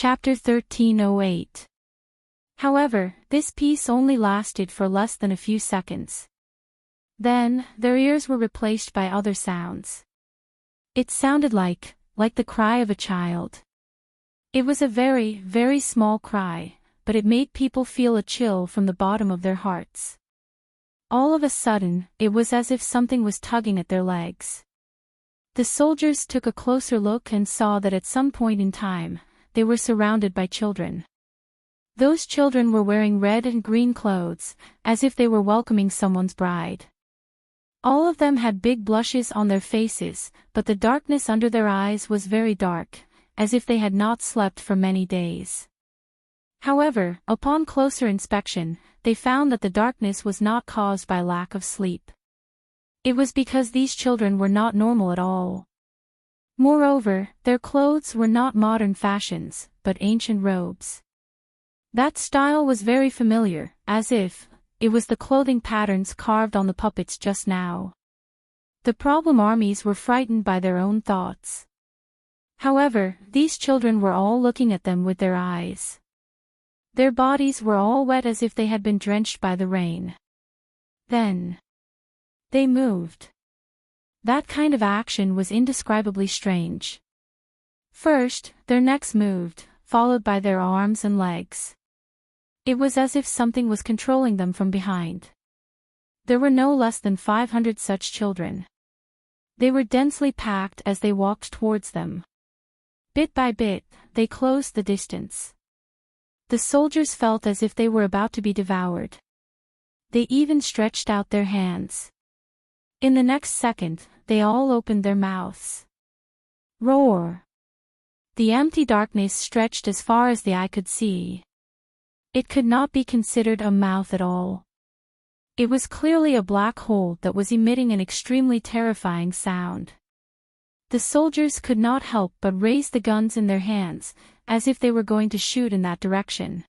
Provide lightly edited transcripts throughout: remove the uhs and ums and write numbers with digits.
Chapter 1308. However, this peace only lasted for less than a few seconds. Then, their ears were replaced by other sounds. It sounded like the cry of a child. It was a very, very small cry, but it made people feel a chill from the bottom of their hearts. All of a sudden, it was as if something was tugging at their legs. The soldiers took a closer look and saw that at some point in time, they were surrounded by children. Those children were wearing red and green clothes, as if they were welcoming someone's bride. All of them had big blushes on their faces, but the darkness under their eyes was very dark, as if they had not slept for many days. However, upon closer inspection, they found that the darkness was not caused by lack of sleep. It was because these children were not normal at all. Moreover, their clothes were not modern fashions, but ancient robes. That style was very familiar, as if it was the clothing patterns carved on the puppets just now. The problem armies were frightened by their own thoughts. However, these children were all looking at them with their eyes. Their bodies were all wet as if they had been drenched by the rain. Then they moved. That kind of action was indescribably strange. First, their necks moved, followed by their arms and legs. It was as if something was controlling them from behind. There were no less than 500 such children. They were densely packed as they walked towards them. Bit by bit, they closed the distance. The soldiers felt as if they were about to be devoured. They even stretched out their hands. In the next second, they all opened their mouths. Roar! The empty darkness stretched as far as the eye could see. It could not be considered a mouth at all. It was clearly a black hole that was emitting an extremely terrifying sound. The soldiers could not help but raise the guns in their hands, as if they were going to shoot in that direction.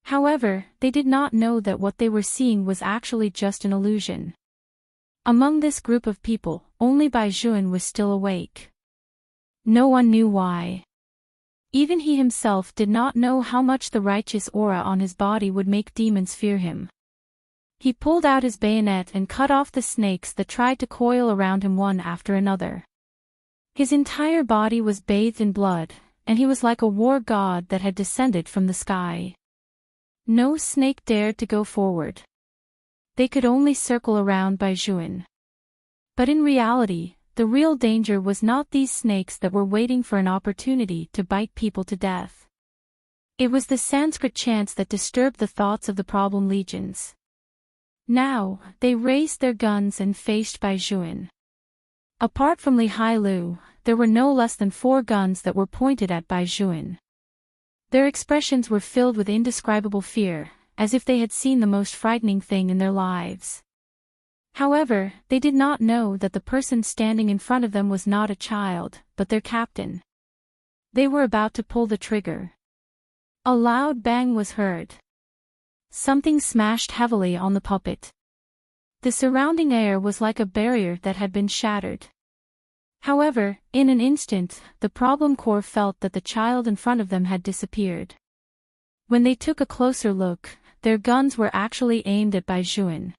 However, they did not know that what they were seeing was actually just an illusion. Among this group of people, only Bai Juan was still awake. No one knew why. Even he himself did not know how much the righteous aura on his body would make demons fear him. He pulled out his bayonet and cut off the snakes that tried to coil around him one after another. His entire body was bathed in blood, and he was like a war god that had descended from the sky. No snake dared to go forward. They could only circle around Bai Juan. But in reality, the real danger was not these snakes that were waiting for an opportunity to bite people to death. It was the Sanskrit chants that disturbed the thoughts of the problem legions. Now, they raised their guns and faced Bai Juan. Apart from Li Hailu, there were no less than 4 guns that were pointed at Bai Juan. Their expressions were filled with indescribable fear, as if they had seen the most frightening thing in their lives. However, they did not know that the person standing in front of them was not a child, but their captain. They were about to pull the trigger. A loud bang was heard. Something smashed heavily on the puppet. The surrounding air was like a barrier that had been shattered. However, in an instant, the problem core felt that the child in front of them had disappeared. When they took a closer look, their guns were actually aimed at Bai Juan.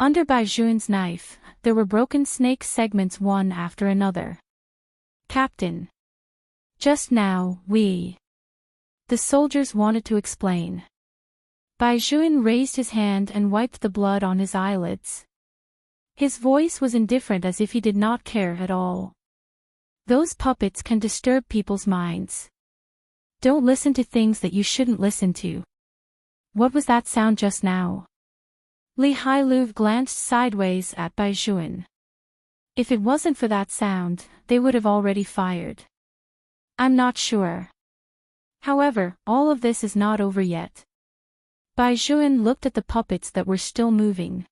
Under Bai Juan's knife, there were broken snake segments one after another. Captain. Just now, the soldiers wanted to explain. Bai Juan raised his hand and wiped the blood on his eyelids. His voice was indifferent as if he did not care at all. Those puppets can disturb people's minds. Don't listen to things that you shouldn't listen to. What was that sound just now? Li Hailu glanced sideways at Bai Juan. If it wasn't for that sound, they would have already fired. I'm not sure. However, all of this is not over yet. Bai Juan looked at the puppets that were still moving.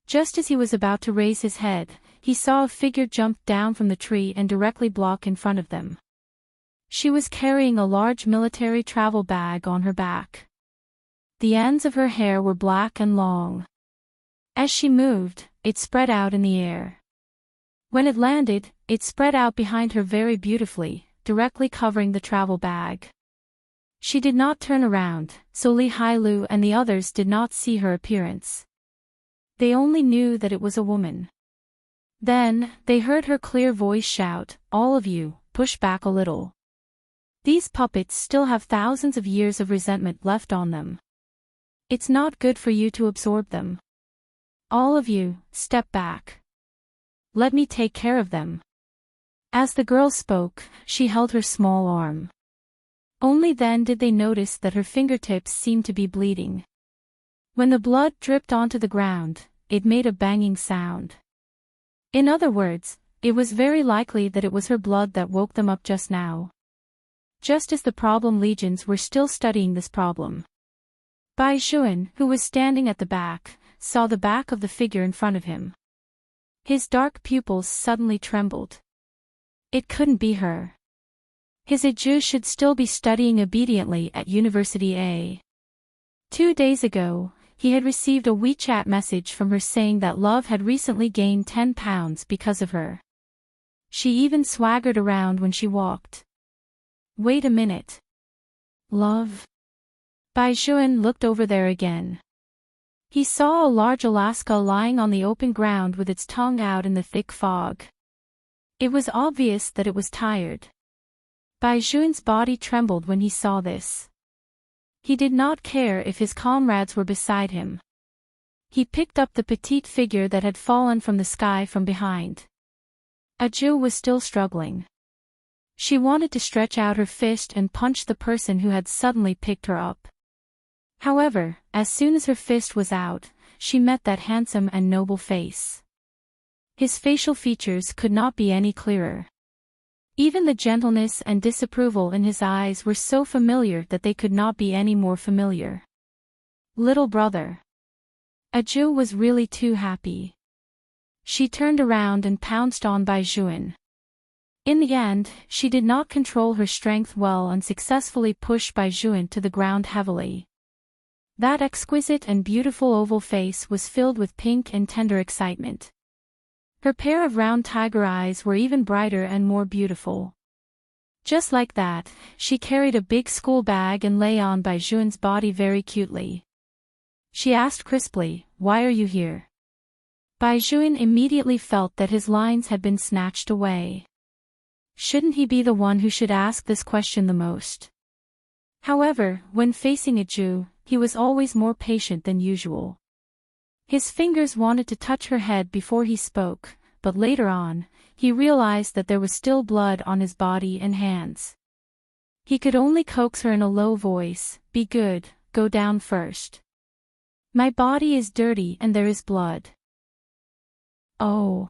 Just as he was about to raise his head, he saw a figure jump down from the tree and directly block in front of them. She was carrying a large military travel bag on her back. The ends of her hair were black and long. As she moved, it spread out in the air. When it landed, it spread out behind her very beautifully, directly covering the travel bag. She did not turn around, so Li Hailu and the others did not see her appearance. They only knew that it was a woman. Then, they heard her clear voice shout, "All of you, push back a little. These puppets still have thousands of years of resentment left on them. It's not good for you to absorb them. All of you, step back. Let me take care of them." As the girl spoke, she held her small arm. Only then did they notice that her fingertips seemed to be bleeding. When the blood dripped onto the ground, it made a banging sound. In other words, it was very likely that it was her blood that woke them up just now. Just as the problem legions were still studying this problem. Bai Xuan, who was standing at the back, saw the back of the figure in front of him. His dark pupils suddenly trembled. It couldn't be her. His Aju should still be studying obediently at University A. 2 days ago, he had received a WeChat message from her saying that Love had recently gained 10 pounds because of her. She even swaggered around when she walked. Wait a minute. Love? Bai Xuan looked over there again. He saw a large Alaska lying on the open ground with its tongue out in the thick fog. It was obvious that it was tired. Bai Xuan's body trembled when he saw this. He did not care if his comrades were beside him. He picked up the petite figure that had fallen from the sky from behind. Aju was still struggling. She wanted to stretch out her fist and punch the person who had suddenly picked her up. However, as soon as her fist was out, she met that handsome and noble face. His facial features could not be any clearer. Even the gentleness and disapproval in his eyes were so familiar that they could not be any more familiar. Little brother. Aju was really too happy. She turned around and pounced on Bai Xuan. In the end, she did not control her strength well and successfully pushed Bai Xuan to the ground heavily. That exquisite and beautiful oval face was filled with pink and tender excitement. Her pair of round tiger eyes were even brighter and more beautiful. Just like that, she carried a big school bag and lay on Bai Xuan's body very cutely. She asked crisply, "Why are you here?" Bai Xuan immediately felt that his lines had been snatched away. Shouldn't he be the one who should ask this question the most? However, when facing Aju, he was always more patient than usual. His fingers wanted to touch her head before he spoke, but later on, he realized that there was still blood on his body and hands. He could only coax her in a low voice, "Be good, go down first. My body is dirty and there is blood." Oh.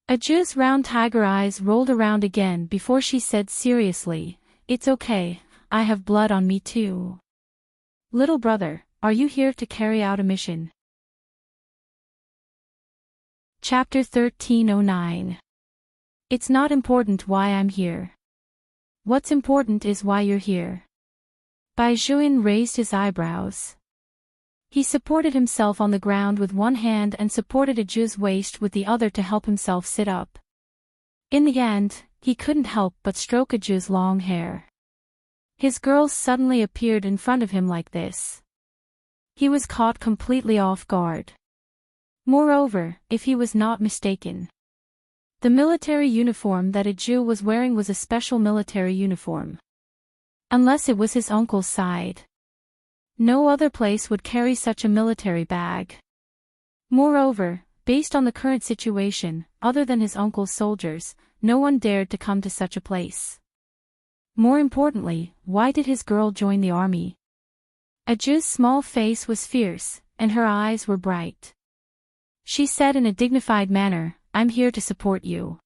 Aju's round tiger eyes rolled around again before she said seriously, "It's okay, I have blood on me too. Little brother, are you here to carry out a mission?" Chapter 1309. It's not important why I'm here. What's important is why you're here. Bai Xuan raised his eyebrows. He supported himself on the ground with one hand and supported Aju's waist with the other to help himself sit up. In the end, he couldn't help but stroke Aju's long hair. His girls suddenly appeared in front of him like this. He was caught completely off guard. Moreover, if he was not mistaken, the military uniform that Aju was wearing was a special military uniform. Unless it was his uncle's side. No other place would carry such a military bag. Moreover, based on the current situation, other than his uncle's soldiers, no one dared to come to such a place. More importantly, why did his girl join the army? Aju's small face was fierce, and her eyes were bright. She said in a dignified manner, "I'm here to support you.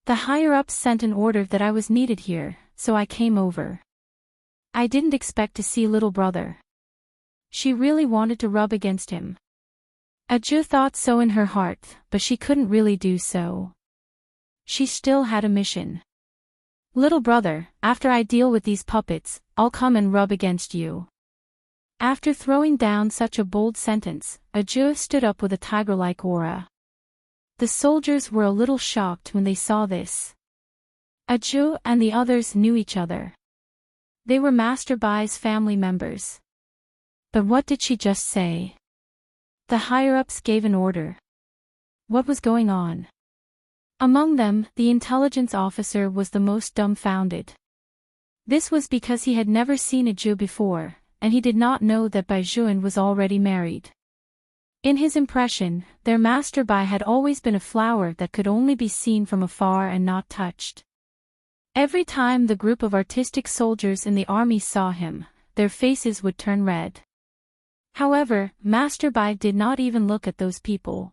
The higher-ups sent an order that I was needed here, so I came over. I didn't expect to see little brother." She really wanted to rub against him. Aju thought so in her heart, but she couldn't really do so. She still had a mission. "Little brother, after I deal with these puppets, I'll come and rub against you." After throwing down such a bold sentence, Aju stood up with a tiger-like aura. The soldiers were a little shocked when they saw this. Aju and the others knew each other. They were Master Bai's family members. But what did she just say? The higher-ups gave an order. What was going on? Among them, the intelligence officer was the most dumbfounded. This was because he had never seen Aju before, and he did not know that Bai Juan was already married. In his impression, their Master Bai had always been a flower that could only be seen from afar and not touched. Every time the group of artistic soldiers in the army saw him, their faces would turn red. However, Master Bai did not even look at those people.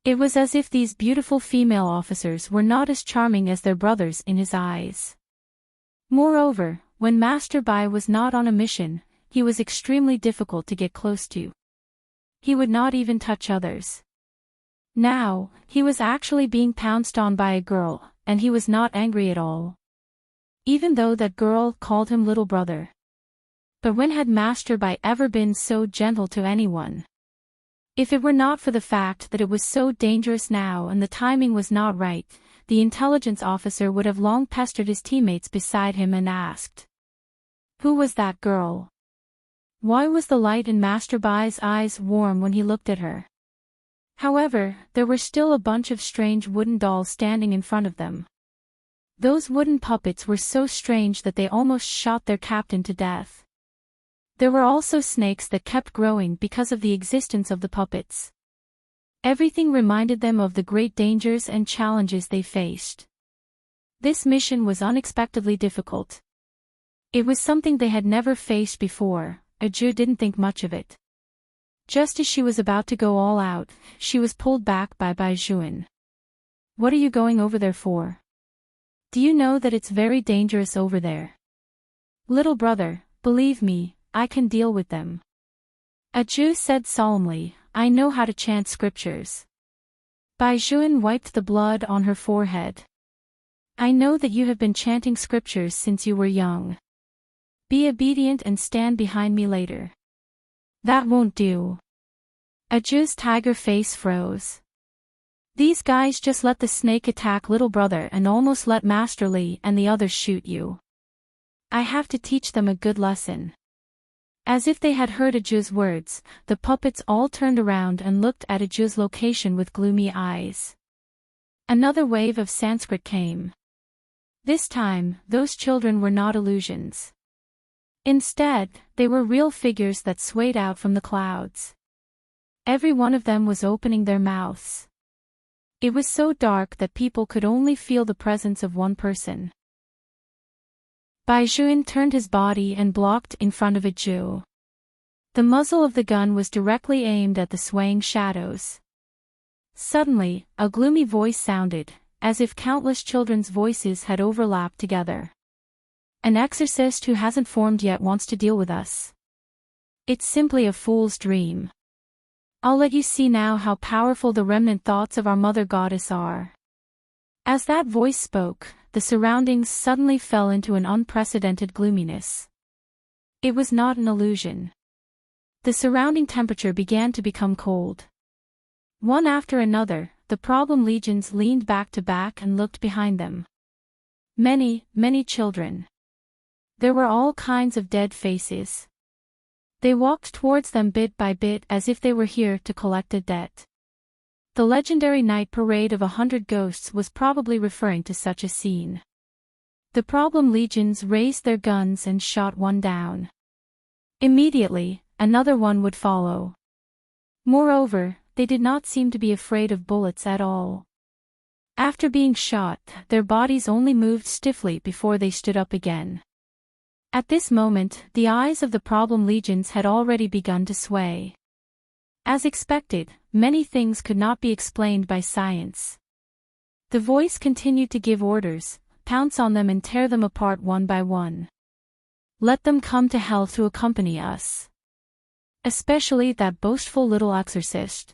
It was as if these beautiful female officers were not as charming as their brothers in his eyes. Moreover, when Master Bai was not on a mission, he was extremely difficult to get close to. He would not even touch others. Now, he was actually being pounced on by a girl, and he was not angry at all. Even though that girl called him little brother. But when had Master Bai ever been so gentle to anyone? If it were not for the fact that it was so dangerous now and the timing was not right, the intelligence officer would have long pestered his teammates beside him and asked, "Who was that girl? Why was the light in Master Bai's eyes warm when he looked at her?" However, there were still a bunch of strange wooden dolls standing in front of them. Those wooden puppets were so strange that they almost shot their captain to death. There were also snakes that kept growing because of the existence of the puppets. Everything reminded them of the great dangers and challenges they faced. This mission was unexpectedly difficult. It was something they had never faced before. Aju didn't think much of it. Just as she was about to go all out, she was pulled back by Bai Juan. "What are you going over there for? Do you know that it's very dangerous over there?" "Little brother, believe me, I can deal with them." Aju said solemnly, "I know how to chant scriptures." Bai Juan wiped the blood on her forehead. "I know that you have been chanting scriptures since you were young. Be obedient and stand behind me later." "That won't do." Aju's tiger face froze. "These guys just let the snake attack little brother and almost let Master Li and the others shoot you. I have to teach them a good lesson." As if they had heard Aju's words, the puppets all turned around and looked at Aju's location with gloomy eyes. Another wave of Sanskrit came. This time, those children were not illusions. Instead, they were real figures that swayed out from the clouds. Every one of them was opening their mouths. It was so dark that people could only feel the presence of one person. Bai Juan turned his body and blocked in front of Aju. The muzzle of the gun was directly aimed at the swaying shadows. Suddenly, a gloomy voice sounded, as if countless children's voices had overlapped together. "An exorcist who hasn't formed yet wants to deal with us. It's simply a fool's dream. I'll let you see now how powerful the remnant thoughts of our Mother Goddess are." As that voice spoke, the surroundings suddenly fell into an unprecedented gloominess. It was not an illusion. The surrounding temperature began to become cold. One after another, the problem legions leaned back to back and looked behind them. Many, many children. There were all kinds of dead faces. They walked towards them bit by bit as if they were here to collect a debt. The legendary night parade of 100 ghosts was probably referring to such a scene. The problem legions raised their guns and shot one down. Immediately, another one would follow. Moreover, they did not seem to be afraid of bullets at all. After being shot, their bodies only moved stiffly before they stood up again. At this moment, the eyes of the problem legions had already begun to sway. As expected, many things could not be explained by science. The voice continued to give orders, pounce on them and tear them apart one by one. Let them come to hell to accompany us. Especially that boastful little exorcist.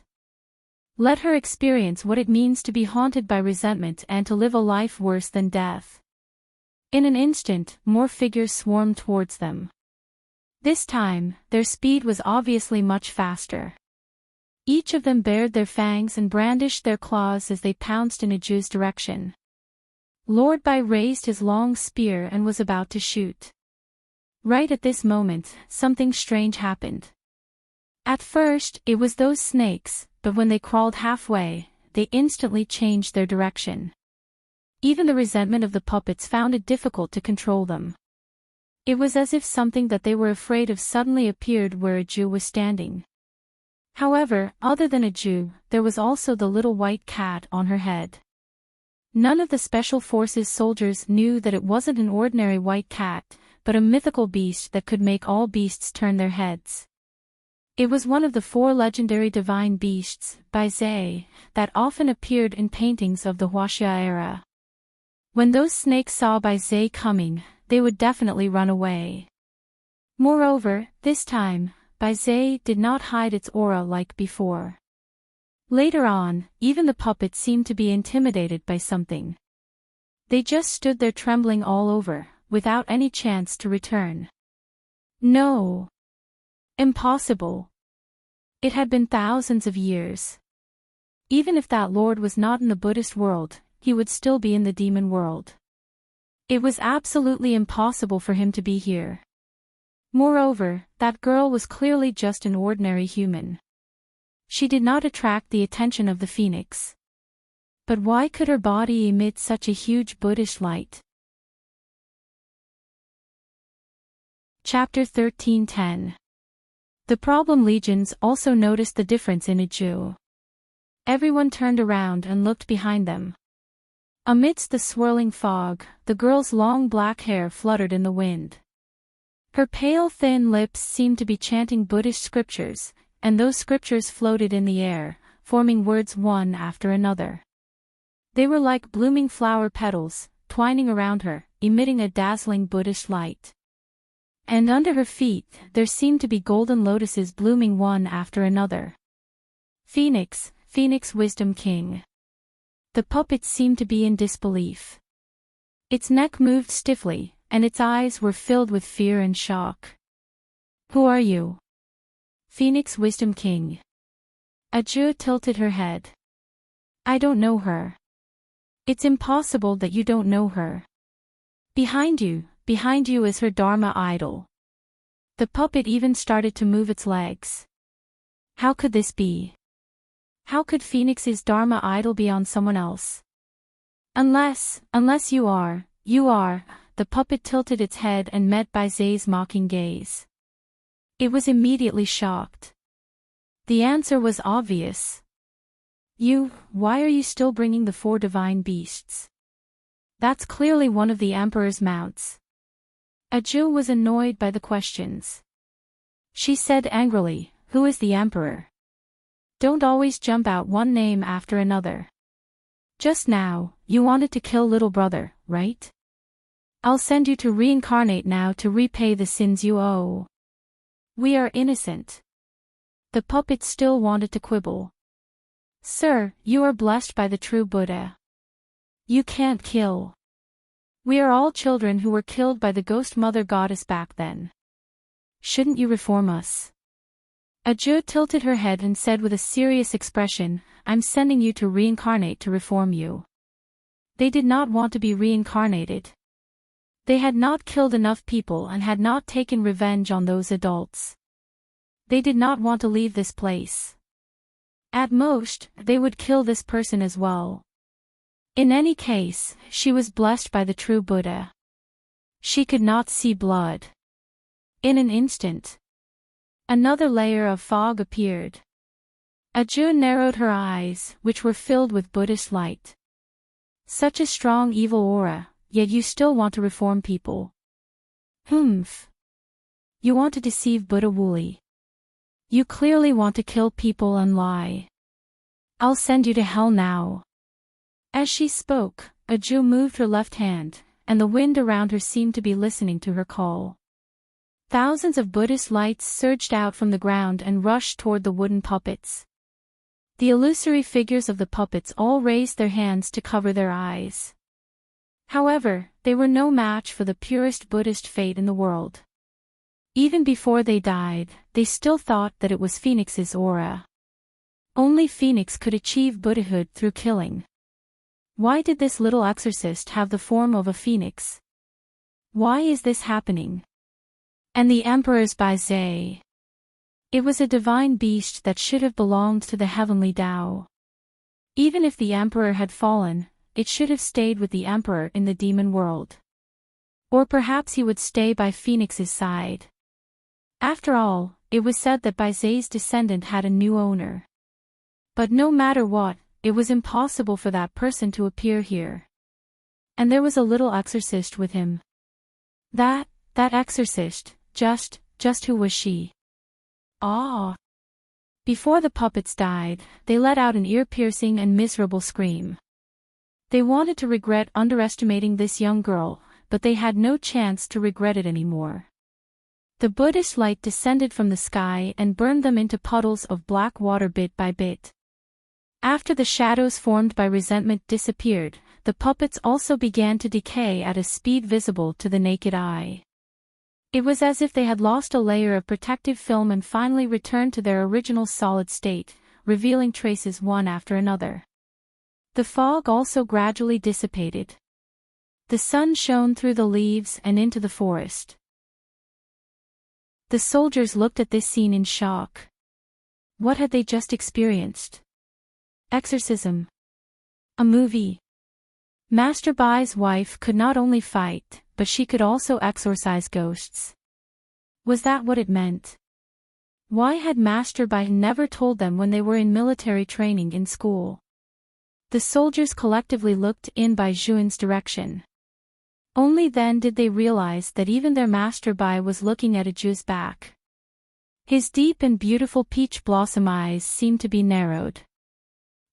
Let her experience what it means to be haunted by resentment and to live a life worse than death. In an instant, more figures swarmed towards them. This time, their speed was obviously much faster. Each of them bared their fangs and brandished their claws as they pounced in Aju's direction. Lord Bai raised his long spear and was about to shoot. Right at this moment, something strange happened. At first, it was those snakes, but when they crawled halfway, they instantly changed their direction. Even the resentment of the puppets found it difficult to control them. It was as if something that they were afraid of suddenly appeared where a Jew was standing. However, other than a Jew, there was also the little white cat on her head. None of the Special Forces soldiers knew that it wasn't an ordinary white cat, but a mythical beast that could make all beasts turn their heads. It was one of the 4 legendary divine beasts, Bai Zhe, that often appeared in paintings of the Huaxia era. When those snakes saw Bai Zhe coming, they would definitely run away. Moreover, this time, Bai Zhe did not hide its aura like before. Later on, even the puppets seemed to be intimidated by something. They just stood there trembling all over, without any chance to return. No. Impossible. It had been thousands of years. Even if that lord was not in the Buddhist world, he would still be in the demon world. It was absolutely impossible for him to be here. Moreover, that girl was clearly just an ordinary human. She did not attract the attention of the phoenix. But why could her body emit such a huge Buddhist light? Chapter 13:10. The problem legions also noticed the difference in a Jew. Everyone turned around and looked behind them. Amidst the swirling fog, the girl's long black hair fluttered in the wind. Her pale thin lips seemed to be chanting Buddhist scriptures, and those scriptures floated in the air, forming words one after another. They were like blooming flower petals, twining around her, emitting a dazzling Buddhist light. And under her feet, there seemed to be golden lotuses blooming one after another. Phoenix, Phoenix Wisdom King. The puppet seemed to be in disbelief. Its neck moved stiffly, and its eyes were filled with fear and shock. Who are you? Phoenix Wisdom King. Ajua tilted her head. I don't know her. It's impossible that you don't know her. Behind you is her Dharma idol. The puppet even started to move its legs. How could this be? How could Phoenix's Dharma idol be on someone else? Unless you are, the puppet tilted its head and met Bai Zhe's mocking gaze. It was immediately shocked. The answer was obvious. Why are you still bringing the 4 divine beasts? That's clearly one of the Emperor's mounts. Ajua was annoyed by the questions. She said angrily, Who is the Emperor? Don't always jump out one name after another. Just now, you wanted to kill little brother, right? I'll send you to reincarnate now to repay the sins you owe. We are innocent. The puppet still wanted to quibble. Sir, you are blessed by the true Buddha. You can't kill. We are all children who were killed by the ghost mother goddess back then. Shouldn't you reform us? Ajua tilted her head and said with a serious expression, I'm sending you to reincarnate to reform you. They did not want to be reincarnated. They had not killed enough people and had not taken revenge on those adults. They did not want to leave this place. At most, they would kill this person as well. In any case, she was blessed by the true Buddha. She could not see blood. In an instant, another layer of fog appeared. Ajua narrowed her eyes, which were filled with Buddhist light. Such a strong evil aura, yet you still want to reform people. Humph. You want to deceive Buddha Wooly. You clearly want to kill people and lie. I'll send you to hell now. As she spoke, Ajua moved her left hand, and the wind around her seemed to be listening to her call. Thousands of Buddhist lights surged out from the ground and rushed toward the wooden puppets. The illusory figures of the puppets all raised their hands to cover their eyes. However, they were no match for the purest Buddhist fate in the world. Even before they died, they still thought that it was Phoenix's aura. Only Phoenix could achieve Buddhahood through killing. Why did this little exorcist have the form of a phoenix? Why is this happening? And the emperor's baize. It was a divine beast that should have belonged to the heavenly Tao. Even if the emperor had fallen, it should have stayed with the emperor in the demon world. Or perhaps he would stay by Phoenix's side. After all, it was said that Baize's descendant had a new owner. But no matter what, it was impossible for that person to appear here. And there was a little exorcist with him. That exorcist, just who was she? Ah! Before the puppets died, they let out an ear-piercing and miserable scream. They wanted to regret underestimating this young girl, but they had no chance to regret it anymore. The Buddhist light descended from the sky and burned them into puddles of black water bit by bit. After the shadows formed by resentment disappeared, the puppets also began to decay at a speed visible to the naked eye. It was as if they had lost a layer of protective film and finally returned to their original solid state, revealing traces one after another. The fog also gradually dissipated. The sun shone through the leaves and into the forest. The soldiers looked at this scene in shock. What had they just experienced? Exorcism. A movie. Master Bai's wife could not only fight, but she could also exorcise ghosts. Was that what it meant? Why had Master Bai never told them when they were in military training in school? The soldiers collectively looked in Bai Juan's direction. Only then did they realize that even their Master Bai was looking at Aju's back. His deep and beautiful peach blossom eyes seemed to be narrowed.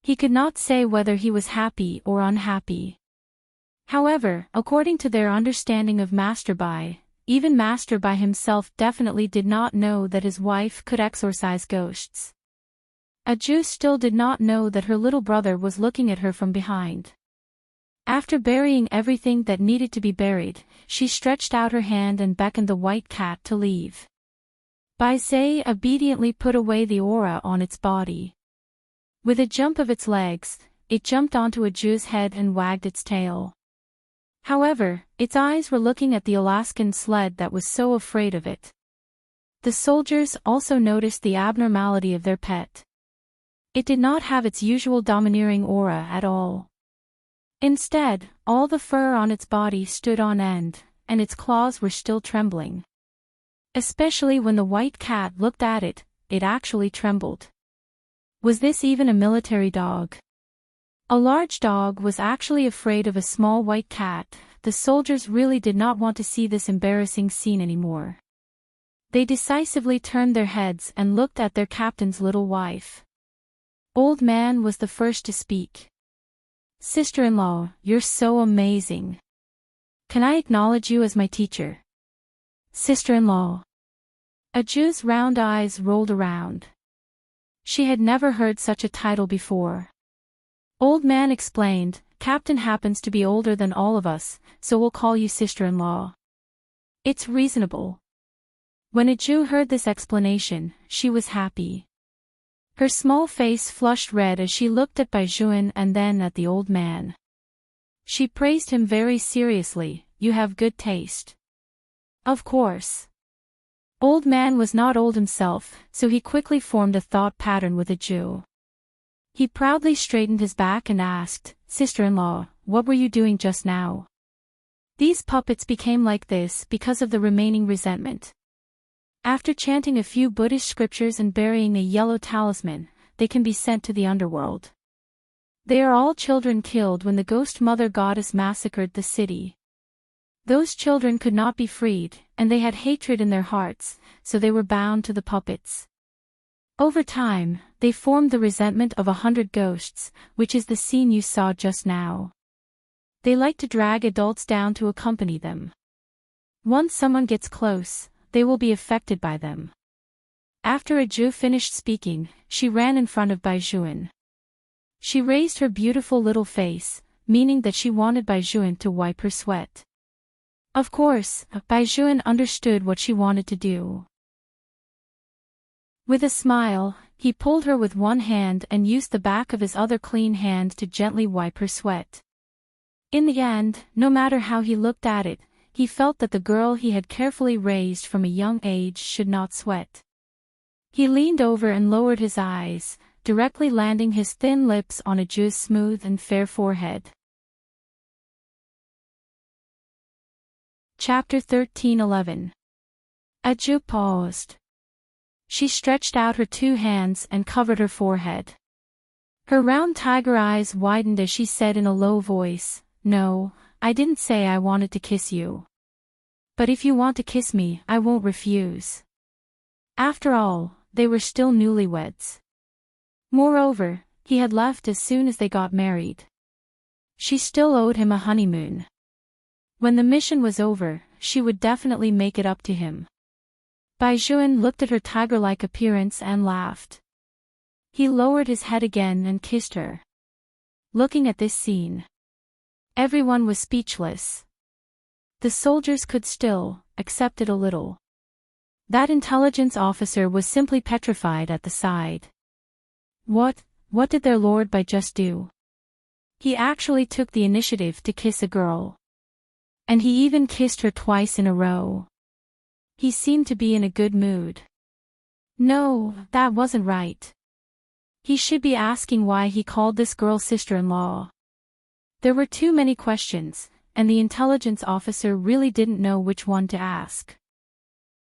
He could not say whether he was happy or unhappy. However, according to their understanding of Master Bai, even Master Bai himself definitely did not know that his wife could exorcise ghosts. Aju still did not know that her little brother was looking at her from behind. After burying everything that needed to be buried, she stretched out her hand and beckoned the white cat to leave. Baize obediently put away the aura on its body. With a jump of its legs, it jumped onto Aju's head and wagged its tail. However, its eyes were looking at the Alaskan sled that was so afraid of it. The soldiers also noticed the abnormality of their pet. It did not have its usual domineering aura at all. Instead, all the fur on its body stood on end, and its claws were still trembling. Especially when the white cat looked at it, it actually trembled. Was this even a military dog? A large dog was actually afraid of a small white cat. The soldiers really did not want to see this embarrassing scene anymore. They decisively turned their heads and looked at their captain's little wife. Old Man was the first to speak. Sister-in-law, you're so amazing. Can I acknowledge you as my teacher? Sister-in-law. Aju's round eyes rolled around. She had never heard such a title before. Old Man explained, Captain happens to be older than all of us, so we'll call you sister-in-law. It's reasonable. When Aju heard this explanation, she was happy. Her small face flushed red as she looked at Bai Juan and then at the old man. She praised him very seriously, you have good taste. Of course. Old Man was not old himself, so he quickly formed a thought pattern with Aju. He proudly straightened his back and asked, Sister-in-law, what were you doing just now? These puppets became like this because of the remaining resentment. After chanting a few Buddhist scriptures and burying a yellow talisman, they can be sent to the underworld. They are all children killed when the ghost mother goddess massacred the city. Those children could not be freed, and they had hatred in their hearts, so they were bound to the puppets. Over time, they formed the resentment of 100 ghosts, which is the scene you saw just now. They like to drag adults down to accompany them. Once someone gets close, they will be affected by them. After Aju finished speaking, she ran in front of Bai Juan. She raised her beautiful little face, meaning that she wanted Bai Juan to wipe her sweat. Of course, Bai Juan understood what she wanted to do. With a smile, he pulled her with one hand and used the back of his other clean hand to gently wipe her sweat. In the end, no matter how he looked at it, he felt that the girl he had carefully raised from a young age should not sweat. He leaned over and lowered his eyes, directly landing his thin lips on Aju's smooth and fair forehead. Chapter 13:11. Aju paused. She stretched out her two hands and covered her forehead. Her round tiger eyes widened as she said in a low voice, "No, I didn't say I wanted to kiss you. But if you want to kiss me, I won't refuse." After all, they were still newlyweds. Moreover, he had left as soon as they got married. She still owed him a honeymoon. When the mission was over, she would definitely make it up to him. Baizhuan looked at her tiger-like appearance and laughed. He lowered his head again and kissed her. Looking at this scene, everyone was speechless. The soldiers could still accept it a little. That intelligence officer was simply petrified at the side. What did their lord Bai just do? He actually took the initiative to kiss a girl. And he even kissed her twice in a row. He seemed to be in a good mood. No, that wasn't right. He should be asking why he called this girl sister-in-law. There were too many questions, and the intelligence officer really didn't know which one to ask.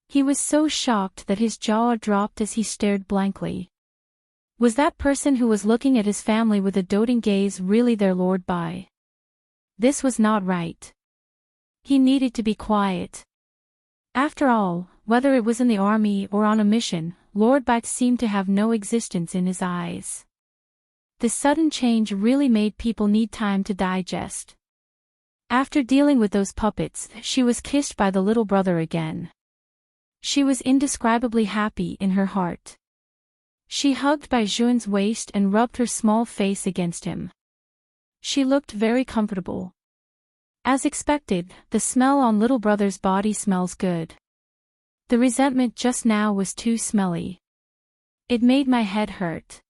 He was so shocked that his jaw dropped as he stared blankly. Was that person who was looking at his family with a doting gaze really their Lord Bai? This was not right. He needed to be quiet. After all, whether it was in the army or on a mission, Lord Bai seemed to have no existence in his eyes. The sudden change really made people need time to digest. After dealing with those puppets, she was kissed by the little brother again. She was indescribably happy in her heart. She hugged Baizhuan's waist and rubbed her small face against him. She looked very comfortable. As expected, the smell on little brother's body smells good. The resentment just now was too smelly. It made my head hurt.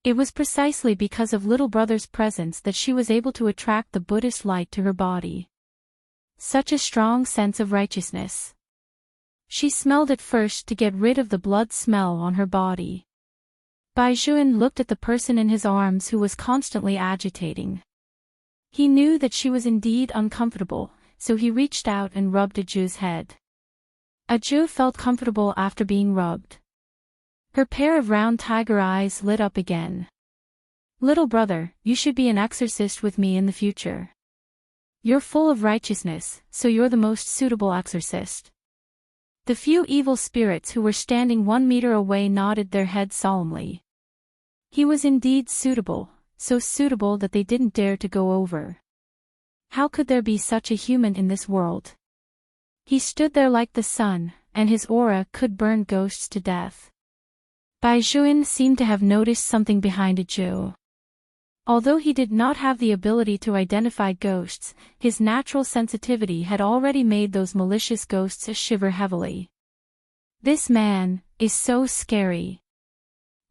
It was precisely because of little brother's presence that she was able to attract the Buddhist light to her body. Such a strong sense of righteousness. She smelled it first to get rid of the blood smell on her body. Baizhuan looked at the person in his arms who was constantly agitating. He knew that she was indeed uncomfortable, so he reached out and rubbed Aju's head. Aju felt comfortable after being rubbed. Her pair of round tiger eyes lit up again. "Little brother, you should be an exorcist with me in the future. You're full of righteousness, so you're the most suitable exorcist." The few evil spirits who were standing 1 meter away nodded their heads solemnly. He was indeed suitable, so suitable that they didn't dare to go over. How could there be such a human in this world? He stood there like the sun, and his aura could burn ghosts to death. Baizhuan seemed to have noticed something behind Aju. Although he did not have the ability to identify ghosts, his natural sensitivity had already made those malicious ghosts shiver heavily. "This man is so scary."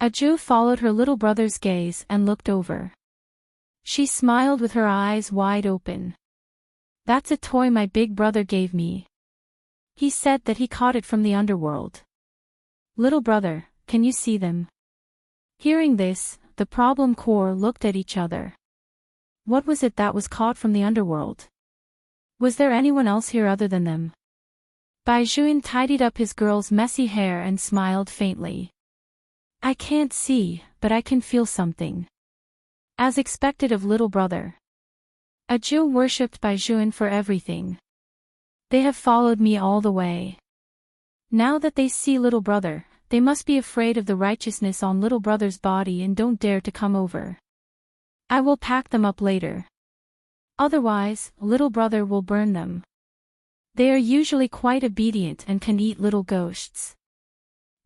Aju followed her little brother's gaze and looked over. She smiled with her eyes wide open. "That's a toy my big brother gave me. He said that he caught it from the underworld." "Little brother, can you see them?" Hearing this, the problem core looked at each other. What was it that was caught from the underworld? Was there anyone else here other than them? Baizhuan tidied up his girl's messy hair and smiled faintly. "I can't see, but I can feel something." As expected of little brother. Aju worshipped Baizhuan for everything. "They have followed me all the way. Now that they see little brother, they must be afraid of the righteousness on little brother's body and don't dare to come over. I will pack them up later. Otherwise, little brother will burn them. They are usually quite obedient and can eat little ghosts.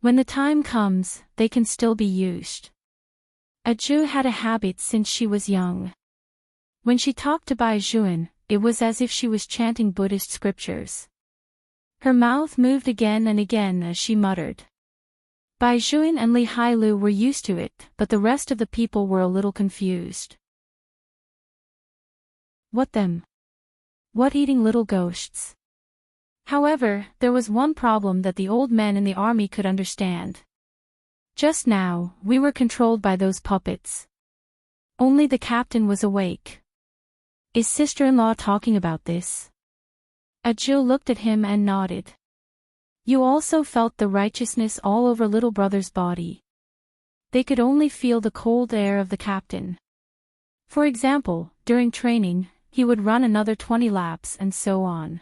When the time comes, they can still be used." Aju had a habit since she was young. When she talked to Baizhuan, it was as if she was chanting Buddhist scriptures. Her mouth moved again and again as she muttered. Baizhuan and Li Hailu were used to it, but the rest of the people were a little confused. What them? What eating little ghosts? However, there was one problem that the old men in the army could understand. Just now, we were controlled by those puppets. Only the captain was awake. Is sister-in-law talking about this? Ajou looked at him and nodded. You also felt the righteousness all over little brother's body. They could only feel the cold air of the captain. For example, during training, he would run another 20 laps and so on.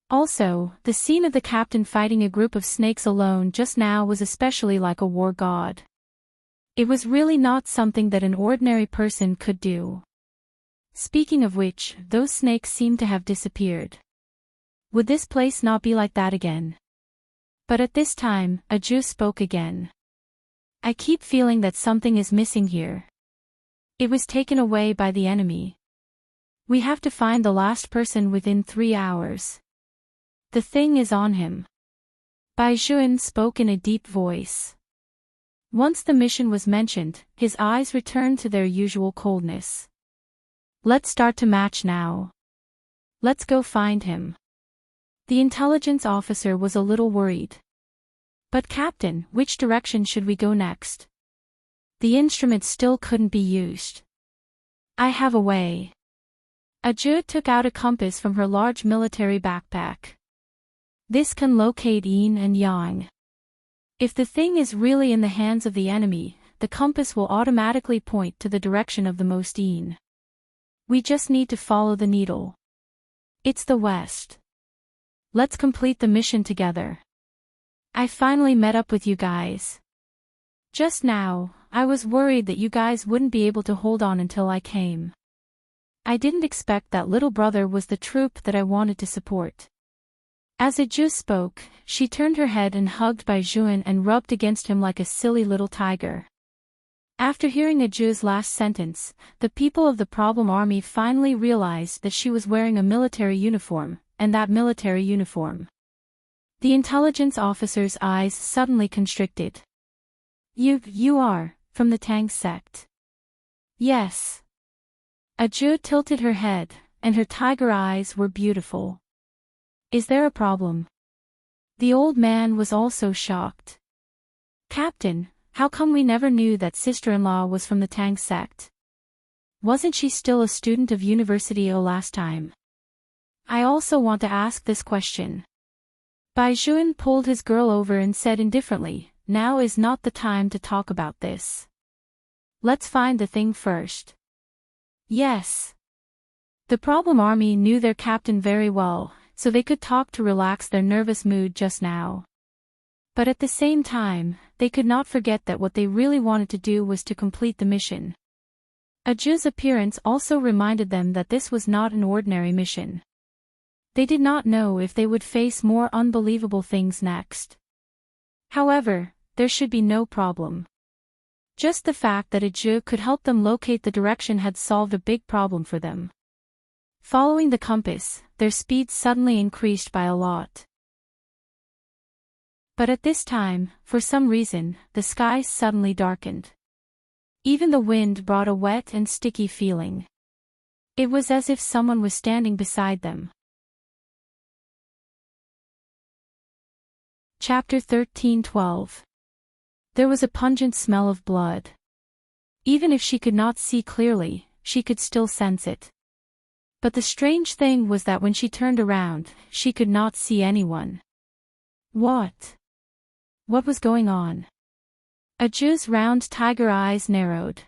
Also, the scene of the captain fighting a group of snakes alone just now was especially like a war god. It was really not something that an ordinary person could do. Speaking of which, those snakes seemed to have disappeared. Would this place not be like that again? But at this time, Ajou spoke again. I keep feeling that something is missing here. It was taken away by the enemy. We have to find the last person within 3 hours. The thing is on him. Bai Juan spoke in a deep voice. Once the mission was mentioned, his eyes returned to their usual coldness. Let's start to match now. Let's go find him. The intelligence officer was a little worried. But Captain, which direction should we go next? The instrument still couldn't be used. I have a way. Ajou took out a compass from her large military backpack. This can locate yin and yang. If the thing is really in the hands of the enemy, the compass will automatically point to the direction of the most yin. We just need to follow the needle. It's the west. Let's complete the mission together. I finally met up with you guys. Just now, I was worried that you guys wouldn't be able to hold on until I came. I didn't expect that little brother was the troop that I wanted to support. As Ajou spoke, she turned her head and hugged Bai Juan and rubbed against him like a silly little tiger. After hearing Ajou's last sentence, the people of the problem army finally realized that she was wearing a military uniform, and that military uniform. The intelligence officer's eyes suddenly constricted. You are, from the Tang sect. Yes. Ajou tilted her head, and her tiger eyes were beautiful. Is there a problem? The old man was also shocked. Captain, how come we never knew that sister-in-law was from the Tang sect? Wasn't she still a student of University O last time? I also want to ask this question. Bai Juan pulled his girl over and said indifferently, now is not the time to talk about this. Let's find the thing first. Yes. The problem army knew their captain very well, so they could talk to relax their nervous mood just now. But at the same time, they could not forget that what they really wanted to do was to complete the mission. Ajou's appearance also reminded them that this was not an ordinary mission. They did not know if they would face more unbelievable things next. However, there should be no problem. Just the fact that Ajou could help them locate the direction had solved a big problem for them. Following the compass, their speed suddenly increased by a lot. But at this time, for some reason, the sky suddenly darkened. Even the wind brought a wet and sticky feeling. It was as if someone was standing beside them. Chapter 13:12. There was a pungent smell of blood. Even if she could not see clearly, she could still sense it. But the strange thing was that when she turned around, she could not see anyone. What? What was going on? Ajou's round tiger eyes narrowed.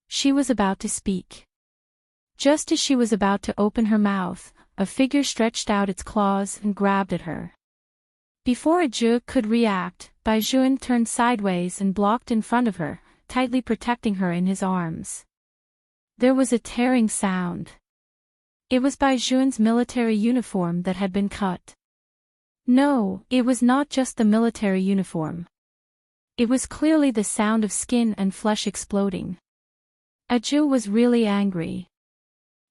She was about to speak. Just as she was about to open her mouth, a figure stretched out its claws and grabbed at her. Before Ajou could react, Bai Juan turned sideways and blocked in front of her, tightly protecting her in his arms. There was a tearing sound. It was Bai Juan's military uniform that had been cut. No, it was not just the military uniform. It was clearly the sound of skin and flesh exploding. Ajou was really angry.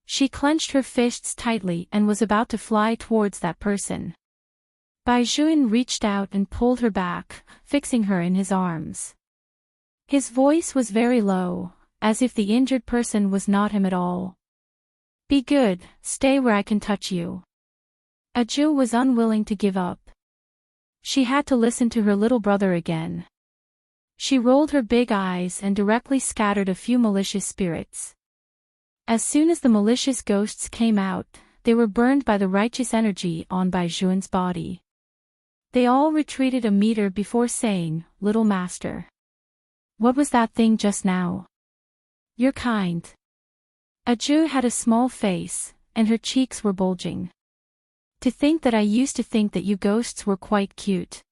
She clenched her fists tightly and was about to fly towards that person. Bai Juan reached out and pulled her back, fixing her in his arms. His voice was very low, as if the injured person was not him at all. Be good, stay where I can touch you. Aju was unwilling to give up. She had to listen to her little brother again. She rolled her big eyes and directly scattered a few malicious spirits. As soon as the malicious ghosts came out, they were burned by the righteous energy on Baizhuan's body. They all retreated a meter before saying, "Little master. What was that thing just now? You're kind." Aju had a small face, and her cheeks were bulging. To think that I used to think that you ghosts were quite cute.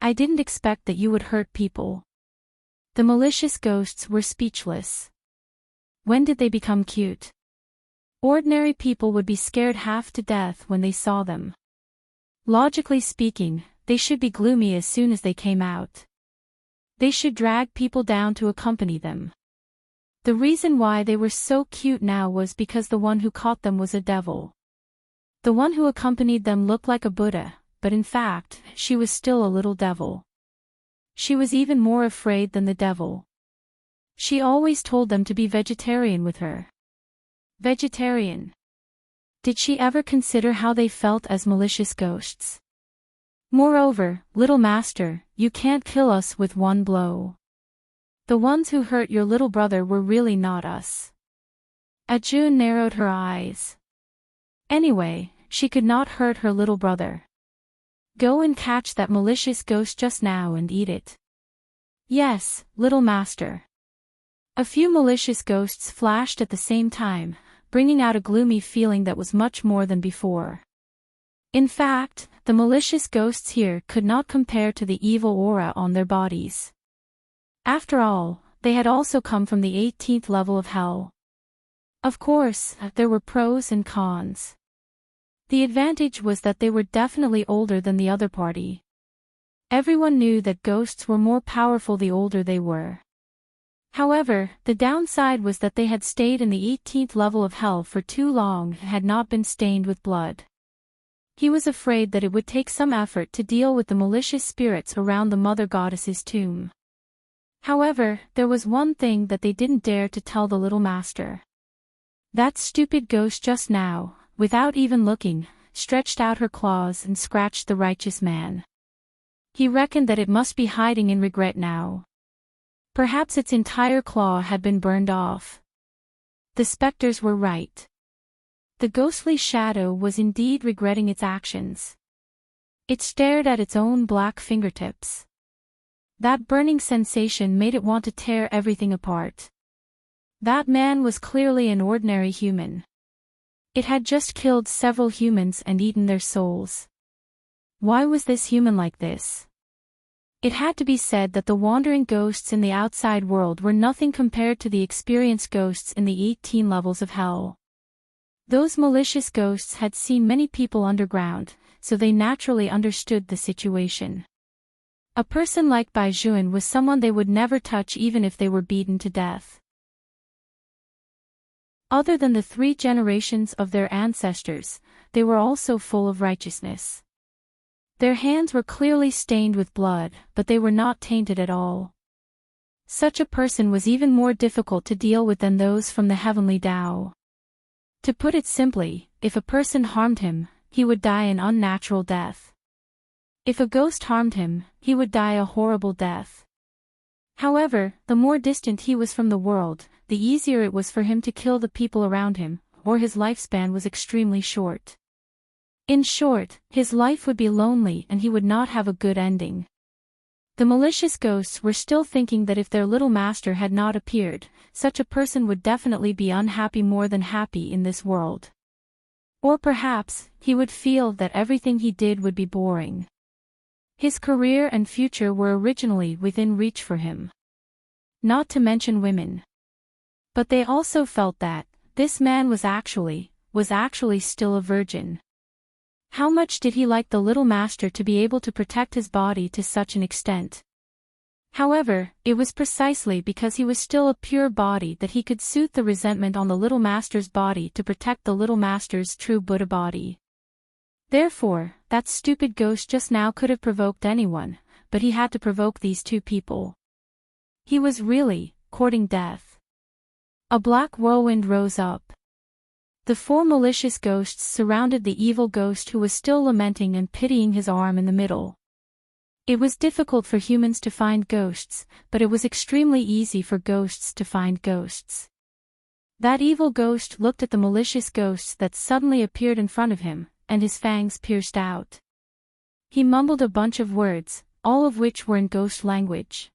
I didn't expect that you would hurt people. The malicious ghosts were speechless. When did they become cute? Ordinary people would be scared half to death when they saw them. Logically speaking, they should be gloomy as soon as they came out. They should drag people down to accompany them. The reason why they were so cute now was because the one who caught them was a devil. The one who accompanied them looked like a Buddha, but in fact, she was still a little devil. She was even more afraid than the devil. She always told them to be vegetarian with her. Vegetarian. Did she ever consider how they felt as malicious ghosts? Moreover, little master, you can't kill us with one blow. The ones who hurt your little brother were really not us. Ajun narrowed her eyes. Anyway, she could not hurt her little brother. Go and catch that malicious ghost just now and eat it. Yes, little master. A few malicious ghosts flashed at the same time, bringing out a gloomy feeling that was much more than before. In fact, the malicious ghosts here could not compare to the evil aura on their bodies. After all, they had also come from the 18th level of hell. Of course, there were pros and cons. The advantage was that they were definitely older than the other party. Everyone knew that ghosts were more powerful the older they were. However, the downside was that they had stayed in the 18th level of hell for too long and had not been stained with blood. He was afraid that it would take some effort to deal with the malicious spirits around the Mother Goddess's tomb. However, there was one thing that they didn't dare to tell the little master. That stupid ghost just now, without even looking, stretched out her claws and scratched the righteous man. He reckoned that it must be hiding in regret now. Perhaps its entire claw had been burned off. The specters were right. The ghostly shadow was indeed regretting its actions. It stared at its own black fingertips. That burning sensation made it want to tear everything apart. That man was clearly an ordinary human. It had just killed several humans and eaten their souls. Why was this human like this? It had to be said that the wandering ghosts in the outside world were nothing compared to the experienced ghosts in the 18 levels of hell. Those malicious ghosts had seen many people underground, so they naturally understood the situation. A person like Baizhuan was someone they would never touch even if they were beaten to death. Other than the 3 generations of their ancestors, they were also full of righteousness. Their hands were clearly stained with blood, but they were not tainted at all. Such a person was even more difficult to deal with than those from the heavenly Tao. To put it simply, if a person harmed him, he would die an unnatural death. If a ghost harmed him, he would die a horrible death. However, the more distant he was from the world, the easier it was for him to kill the people around him, or his lifespan was extremely short. In short, his life would be lonely and he would not have a good ending. The malicious ghosts were still thinking that if their little master had not appeared, such a person would definitely be unhappy more than happy in this world. Or perhaps, he would feel that everything he did would be boring. His career and future were originally within reach for him. Not to mention women. But they also felt that this man was actually still a virgin. How much did he like the little master to be able to protect his body to such an extent? However, it was precisely because he was still a pure body that he could soothe the resentment on the little master's body to protect the little master's true Buddha body. Therefore, that stupid ghost just now could have provoked anyone, but he had to provoke these 2 people. He was really courting death. A black whirlwind rose up. The 4 malicious ghosts surrounded the evil ghost who was still lamenting and pitying his arm in the middle. It was difficult for humans to find ghosts, but it was extremely easy for ghosts to find ghosts. That evil ghost looked at the malicious ghosts that suddenly appeared in front of him, and his fangs pierced out. He mumbled a bunch of words, all of which were in ghost language.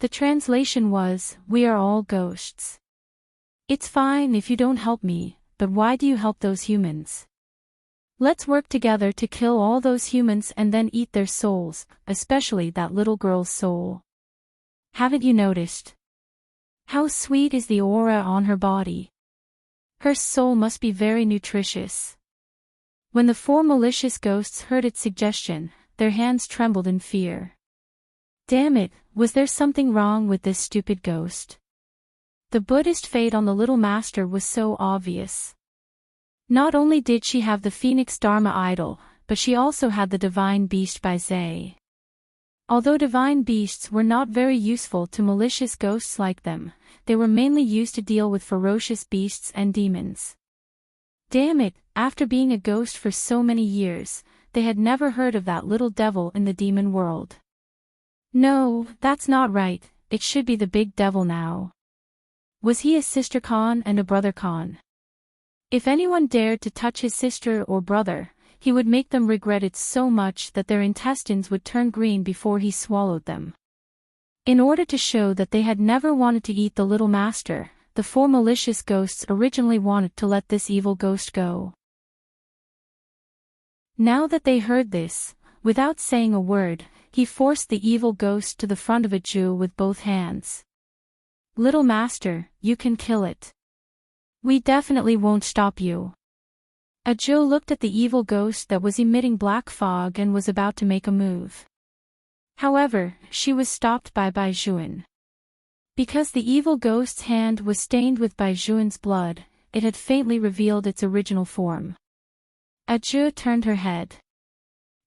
The translation was, "We are all ghosts. It's fine if you don't help me, but why do you help those humans? Let's work together to kill all those humans and then eat their souls, especially that little girl's soul. Haven't you noticed? How sweet is the aura on her body? Her soul must be very nutritious." When the 4 malicious ghosts heard its suggestion, their hands trembled in fear. Damn it, was there something wrong with this stupid ghost? The Buddhist fate on the little master was so obvious. Not only did she have the Phoenix Dharma idol, but she also had the divine beast by Zay. Although divine beasts were not very useful to malicious ghosts like them, they were mainly used to deal with ferocious beasts and demons. Damn it, after being a ghost for so many years, they had never heard of that little devil in the demon world. No, that's not right, it should be the big devil now. Was he a sister Khan and a brother Khan? If anyone dared to touch his sister or brother, he would make them regret it so much that their intestines would turn green before he swallowed them. In order to show that they had never wanted to eat the little master, the 4 malicious ghosts originally wanted to let this evil ghost go. Now that they heard this, without saying a word, he forced the evil ghost to the front of a Jew with both hands. "Little master, you can kill it. We definitely won't stop you." A Jew looked at the evil ghost that was emitting black fog and was about to make a move. However, she was stopped by Baijuan. Because the evil ghost's hand was stained with Baijuan's blood, it had faintly revealed its original form. A Jew turned her head.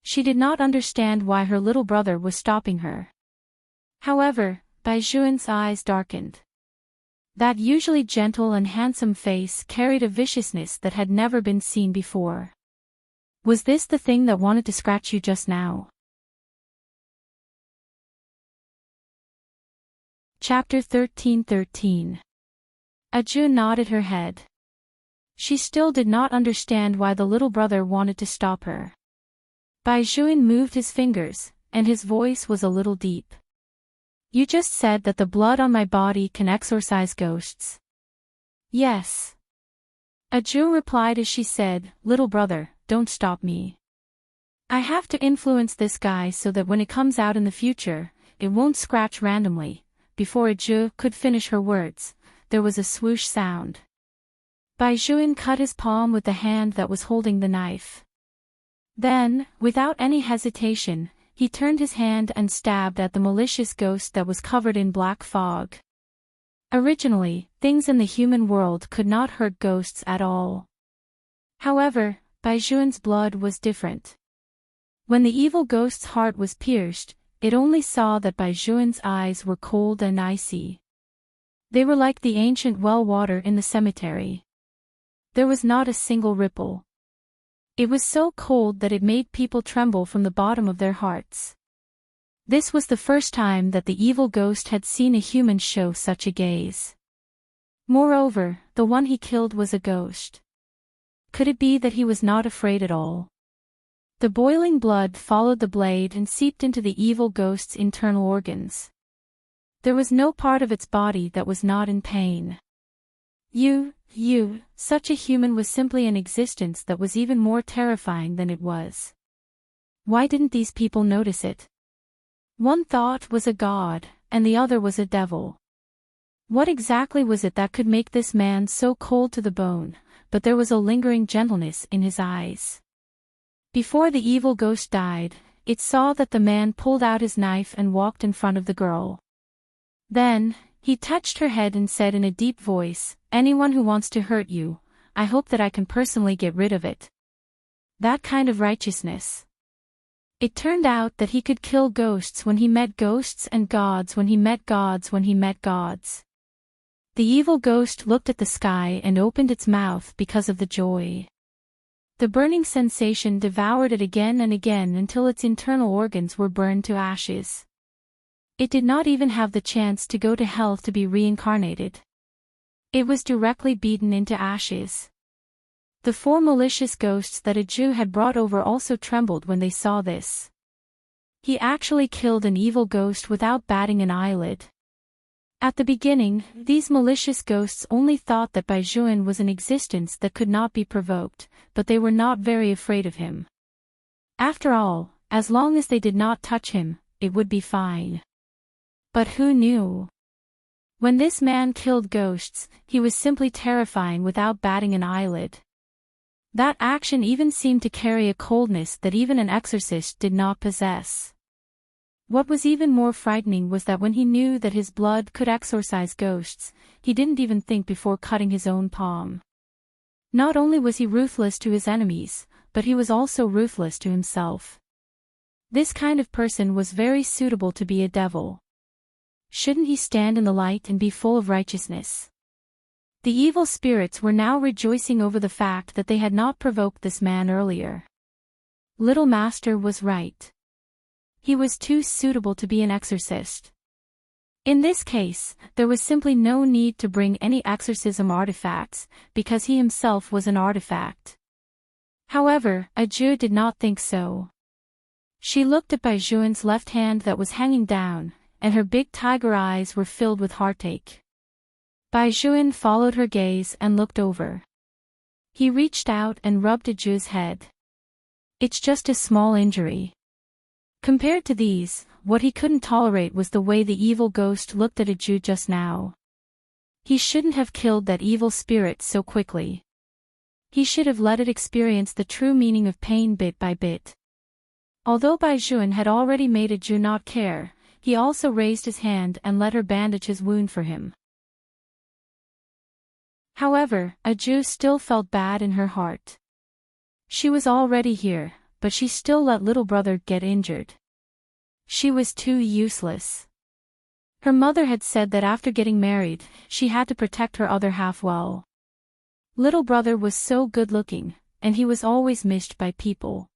She did not understand why her little brother was stopping her. However, Baijuan's eyes darkened. That usually gentle and handsome face carried a viciousness that had never been seen before. Was this the thing that wanted to scratch you just now? Chapter 13:13. Aju nodded her head. She still did not understand why the little brother wanted to stop her. Baijuan moved his fingers, and his voice was a little deep. "You just said that the blood on my body can exorcise ghosts." "Yes." Aju replied as she said, "Little brother, don't stop me. I have to influence this guy so that when it comes out in the future, it won't scratch randomly." Before Aju could finish her words, there was a swoosh sound. Baijuan cut his palm with the hand that was holding the knife. Then, without any hesitation, he turned his hand and stabbed at the malicious ghost that was covered in black fog. Originally, things in the human world could not hurt ghosts at all. However, Baijuan's blood was different. When the evil ghost's heart was pierced, it only saw that Baijuan's eyes were cold and icy. They were like the ancient well water in the cemetery. There was not a single ripple. It was so cold that it made people tremble from the bottom of their hearts. This was the first time that the evil ghost had seen a human show such a gaze. Moreover, the one he killed was a ghost. Could it be that he was not afraid at all? The boiling blood followed the blade and seeped into the evil ghost's internal organs. There was no part of its body that was not in pain. Such a human was simply an existence that was even more terrifying than it was. Why didn't these people notice it? One thought was a god, and the other was a devil. What exactly was it that could make this man so cold to the bone, but there was a lingering gentleness in his eyes. Before the evil ghost died, it saw that the man pulled out his knife and walked in front of the girl. Then, he touched her head and said in a deep voice, "Anyone who wants to hurt you, I hope that I can personally get rid of it." That kind of righteousness. It turned out that he could kill ghosts when he met ghosts and gods when he met gods when he met gods. The evil ghost looked at the sky and opened its mouth because of the joy. The burning sensation devoured it again and again until its internal organs were burned to ashes. It did not even have the chance to go to hell to be reincarnated. It was directly beaten into ashes. The 4 malicious ghosts that a Jew had brought over also trembled when they saw this. He actually killed an evil ghost without batting an eyelid. At the beginning, these malicious ghosts only thought that Baijuan was an existence that could not be provoked, but they were not very afraid of him. After all, as long as they did not touch him, it would be fine. But who knew? When this man killed ghosts, he was simply terrifying without batting an eyelid. That action even seemed to carry a coldness that even an exorcist did not possess. What was even more frightening was that when he knew that his blood could exorcise ghosts, he didn't even think before cutting his own palm. Not only was he ruthless to his enemies, but he was also ruthless to himself. This kind of person was very suitable to be a devil. Shouldn't he stand in the light and be full of righteousness? The evil spirits were now rejoicing over the fact that they had not provoked this man earlier. Little Master was right. He was too suitable to be an exorcist. In this case, there was simply no need to bring any exorcism artifacts, because he himself was an artifact. However, Ajou did not think so. She looked at Baijuan's left hand that was hanging down, and her big tiger eyes were filled with heartache. Baijuan followed her gaze and looked over. He reached out and rubbed Ajou's head. It's just a small injury. Compared to these, what he couldn't tolerate was the way the evil ghost looked at Ajou just now. He shouldn't have killed that evil spirit so quickly. He should have let it experience the true meaning of pain bit by bit. Although Baijuan had already made Ajou not care, he also raised his hand and let her bandage his wound for him. However, Ajou still felt bad in her heart. She was already here, but she still let little brother get injured. She was too useless. Her mother had said that after getting married, she had to protect her other half well. Little brother was so good-looking, and he was always missed by people.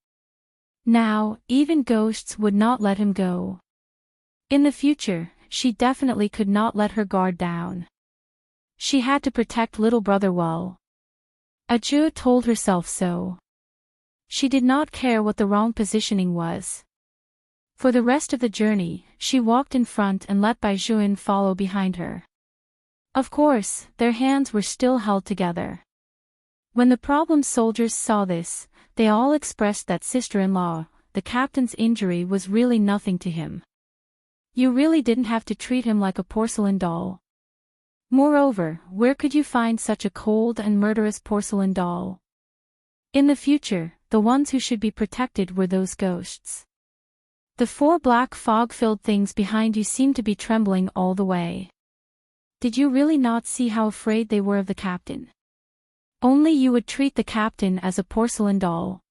Now, even ghosts would not let him go. In the future, she definitely could not let her guard down. She had to protect little brother well. Ajou told herself so. She did not care what the wrong positioning was. For the rest of the journey, she walked in front and let Baijuan follow behind her. Of course, their hands were still held together. When the problem soldiers saw this, they all expressed that sister-in-law, the captain's injury was really nothing to him. You really didn't have to treat him like a porcelain doll. Moreover, where could you find such a cold and murderous porcelain doll? In the future, the ones who should be protected were those ghosts. The 4 black fog-filled things behind you seemed to be trembling all the way. Did you really not see how afraid they were of the captain? Only you would treat the captain as a porcelain doll.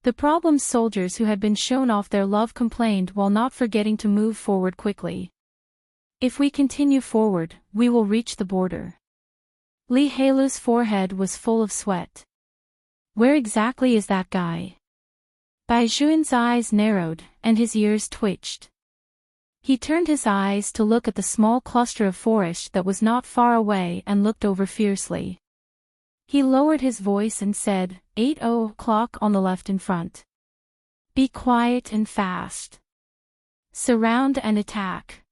The problem soldiers who had been shown off their love complained while not forgetting to move forward quickly. If we continue forward, we will reach the border. Li Heilu's forehead was full of sweat. Where exactly is that guy? Baijuan's eyes narrowed, and his ears twitched. He turned his eyes to look at the small cluster of forest that was not far away and looked over fiercely. He lowered his voice and said, 8:00 on the left in front. Be quiet and fast. Surround and attack.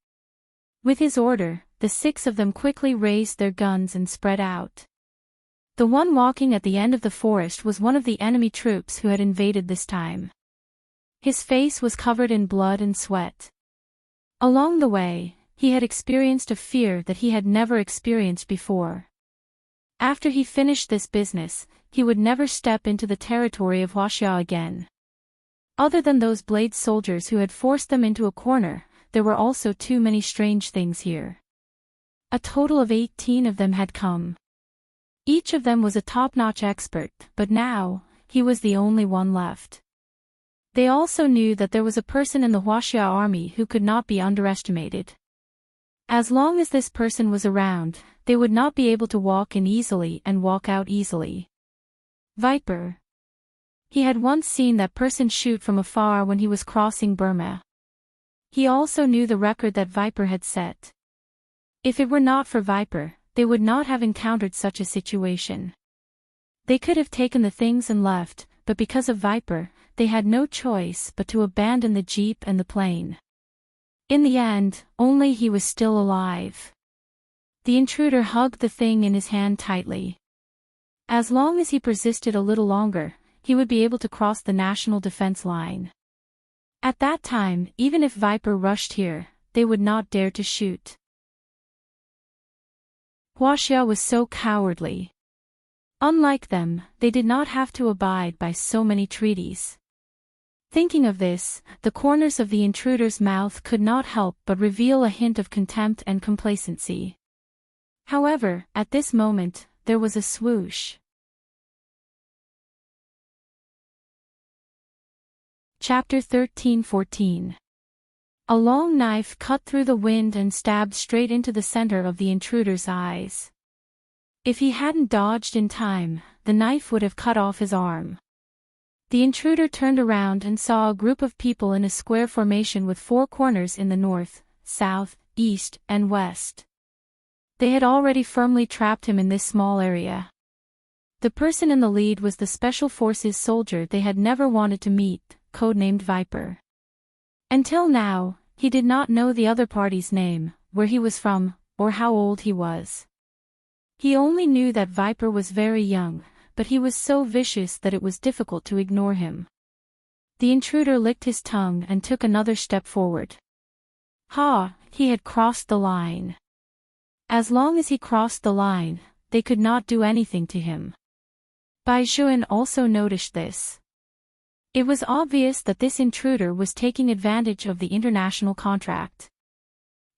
With his order, the 6 of them quickly raised their guns and spread out. The one walking at the end of the forest was one of the enemy troops who had invaded this time. His face was covered in blood and sweat. Along the way, he had experienced a fear that he had never experienced before. After he finished this business, he would never step into the territory of Huaxia again. Other than those blade soldiers who had forced them into a corner, there were also too many strange things here. A total of 18 of them had come. Each of them was a top-notch expert, but now, he was the only one left. They also knew that there was a person in the Huaxia army who could not be underestimated. As long as this person was around, they would not be able to walk in easily and walk out easily. Viper. He had once seen that person shoot from afar when he was crossing Burma. He also knew the record that Viper had set. If it were not for Viper, they would not have encountered such a situation. They could have taken the things and left, but because of Viper, they had no choice but to abandon the jeep and the plane. In the end, only he was still alive. The intruder hugged the thing in his hand tightly. As long as he persisted a little longer, he would be able to cross the national defense line. At that time, even if Viper rushed here, they would not dare to shoot. Huaxia was so cowardly. Unlike them, they did not have to abide by so many treaties. Thinking of this, the corners of the intruder's mouth could not help but reveal a hint of contempt and complacency. However, at this moment, there was a swoosh. Chapter 13-14. A long knife cut through the wind and stabbed straight into the center of the intruder's eyes. If he hadn't dodged in time, the knife would have cut off his arm. The intruder turned around and saw a group of people in a square formation with 4 corners in the north, south, east, and west. They had already firmly trapped him in this small area. The person in the lead was the Special Forces soldier they had never wanted to meet, codenamed Viper. Until now, he did not know the other party's name, where he was from, or how old he was. He only knew that Viper was very young, but he was so vicious that it was difficult to ignore him. The intruder licked his tongue and took another step forward. He had crossed the line. As long as he crossed the line, they could not do anything to him. Bai Juan also noticed this. It was obvious that this intruder was taking advantage of the international contract.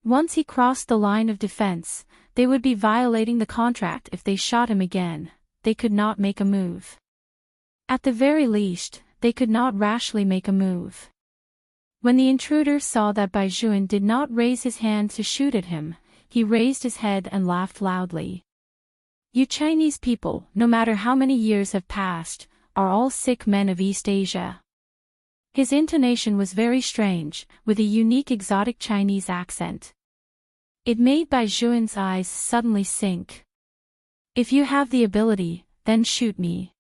Once he crossed the line of defense, they would be violating the contract if they shot him again. They could not make a move. At the very least, they could not rashly make a move. When the intruder saw that Bai Juan did not raise his hand to shoot at him, he raised his head and laughed loudly. You Chinese people, no matter how many years have passed, are all sick men of East Asia. His intonation was very strange, with a unique exotic Chinese accent. It made Bai Juan's eyes suddenly sink. If you have the ability, then shoot me.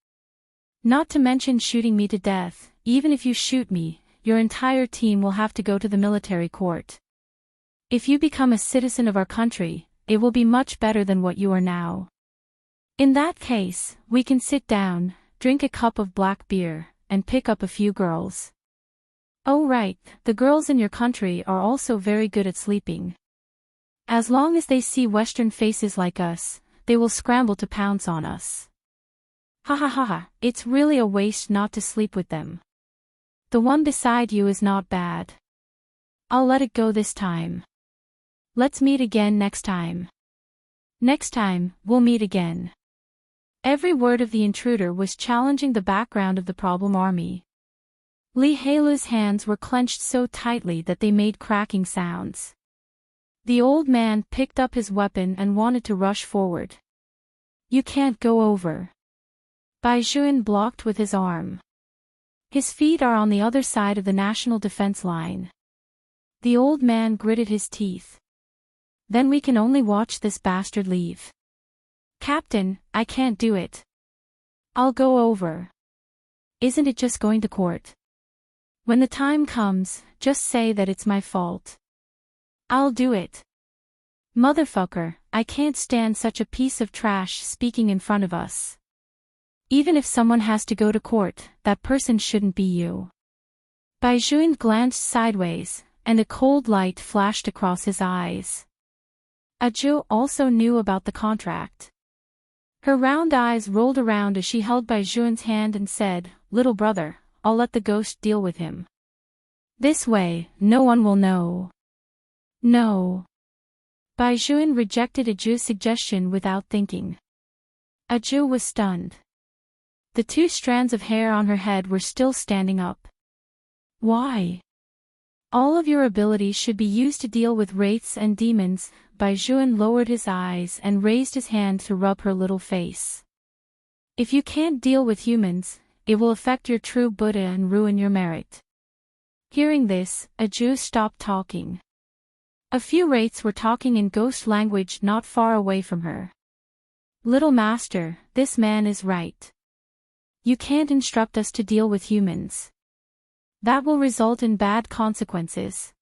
Not to mention shooting me to death. Even if you shoot me, your entire team will have to go to the military court. If you become a citizen of our country, it will be much better than what you are now. In that case, we can sit down, drink a cup of black beer, and pick up a few girls. Oh right, the girls in your country are also very good at sleeping. As long as they see Western faces like us, they will scramble to pounce on us. It's really a waste not to sleep with them. The one beside you is not bad. I'll let it go this time. Let's meet again next time. Next time, we'll meet again. Every word of the intruder was challenging the background of the problem army. Li Heilu's hands were clenched so tightly that they made cracking sounds. The old man picked up his weapon and wanted to rush forward. You can't go over. Bai Juan blocked with his arm. His feet are on the other side of the national defense line. The old man gritted his teeth. Then we can only watch this bastard leave. Captain, I can't do it. I'll go over. Isn't it just going to court? When the time comes, just say that it's my fault. I'll do it. Motherfucker, I can't stand such a piece of trash speaking in front of us. Even if someone has to go to court, that person shouldn't be you. Bai Juan glanced sideways, and a cold light flashed across his eyes. Ajo also knew about the contract. Her round eyes rolled around as she held Bai Juan's hand and said, "Little brother, I'll let the ghost deal with him. This way, no one will know." No. Bai Juan rejected Aju's suggestion without thinking. Aju was stunned. The 2 strands of hair on her head were still standing up. Why? All of your abilities should be used to deal with wraiths and demons. Bai Juan lowered his eyes and raised his hand to rub her little face. If you can't deal with humans, it will affect your true Buddha and ruin your merit. Hearing this, Aju stopped talking. A few wraiths were talking in ghost language not far away from her. Little master, this man is right. You can't instruct us to deal with humans. That will result in bad consequences.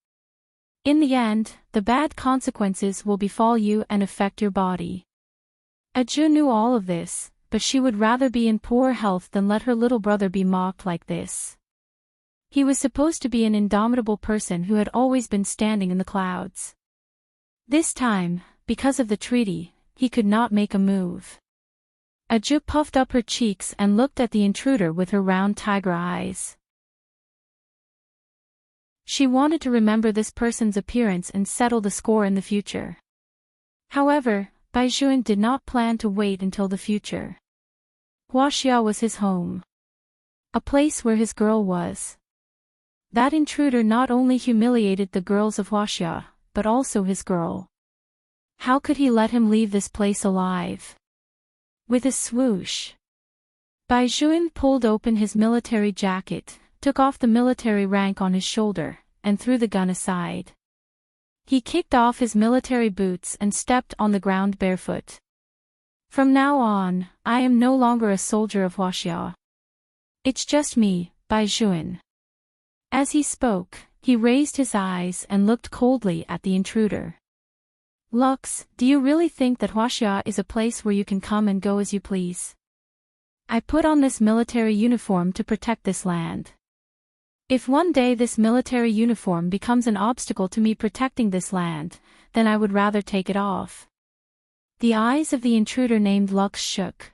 In the end, the bad consequences will befall you and affect your body. Aju knew all of this, but she would rather be in poor health than let her little brother be mocked like this. He was supposed to be an indomitable person who had always been standing in the clouds. This time, because of the treaty, he could not make a move. Aju puffed up her cheeks and looked at the intruder with her round tiger eyes. She wanted to remember this person's appearance and settle the score in the future. However, Bai Juan did not plan to wait until the future. Huaxia was his home. A place where his girl was. That intruder not only humiliated the girls of Huaxia, but also his girl. How could he let him leave this place alive? With a swoosh, Bai Juan pulled open his military jacket, took off the military rank on his shoulder, and threw the gun aside. He kicked off his military boots and stepped on the ground barefoot. From now on, I am no longer a soldier of Huaxia. It's just me, Bai Juan. As he spoke, he raised his eyes and looked coldly at the intruder. Lux, do you really think that Huaxia is a place where you can come and go as you please? I put on this military uniform to protect this land. If one day this military uniform becomes an obstacle to me protecting this land, then I would rather take it off. The eyes of the intruder named Lux shook.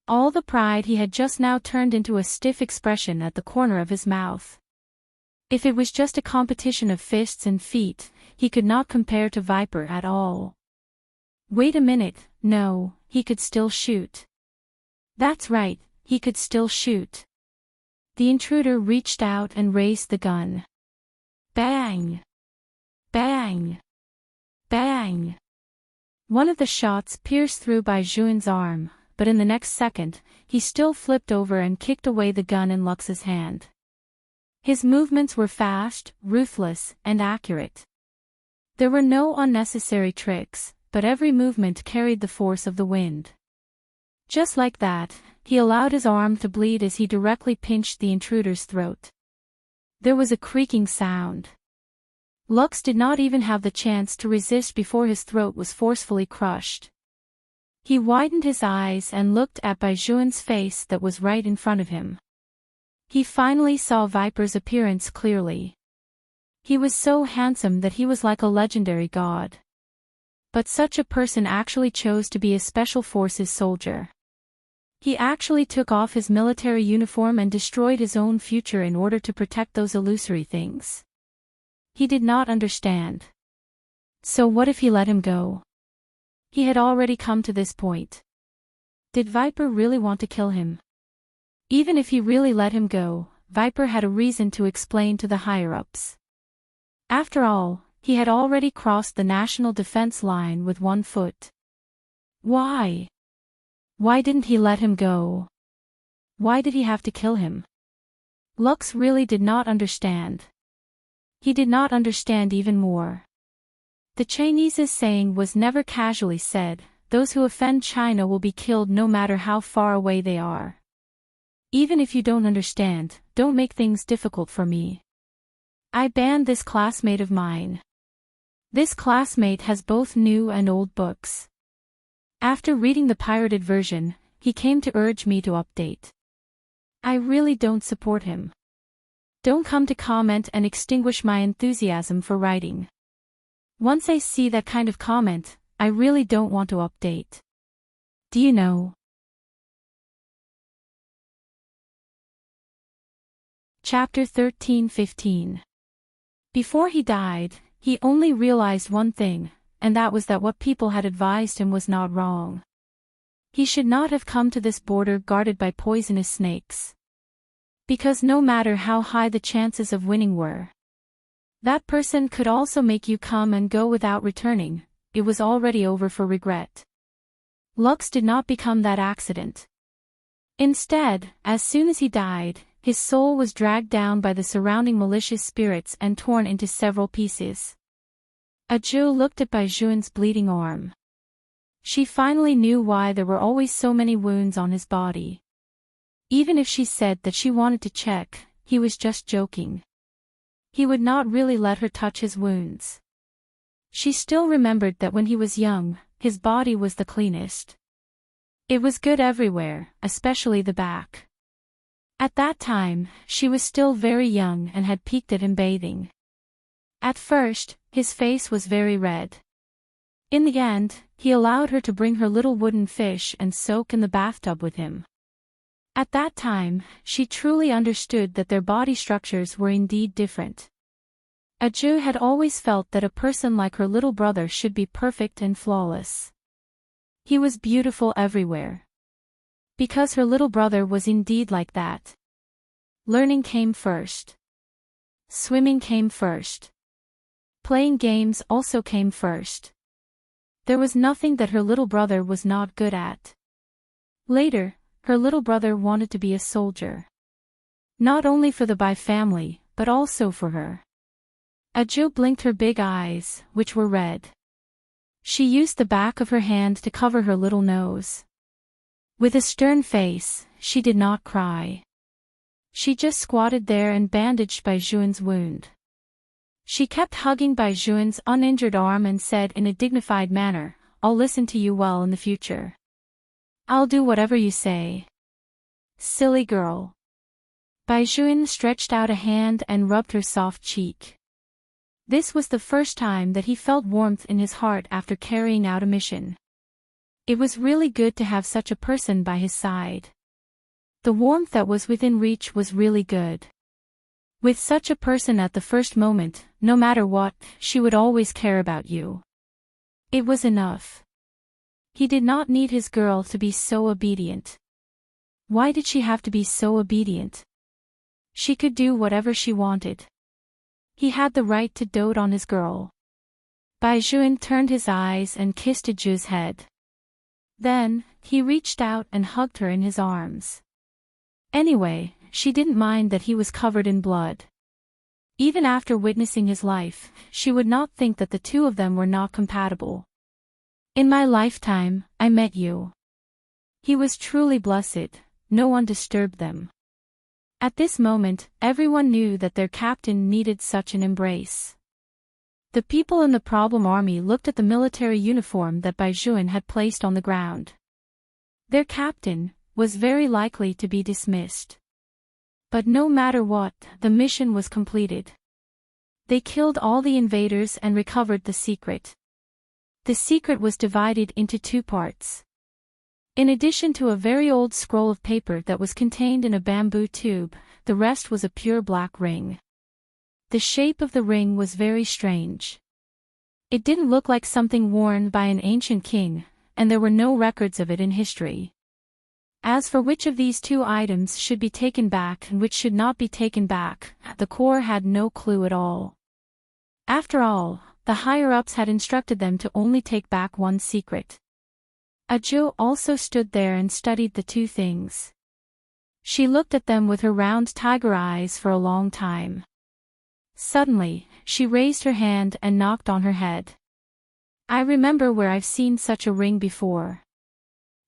All the pride he had just now turned into a stiff expression at the corner of his mouth. If it was just a competition of fists and feet, he could not compare to Viper at all. Wait a minute, no, he could still shoot. That's right, he could still shoot. The intruder reached out and raised the gun. Bang! Bang! Bang! One of the shots pierced through Bai Juan's arm, but in the next second, he still flipped over and kicked away the gun in Lux's hand. His movements were fast, ruthless, and accurate. There were no unnecessary tricks, but every movement carried the force of the wind. Just like that, he allowed his arm to bleed as he directly pinched the intruder's throat. There was a creaking sound. Lux did not even have the chance to resist before his throat was forcefully crushed. He widened his eyes and looked at Bai Juan's face that was right in front of him. He finally saw Viper's appearance clearly. He was so handsome that he was like a legendary god. But such a person actually chose to be a special forces soldier. He actually took off his military uniform and destroyed his own future in order to protect those illusory things. He did not understand. So what if he let him go? He had already come to this point. Did Viper really want to kill him? Even if he really let him go, Viper had a reason to explain to the higher-ups. After all, he had already crossed the national defense line with one foot. Why? Why didn't he let him go? Why did he have to kill him? Lux really did not understand. He did not understand even more. The Chinese's saying was never casually said, those who offend China will be killed no matter how far away they are. Even if you don't understand, don't make things difficult for me. I banned this classmate of mine. This classmate has both new and old books. After reading the pirated version, he came to urge me to update. I really don't support him. Don't come to comment and extinguish my enthusiasm for writing. Once I see that kind of comment, I really don't want to update. Do you know? Chapter 13-15. Before he died, he only realized one thing, and that was that what people had advised him was not wrong. He should not have come to this border guarded by poisonous snakes. Because no matter how high the chances of winning were, That person could also make you come and go without returning. It was already over for regret. Lux did not become that accident. Instead, as soon as he died, his soul was dragged down by the surrounding malicious spirits and torn into several pieces. Ajo looked at Baijuan's bleeding arm. She finally knew why there were always so many wounds on his body. Even if she said that she wanted to check, he was just joking. He would not really let her touch his wounds. She still remembered that when he was young, his body was the cleanest. It was good everywhere, especially the back. At that time, she was still very young and had peeked at him bathing. At first, his face was very red. In the end, he allowed her to bring her little wooden fish and soak in the bathtub with him. At that time, she truly understood that their body structures were indeed different. Ajo had always felt that a person like her little brother should be perfect and flawless. He was beautiful everywhere. Because her little brother was indeed like that. Learning came first. Swimming came first. Playing games also came first. There was nothing that her little brother was not good at. Later, her little brother wanted to be a soldier. Not only for the Bai family, but also for her. Ajo blinked her big eyes, which were red. She used the back of her hand to cover her little nose. With a stern face, she did not cry. She just squatted there and bandaged Baijuan's wound. She kept hugging Baijuan's uninjured arm and said in a dignified manner, "I'll listen to you well in the future. I'll do whatever you say." Silly girl. Baijuan stretched out a hand and rubbed her soft cheek. This was the first time that he felt warmth in his heart after carrying out a mission. It was really good to have such a person by his side. The warmth that was within reach was really good. With such a person at the first moment, no matter what, she would always care about you. It was enough. He did not need his girl to be so obedient. Why did she have to be so obedient? She could do whatever she wanted. He had the right to dote on his girl. Baijuan turned his eyes and kissed Aju's head. Then, he reached out and hugged her in his arms. Anyway, she didn't mind that he was covered in blood. Even after witnessing his life, she would not think that the two of them were not compatible. In my lifetime, I met you. He was truly blessed, no one disturbed them. At this moment, everyone knew that their captain needed such an embrace. The people in the problem army looked at the military uniform that Baijuan had placed on the ground. Their captain was very likely to be dismissed. But no matter what, the mission was completed. They killed all the invaders and recovered the secret. The secret was divided into two parts. In addition to a very old scroll of paper that was contained in a bamboo tube, the rest was a pure black ring. The shape of the ring was very strange. It didn't look like something worn by an ancient king, and there were no records of it in history. As for which of these two items should be taken back and which should not be taken back, the Corps had no clue at all. After all, the higher-ups had instructed them to only take back one secret. Ajo also stood there and studied the two things. She looked at them with her round tiger eyes for a long time. Suddenly, she raised her hand and knocked on her head. I remember where I've seen such a ring before.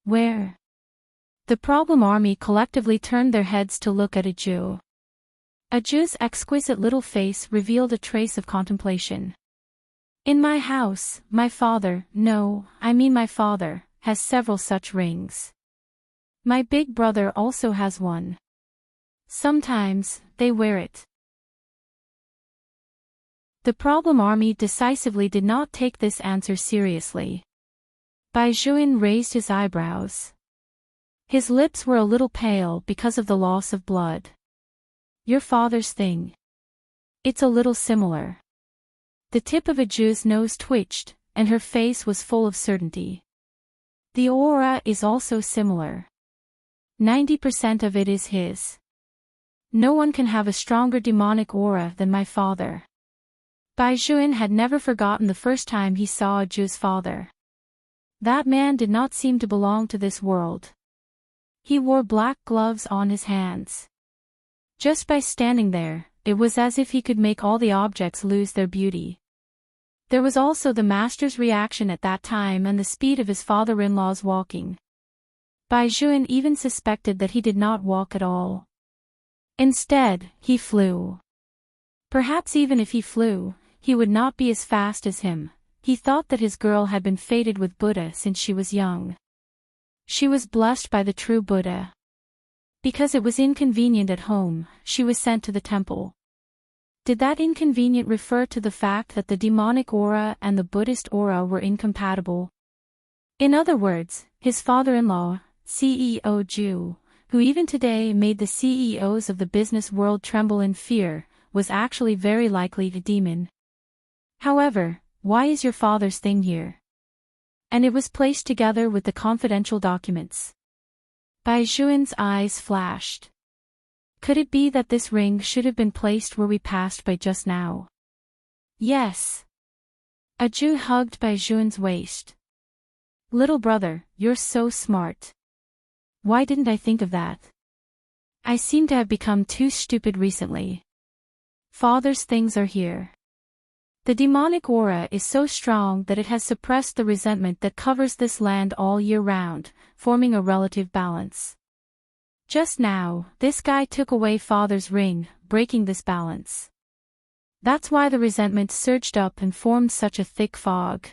Where? The problem army collectively turned their heads to look at Ajo. Aju's exquisite little face revealed a trace of contemplation. In my house, my father, my father, has several such rings. My big brother also has one. Sometimes, they wear it. The problem army decisively did not take this answer seriously. Baijuan raised his eyebrows. His lips were a little pale because of the loss of blood. Your father's thing. It's a little similar. The tip of Aju's nose twitched, and her face was full of certainty. The aura is also similar. 90% of it is his. No one can have a stronger demonic aura than my father. Bai Juan had never forgotten the first time he saw Aju's father. That man did not seem to belong to this world. He wore black gloves on his hands. Just by standing there, it was as if he could make all the objects lose their beauty. There was also the master's reaction at that time and the speed of his father-in-law's walking. Bai Juan even suspected that he did not walk at all. Instead, he flew. Perhaps even if he flew, he would not be as fast as him. He thought that his girl had been fated with Buddha since she was young. She was blessed by the true Buddha. Because it was inconvenient at home, she was sent to the temple. Did that inconvenient refer to the fact that the demonic aura and the Buddhist aura were incompatible? In other words, his father-in-law, CEO Ju, who even today made the CEOs of the business world tremble in fear, was actually very likely a demon. However, why is your father's thing here? And it was placed together with the confidential documents. Bai Juan's eyes flashed. Could it be that this ring should have been placed where we passed by just now? Yes. Aju hugged Bai Juan's waist. Little brother, you're so smart. Why didn't I think of that? I seem to have become too stupid recently. Father's things are here. The demonic aura is so strong that it has suppressed the resentment that covers this land all year round, forming a relative balance. Just now, this guy took away father's ring, breaking this balance. That's why the resentment surged up and formed such a thick fog.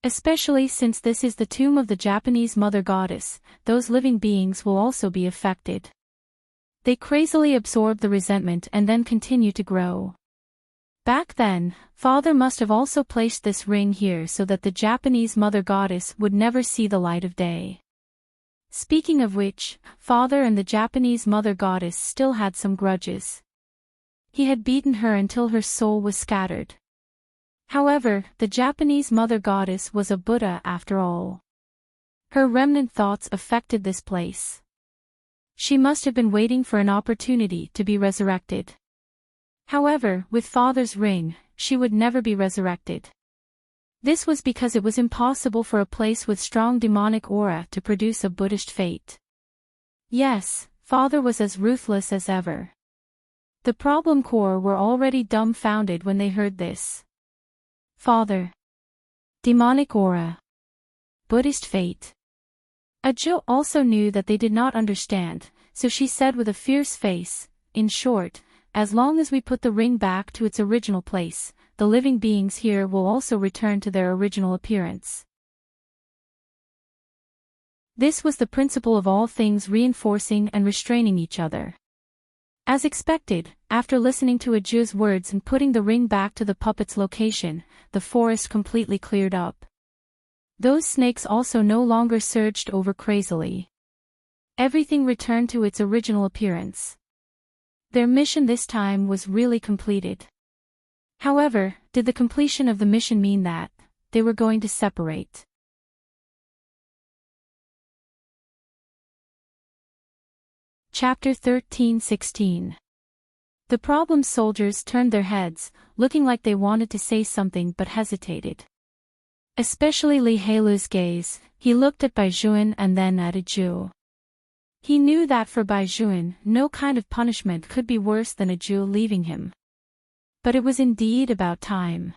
Especially since this is the tomb of the Japanese mother goddess, those living beings will also be affected. They crazily absorb the resentment and then continue to grow. Back then, father must have also placed this ring here so that the Japanese mother goddess would never see the light of day. Speaking of which, father and the Japanese mother goddess still had some grudges. He had beaten her until her soul was scattered. However, the Japanese mother goddess was a Buddha after all. Her remnant thoughts affected this place. She must have been waiting for an opportunity to be resurrected. However, with father's ring, she would never be resurrected. This was because it was impossible for a place with strong demonic aura to produce a Buddhist fate. Yes, father was as ruthless as ever. The problem core were already dumbfounded when they heard this. Father. Demonic aura. Buddhist fate. Aju also knew that they did not understand, so she said with a fierce face, in short, as long as we put the ring back to its original place, the living beings here will also return to their original appearance. This was the principle of all things reinforcing and restraining each other. As expected, after listening to Aju's words and putting the ring back to the puppet's location, the forest completely cleared up. Those snakes also no longer surged over crazily. Everything returned to its original appearance. Their mission this time was really completed. However, did the completion of the mission mean that they were going to separate? Chapter 13-16. The problem soldiers turned their heads, looking like they wanted to say something but hesitated. Especially Li Heilu's gaze, he looked at Bai Juan and then at Aju. He knew that for Bai Juan, no kind of punishment could be worse than Aju leaving him. But it was indeed about time.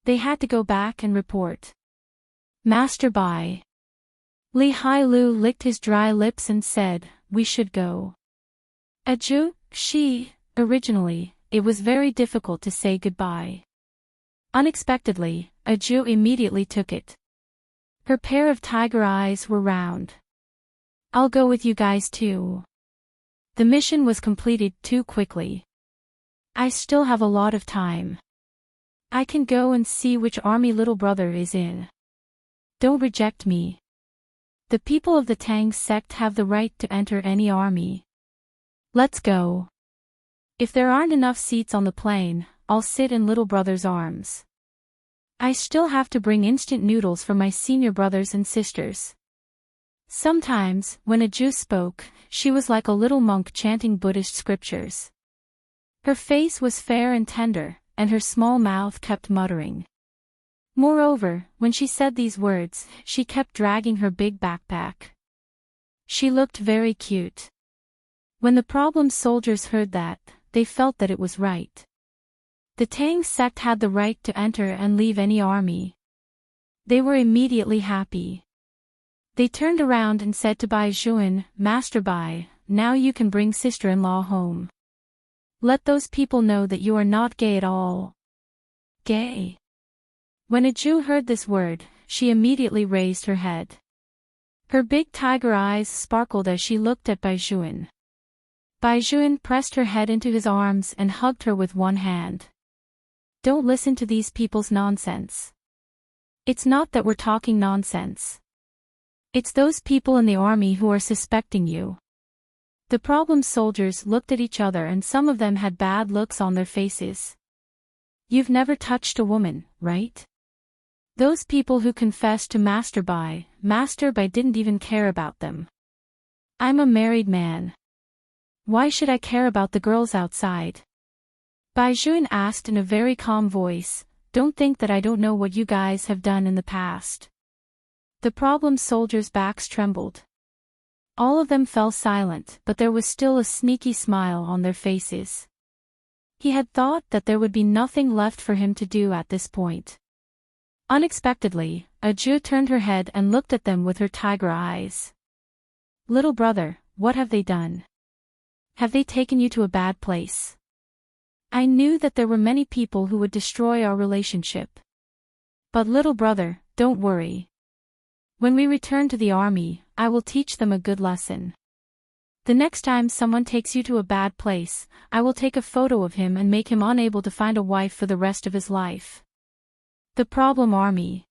They had to go back and report. Master Bai. Li Heilu licked his dry lips and said, we should go. Aju, originally, it was very difficult to say goodbye. Unexpectedly, Aju immediately took it. Her pair of tiger eyes were round. I'll go with you guys too. The mission was completed too quickly. I still have a lot of time. I can go and see which army little brother is in. Don't reject me. The people of the Tang sect have the right to enter any army. Let's go. If there aren't enough seats on the plane, I'll sit in little brother's arms. I still have to bring instant noodles for my senior brothers and sisters. Sometimes, when Aju spoke, she was like a little monk chanting Buddhist scriptures. Her face was fair and tender, and her small mouth kept muttering. Moreover, when she said these words, she kept dragging her big backpack. She looked very cute. When the problem soldiers heard that, they felt that it was right. The Tang sect had the right to enter and leave any army. They were immediately happy. They turned around and said to Bai Juan, "Master Bai, now you can bring sister-in-law home. Let those people know that you are not gay at all." Gay. When a Jew heard this word, she immediately raised her head. Her big tiger eyes sparkled as she looked at Bai Juan. Bai Juan pressed her head into his arms and hugged her with one hand. "Don't listen to these people's nonsense. It's not that we're talking nonsense. It's those people in the army who are suspecting you." The problem soldiers looked at each other and some of them had bad looks on their faces. "You've never touched a woman, right? Those people who confessed to Master Bai didn't even care about them. I'm a married man. Why should I care about the girls outside?" Bai Juan asked in a very calm voice, "Don't think that I don't know what you guys have done in the past." The problem soldiers' backs trembled. All of them fell silent, but there was still a sneaky smile on their faces. He had thought that there would be nothing left for him to do at this point. Unexpectedly, a Jew turned her head and looked at them with her tiger eyes. "Little brother, what have they done? Have they taken you to a bad place? I knew that there were many people who would destroy our relationship. But little brother, don't worry. When we return to the army, I will teach them a good lesson. The next time someone takes you to a bad place, I will take a photo of him and make him unable to find a wife for the rest of his life." The problem army.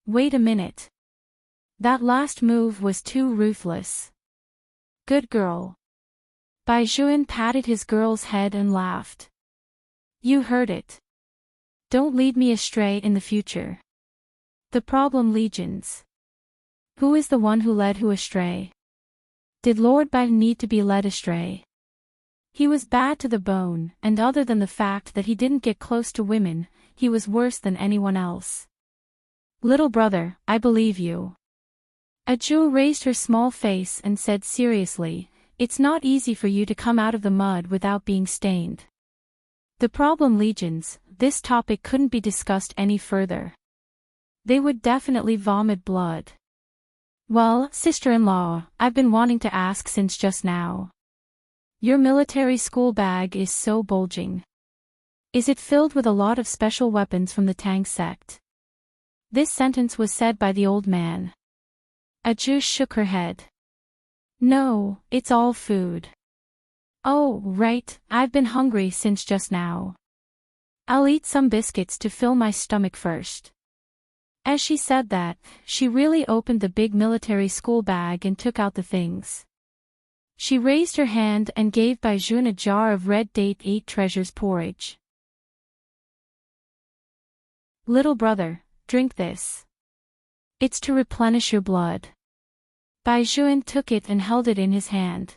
Wait a minute. That last move was too ruthless. Good girl. Bai Juan patted his girl's head and laughed. You heard it. Don't lead me astray in the future. The problem legions. Who is the one who led who astray? Did Lord Bai need to be led astray? He was bad to the bone, and other than the fact that he didn't get close to women, he was worse than anyone else. Little brother, I believe you. A Jew raised her small face and said seriously, "It's not easy for you to come out of the mud without being stained." The problem legions, this topic couldn't be discussed any further. They would definitely vomit blood. Well, sister-in-law, I've been wanting to ask since just now. Your military school bag is so bulging. Is it filled with a lot of special weapons from the Tang sect? This sentence was said by the old man. A Jew shook her head. No, it's all food. Oh, right, I've been hungry since just now. I'll eat some biscuits to fill my stomach first. As she said that, she really opened the big military school bag and took out the things. She raised her hand and gave Bai Juan a jar of red date 8 treasures porridge. Little brother, drink this. It's to replenish your blood. Bai Juan took it and held it in his hand.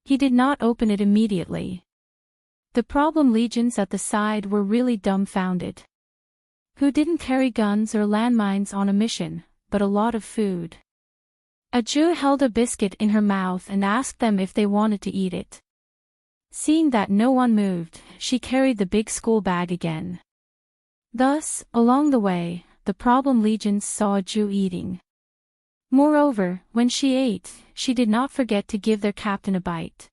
He did not open it immediately. The problem legions at the side were really dumbfounded. Who didn't carry guns or landmines on a mission, but a lot of food? A Jew held a biscuit in her mouth and asked them if they wanted to eat it. Seeing that no one moved, she carried the big school bag again. Thus, along the way, the problem legions saw a Jew eating. Moreover, when she ate, she did not forget to give their captain a bite.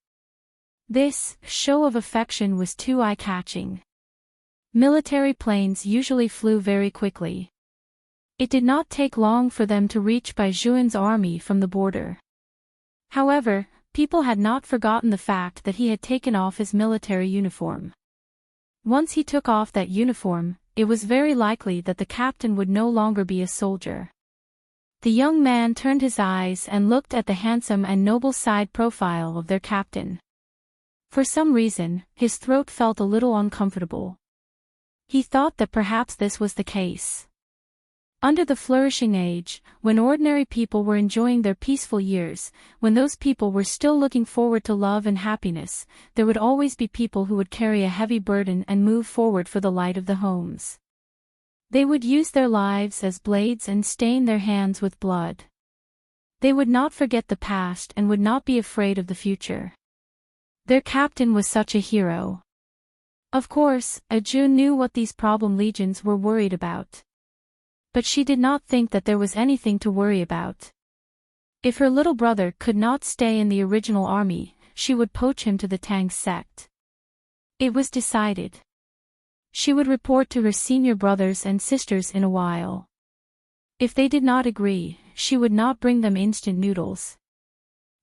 This show of affection was too eye-catching. Military planes usually flew very quickly. It did not take long for them to reach Bai Juan's army from the border. However, people had not forgotten the fact that he had taken off his military uniform. Once he took off that uniform, it was very likely that the captain would no longer be a soldier. The young man turned his eyes and looked at the handsome and noble side profile of their captain. For some reason, his throat felt a little uncomfortable. He thought that perhaps this was the case. Under the flourishing age, when ordinary people were enjoying their peaceful years, when those people were still looking forward to love and happiness, there would always be people who would carry a heavy burden and move forward for the light of the homes. They would use their lives as blades and stain their hands with blood. They would not forget the past and would not be afraid of the future. Their captain was such a hero. Of course, Aju knew what these problem legions were worried about. But she did not think that there was anything to worry about. If her little brother could not stay in the original army, she would poach him to the Tang sect. It was decided. She would report to her senior brothers and sisters in a while. If they did not agree, she would not bring them instant noodles.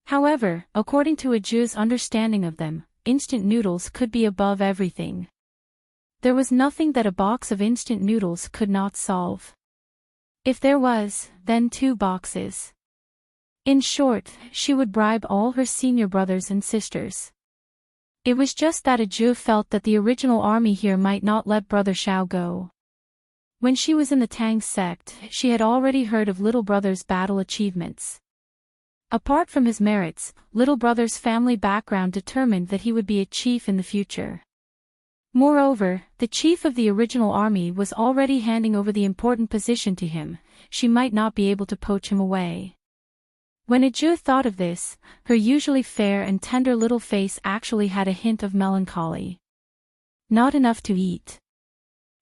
However, according to Aju's understanding of them, instant noodles could be above everything. There was nothing that a box of instant noodles could not solve. If there was, then 2 boxes. In short, she would bribe all her senior brothers and sisters. It was just that Aju felt that the original army here might not let Brother Xiao go. When she was in the Tang sect, she had already heard of Little Brother's battle achievements. Apart from his merits, Little Brother's family background determined that he would be a chief in the future. Moreover, the chief of the original army was already handing over the important position to him. She might not be able to poach him away. When Aju thought of this, her usually fair and tender little face actually had a hint of melancholy. Not enough to eat.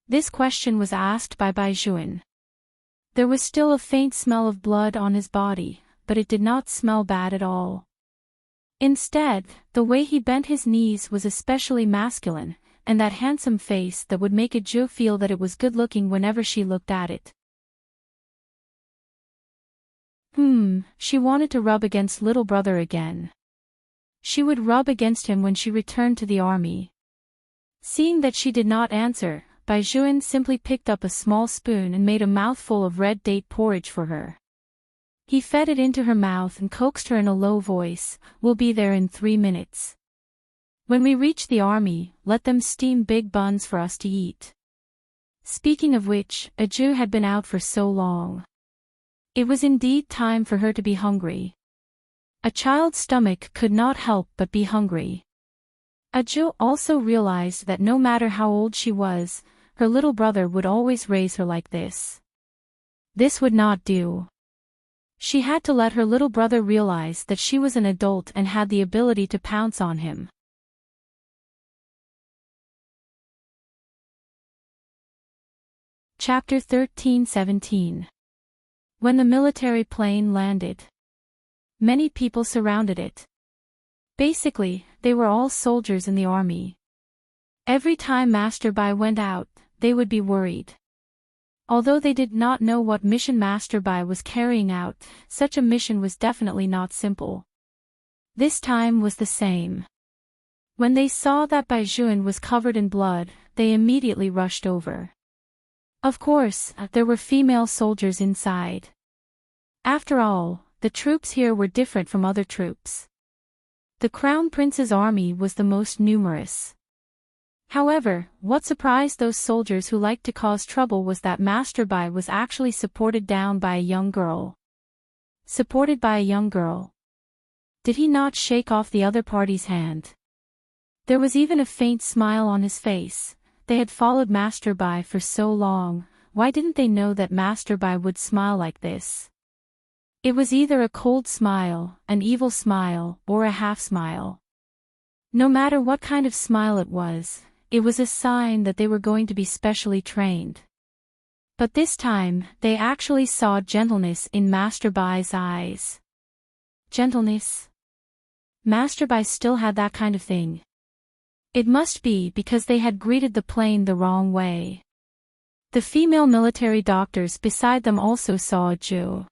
This question was asked by Baijuan. There was still a faint smell of blood on his body, but it did not smell bad at all. Instead, the way he bent his knees was especially masculine, and that handsome face that would make Aju feel that it was good-looking whenever she looked at it. She wanted to rub against Little Brother again. She would rub against him when she returned to the army. Seeing that she did not answer, Baijuan simply picked up a small spoon and made a mouthful of red date porridge for her. He fed it into her mouth and coaxed her in a low voice, "We'll be there in 3 minutes. When we reach the army, let them steam big buns for us to eat." Speaking of which, Aju had been out for so long. It was indeed time for her to be hungry. A child's stomach could not help but be hungry. Aju also realized that no matter how old she was, her little brother would always raise her like this. This would not do. She had to let her little brother realize that she was an adult and had the ability to pounce on him. Chapter 13-17. When the military plane landed, many people surrounded it. Basically, they were all soldiers in the army. Every time Master Bai went out, they would be worried. Although they did not know what mission Master Bai was carrying out, such a mission was definitely not simple. This time was the same. When they saw that Baijuan was covered in blood, they immediately rushed over. Of course, there were female soldiers inside. After all, the troops here were different from other troops. The Crown Prince's army was the most numerous. However, what surprised those soldiers who liked to cause trouble was that Master Bai was actually supported down by a young girl. Supported by a young girl. Did he not shake off the other party's hand? There was even a faint smile on his face. They had followed Master Bai for so long, why didn't they know that Master Bai would smile like this? It was either a cold smile, an evil smile, or a half smile. No matter what kind of smile it was a sign that they were going to be specially trained. But this time, they actually saw gentleness in Master Bai's eyes. Gentleness? Master Bai still had that kind of thing. It must be because they had greeted the plane the wrong way. The female military doctors beside them also saw Aju.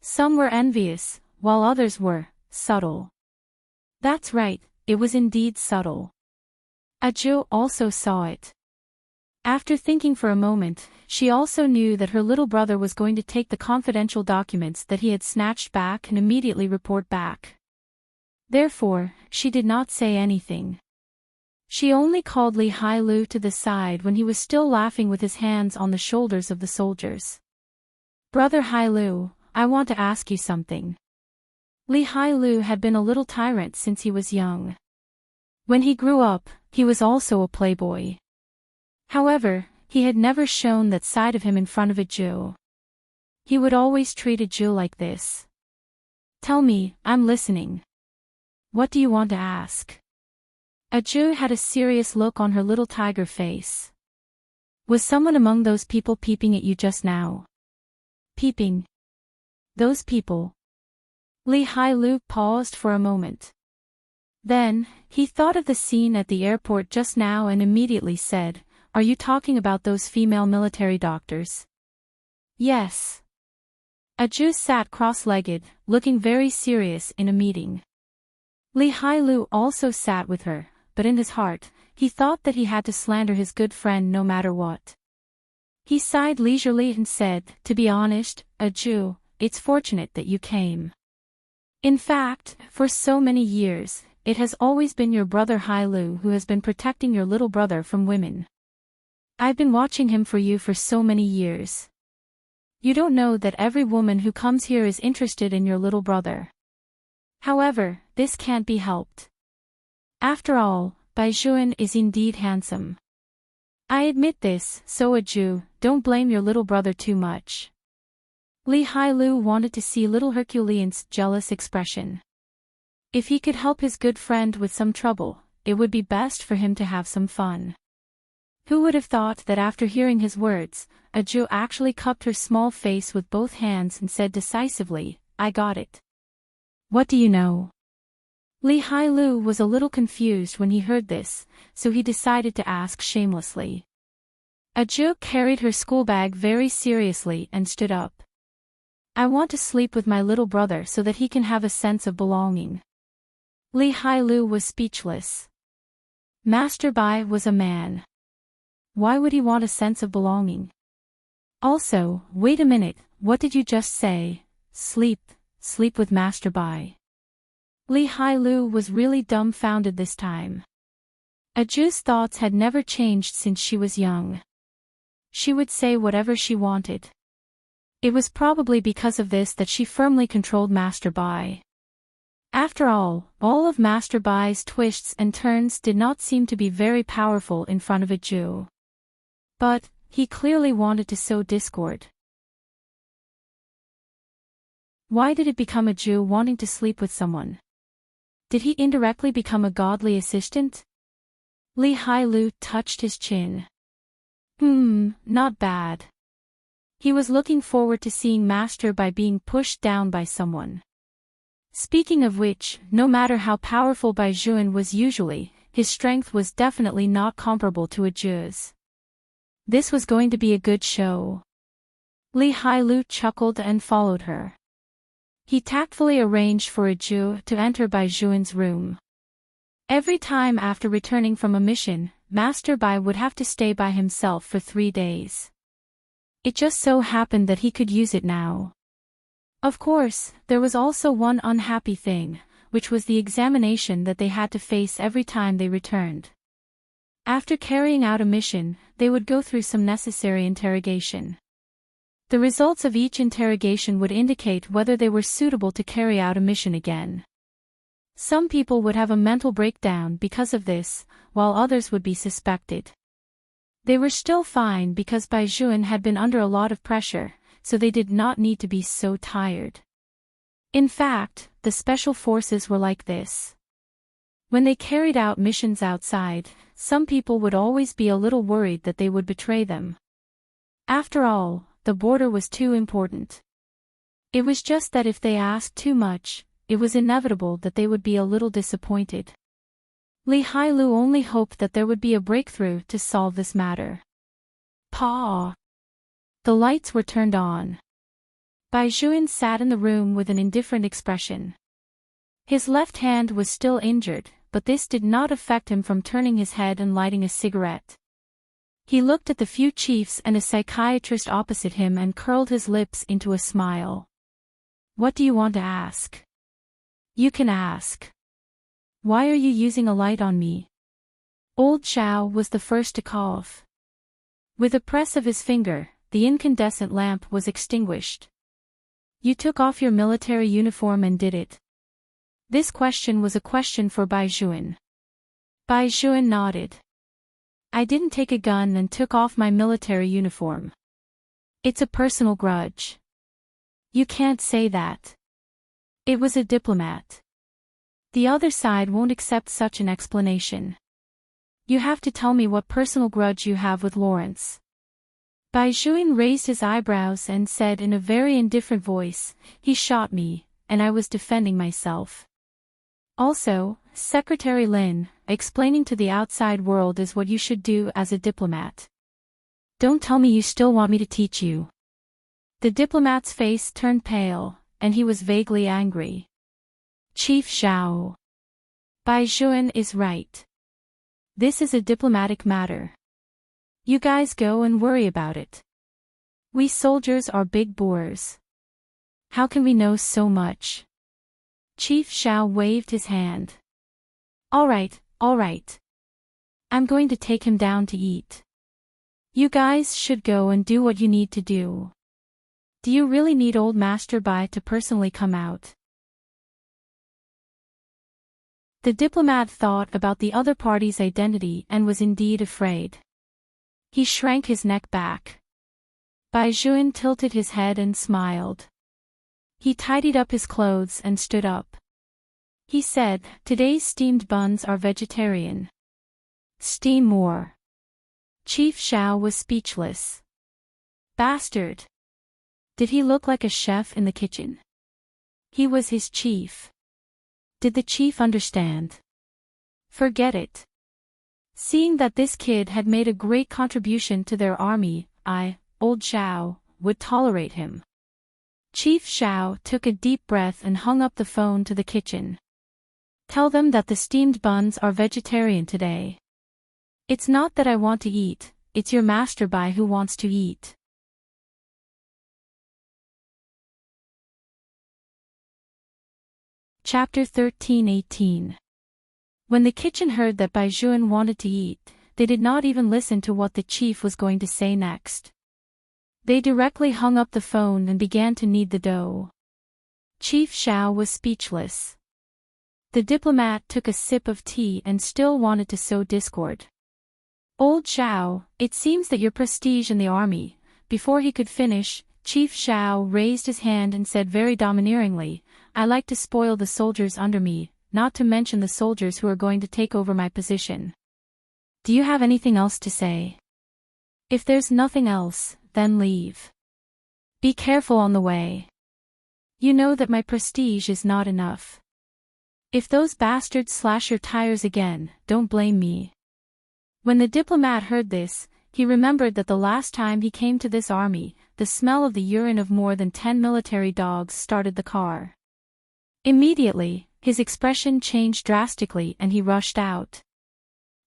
Some were envious, while others were subtle. That's right, it was indeed subtle. Aju also saw it. After thinking for a moment, she also knew that her little brother was going to take the confidential documents that he had snatched back and immediately report back. Therefore, she did not say anything. She only called Li Hai Lu to the side when he was still laughing with his hands on the shoulders of the soldiers. Brother Hailu, I want to ask you something. Li Hailu had been a little tyrant since he was young. When he grew up, he was also a playboy. However, he had never shown that side of him in front of a Jew. He would always treat a Jew like this. Tell me, I'm listening. What do you want to ask? A Jew had a serious look on her little tiger face. Was someone among those people peeping at you just now? Peeping. Those people. Li Hailu paused for a moment. Then, he thought of the scene at the airport just now and immediately said, "Are you talking about those female military doctors?" Yes. A Jew sat cross-legged, looking very serious in a meeting. Li Hailu also sat with her, but in his heart, he thought that he had to slander his good friend no matter what. He sighed leisurely and said, "To be honest, a Jew, it's fortunate that you came. In fact, for so many years, it has always been your brother Hailu who has been protecting your little brother from women. I've been watching him for you for so many years. You don't know that every woman who comes here is interested in your little brother. However, this can't be helped. After all, Baizhuan is indeed handsome. I admit this, so a Jew, don't blame your little brother too much." Li Hailu wanted to see little Herculean's jealous expression. If he could help his good friend with some trouble, it would be best for him to have some fun. Who would have thought that after hearing his words, a Jew actually cupped her small face with both hands and said decisively, "I got it." What do you know? Li Hailu was a little confused when he heard this, so he decided to ask shamelessly. A Jew carried her schoolbag very seriously and stood up. "I want to sleep with my little brother so that he can have a sense of belonging." Li Hailu was speechless. Master Bai was a man. Why would he want a sense of belonging? Also, wait a minute, what did you just say? Sleep with Master Bai. Li Hailu was really dumbfounded this time. A Jew's thoughts had never changed since she was young. She would say whatever she wanted. It was probably because of this that she firmly controlled Master Bai. After all of Master Bai's twists and turns did not seem to be very powerful in front of a Jew. But, he clearly wanted to sow discord. Why did it become a Jew wanting to sleep with someone? Did he indirectly become a godly assistant? Li Hailu touched his chin. Not bad. He was looking forward to seeing Master Bai being pushed down by someone. Speaking of which, no matter how powerful Baizhuan was usually, his strength was definitely not comparable to a Jew's. This was going to be a good show. Li Hailu chuckled and followed her. He tactfully arranged for a Jew to enter Baizhuan's room. Every time after returning from a mission, Master Bai would have to stay by himself for 3 days. It just so happened that he could use it now. Of course, there was also one unhappy thing, which was the examination that they had to face every time they returned. After carrying out a mission, they would go through some necessary interrogation. The results of each interrogation would indicate whether they were suitable to carry out a mission again. Some people would have a mental breakdown because of this, while others would be suspected. They were still fine because Baizhuan had been under a lot of pressure, so they did not need to be so tired. In fact, the special forces were like this. When they carried out missions outside, some people would always be a little worried that they would betray them. After all, the border was too important. It was just that if they asked too much, it was inevitable that they would be a little disappointed. Li Hailu only hoped that there would be a breakthrough to solve this matter. Pa! The lights were turned on. Baizhuan sat in the room with an indifferent expression. His left hand was still injured, but this did not affect him from turning his head and lighting a cigarette. He looked at the few chiefs and a psychiatrist opposite him and curled his lips into a smile. What do you want to ask? You can ask. Why are you using a light on me? Old Zhao was the first to cough. With a press of his finger, the incandescent lamp was extinguished. You took off your military uniform and did it. This question was a question for Bai Juan. Bai Juan nodded. I didn't take a gun and took off my military uniform. It's a personal grudge. You can't say that. It was a diplomat. The other side won't accept such an explanation. You have to tell me what personal grudge you have with Lawrence. Bai Juan raised his eyebrows and said in a very indifferent voice, he shot me, and I was defending myself. Also, Secretary Lin, explaining to the outside world is what you should do as a diplomat. Don't tell me you still want me to teach you. The diplomat's face turned pale, and he was vaguely angry. Chief Zhao. Bai Juan is right. This is a diplomatic matter. You guys go and worry about it. We soldiers are big bores. How can we know so much? Chief Zhao waved his hand. All right. I'm going to take him down to eat. You guys should go and do what you need to do. Do you really need old Master Bai to personally come out? The diplomat thought about the other party's identity and was indeed afraid. He shrank his neck back. Bai Juan tilted his head and smiled. He tidied up his clothes and stood up. He said, today's steamed buns are vegetarian. Steam more. Chief Zhao was speechless. Bastard. Did he look like a chef in the kitchen? He was his chief. Did the chief understand? Forget it. Seeing that this kid had made a great contribution to their army, old Zhao, would tolerate him. Chief Zhao took a deep breath and hung up the phone to the kitchen. Tell them that the steamed buns are vegetarian today. It's not that I want to eat, it's your Master Bai who wants to eat. Chapter 13:18. When the kitchen heard that Bai Juan wanted to eat, they did not even listen to what the chief was going to say next. They directly hung up the phone and began to knead the dough. Chief Zhao was speechless. The diplomat took a sip of tea and still wanted to sow discord. Old Zhao, it seems that your prestige in the army. Before he could finish, Chief Zhao raised his hand and said very domineeringly, I like to spoil the soldiers under me, not to mention the soldiers who are going to take over my position. Do you have anything else to say? If there's nothing else, then leave. Be careful on the way. You know that my prestige is not enough. If those bastards slash your tires again, don't blame me. When the diplomat heard this, he remembered that the last time he came to this army, the smell of the urine of more than 10 military dogs started the car. Immediately, his expression changed drastically and he rushed out.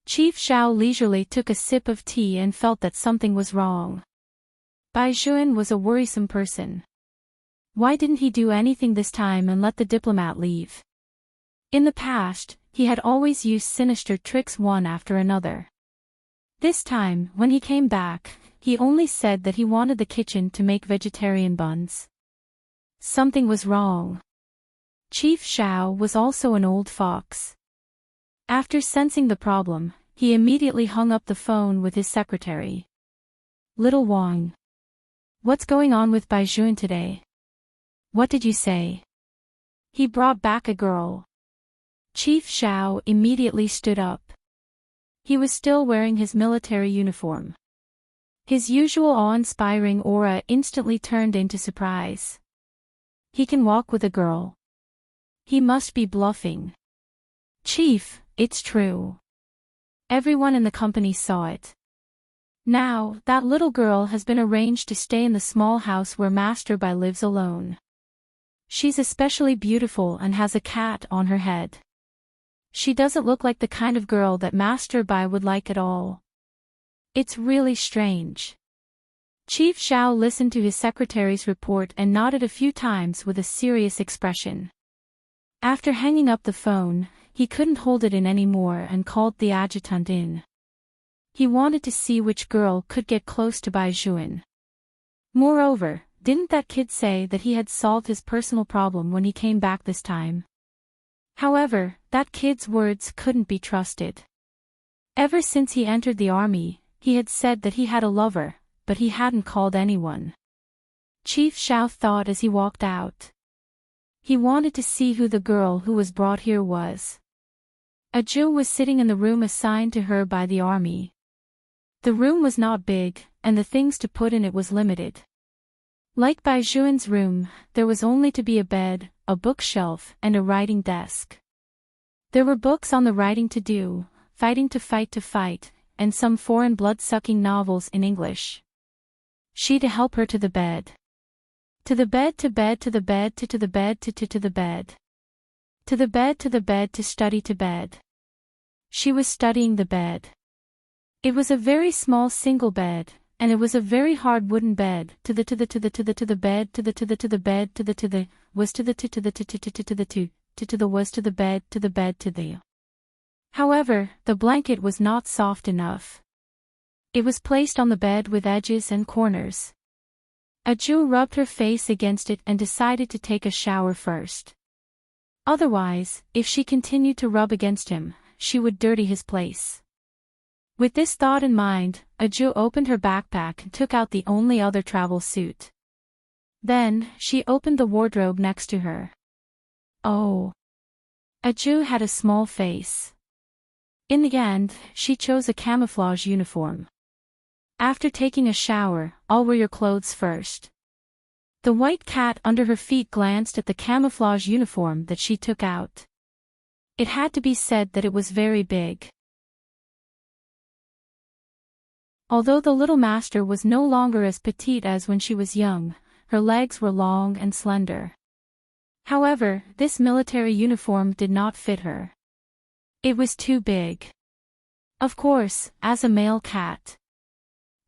Chief Zhao leisurely took a sip of tea and felt that something was wrong. Bai Juan was a worrisome person. Why didn't he do anything this time and let the diplomat leave? In the past, he had always used sinister tricks one after another. This time, when he came back, he only said that he wanted the kitchen to make vegetarian buns. Something was wrong. Chief Zhao was also an old fox. After sensing the problem, he immediately hung up the phone with his secretary. Little Wang. What's going on with Bai Juan today? What did you say? He brought back a girl. Chief Zhao immediately stood up. He was still wearing his military uniform. His usual awe-inspiring aura instantly turned into surprise. He can walk with a girl. He must be bluffing. Chief, it's true. Everyone in the company saw it. Now, that little girl has been arranged to stay in the small house where Master Bai lives alone. She's especially beautiful and has a cat on her head. She doesn't look like the kind of girl that Master Bai would like at all. It's really strange. Chief Zhao listened to his secretary's report and nodded a few times with a serious expression. After hanging up the phone, he couldn't hold it in anymore and called the adjutant in. He wanted to see which girl could get close to Bai Juan. Moreover, didn't that kid say that he had solved his personal problem when he came back this time? However, that kid's words couldn't be trusted. Ever since he entered the army, he had said that he had a lover, but he hadn't called anyone. Chief Xiao thought as he walked out. He wanted to see who the girl who was brought here was. Aju was sitting in the room assigned to her by the army. The room was not big, and the things to put in it was limited. Like Bai Zhuan's room, there was only to be a bed, a bookshelf, and a writing desk. There were books on the writing to do, fighting to fight, and some foreign blood-sucking novels in English. She to help her to the bed. To the bed, to bed, to the bed, to the bed, to the bed. To the bed, to the bed, to study to bed. She was studying the bed. It was a very small single bed, and it was a very hard wooden bed. To the bed, to the bed, to the was to the bed to the. However, the blanket was not soft enough. It was placed on the bed with edges and corners. Aju rubbed her face against it and decided to take a shower first. Otherwise, if she continued to rub against him, she would dirty his place. With this thought in mind, Aju opened her backpack and took out the only other travel suit. Then, she opened the wardrobe next to her. Oh. Aju had a small face. In the end, she chose a camouflage uniform. After taking a shower, I'll wear your clothes first. The white cat under her feet glanced at the camouflage uniform that she took out. It had to be said that it was very big. Although the little master was no longer as petite as when she was young, her legs were long and slender. However, this military uniform did not fit her. It was too big. Of course, as a male cat,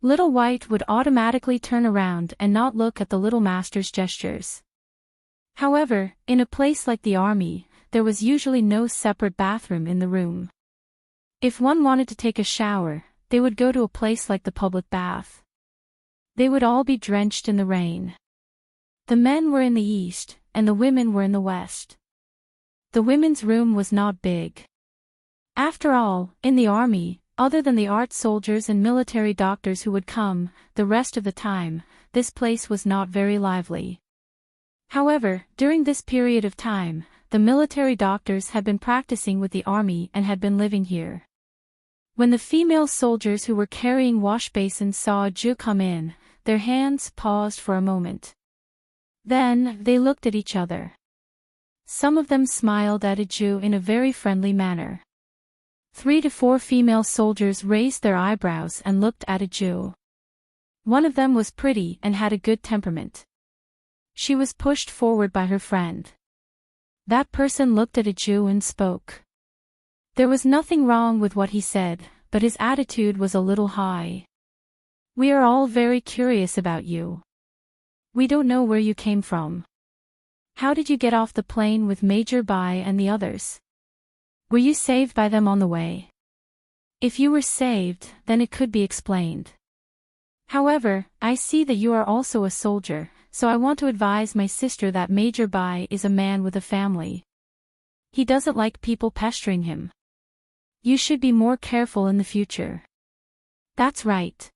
Little White would automatically turn around and not look at the little master's gestures. However, in a place like the army, there was usually no separate bathroom in the room. If one wanted to take a shower, they would go to a place like the public bath. They would all be drenched in the rain. The men were in the east, and the women were in the west. The women's room was not big. After all, in the army, other than the art soldiers and military doctors who would come, the rest of the time, this place was not very lively. However, during this period of time, the military doctors had been practicing with the army and had been living here. When the female soldiers who were carrying wash basins saw Aju come in, their hands paused for a moment. Then, they looked at each other. Some of them smiled at Aju in a very friendly manner. 3 to 4 female soldiers raised their eyebrows and looked at Aju. One of them was pretty and had a good temperament. She was pushed forward by her friend. That person looked at Aju and spoke. There was nothing wrong with what he said, but his attitude was a little high. We are all very curious about you. We don't know where you came from. How did you get off the plane with Major Bai and the others? Were you saved by them on the way? If you were saved, then it could be explained. However, I see that you are also a soldier, so I want to advise my sister that Major Bai is a man with a family. He doesn't like people pestering him. You should be more careful in the future. That's right.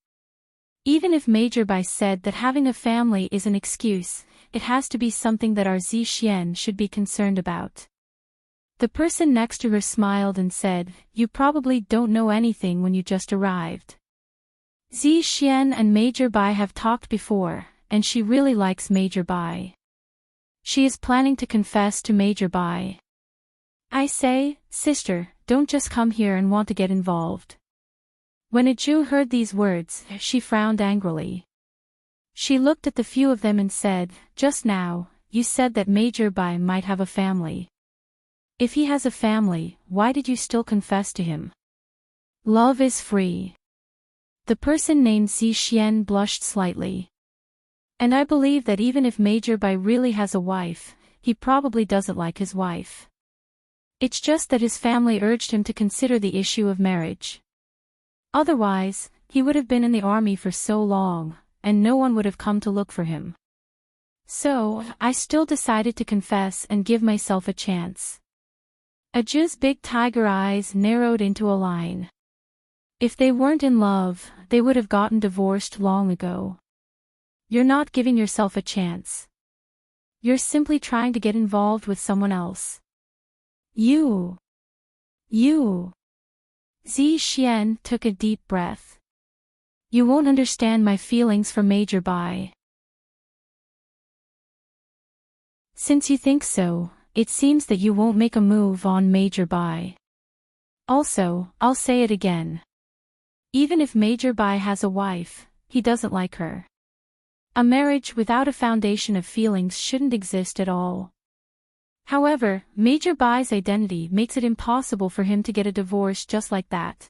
Even if Major Bai said that having a family is an excuse, it has to be something that our Zixian should be concerned about. The person next to her smiled and said, You probably don't know anything when you just arrived. Zixian and Major Bai have talked before, and she really likes Major Bai. She is planning to confess to Major Bai. I say, sister, don't just come here and want to get involved. When Aju heard these words, she frowned angrily. She looked at the few of them and said, Just now, you said that Major Bai might have a family. If he has a family, why did you still confess to him? Love is free. The person named Zixian blushed slightly. And I believe that even if Major Bai really has a wife, he probably doesn't like his wife. It's just that his family urged him to consider the issue of marriage. Otherwise, he would have been in the army for so long, and no one would have come to look for him. So, I still decided to confess and give myself a chance. Aju's big tiger eyes narrowed into a line. If they weren't in love, they would have gotten divorced long ago. You're not giving yourself a chance. You're simply trying to get involved with someone else. You. Zixian took a deep breath. You won't understand my feelings for Major Bai. Since you think so, it seems that you won't make a move on Major Bai. Also, I'll say it again. Even if Major Bai has a wife, he doesn't like her. A marriage without a foundation of feelings shouldn't exist at all. However, Major Bai's identity makes it impossible for him to get a divorce just like that.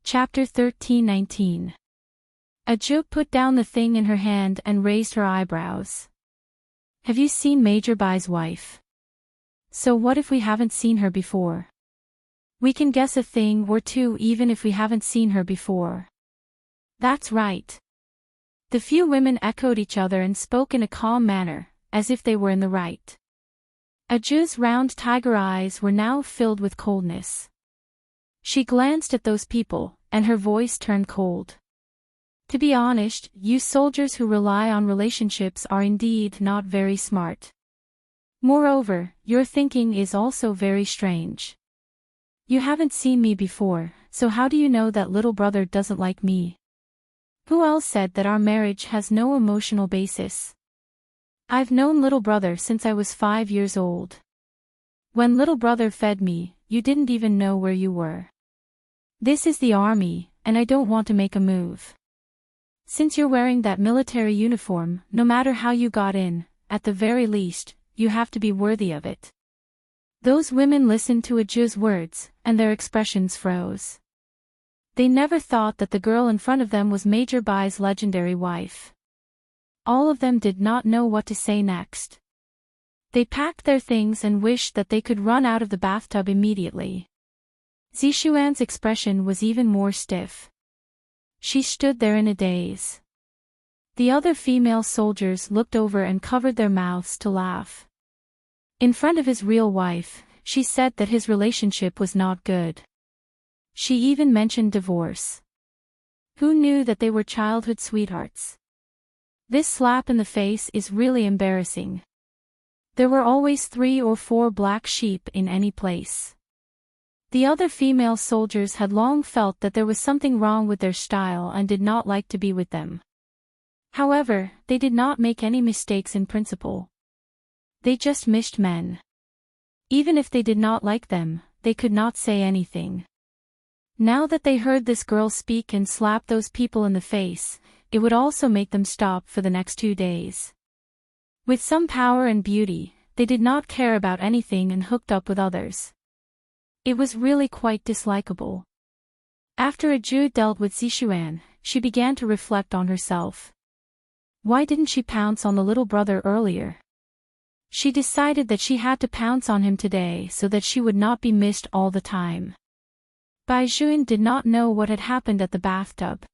Chapter 13:19. Aju put down the thing in her hand and raised her eyebrows. Have you seen Major Bai's wife? So what if we haven't seen her before? We can guess a thing or two even if we haven't seen her before. That's right. The few women echoed each other and spoke in a calm manner, as if they were in the right. Aju's round tiger eyes were now filled with coldness. She glanced at those people, and her voice turned cold. To be honest, you soldiers who rely on relationships are indeed not very smart. Moreover, your thinking is also very strange. You haven't seen me before, so how do you know that little brother doesn't like me? Who else said that our marriage has no emotional basis? I've known little brother since I was 5 years old. When little brother fed me, you didn't even know where you were. This is the army, and I don't want to make a move. Since you're wearing that military uniform, no matter how you got in, at the very least, you have to be worthy of it. Those women listened to Aju's words, and their expressions froze. They never thought that the girl in front of them was Major Bai's legendary wife. All of them did not know what to say next. They packed their things and wished that they could run out of the bathtub immediately. Zixuan's expression was even more stiff. She stood there in a daze. The other female soldiers looked over and covered their mouths to laugh. In front of his real wife, she said that his relationship was not good. She even mentioned divorce. Who knew that they were childhood sweethearts? This slap in the face is really embarrassing. There were always 3 or 4 black sheep in any place. The other female soldiers had long felt that there was something wrong with their style and did not like to be with them. However, they did not make any mistakes in principle. They just missed men. Even if they did not like them, they could not say anything. Now that they heard this girl speak and slap those people in the face, it would also make them stop for the next 2 days. With some power and beauty, they did not care about anything and hooked up with others. It was really quite dislikable. After Aju dealt with Zixuan, she began to reflect on herself. Why didn't she pounce on the little brother earlier? She decided that she had to pounce on him today so that she would not be missed all the time. Bai Juan did not know what had happened at the bathtub.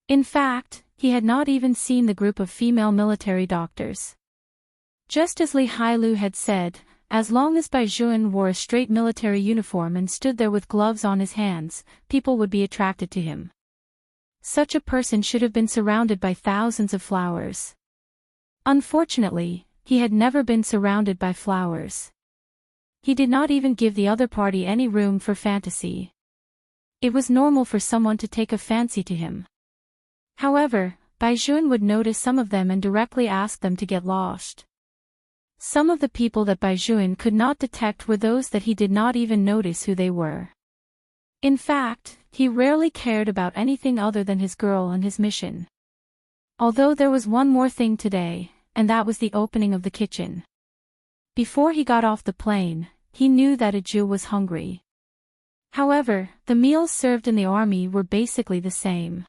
In fact, he had not even seen the group of female military doctors. Just as Li Hailu had said, as long as Bai Juan wore a straight military uniform and stood there with gloves on his hands, people would be attracted to him. Such a person should have been surrounded by thousands of flowers. Unfortunately, he had never been surrounded by flowers. He did not even give the other party any room for fantasy. It was normal for someone to take a fancy to him. However, Bai Juan would notice some of them and directly ask them to get lost. Some of the people that Bai Juan could not detect were those that he did not even notice who they were. In fact, he rarely cared about anything other than his girl and his mission. Although there was one more thing today, and that was the opening of the kitchen. Before he got off the plane, he knew that Aju was hungry. However, the meals served in the army were basically the same.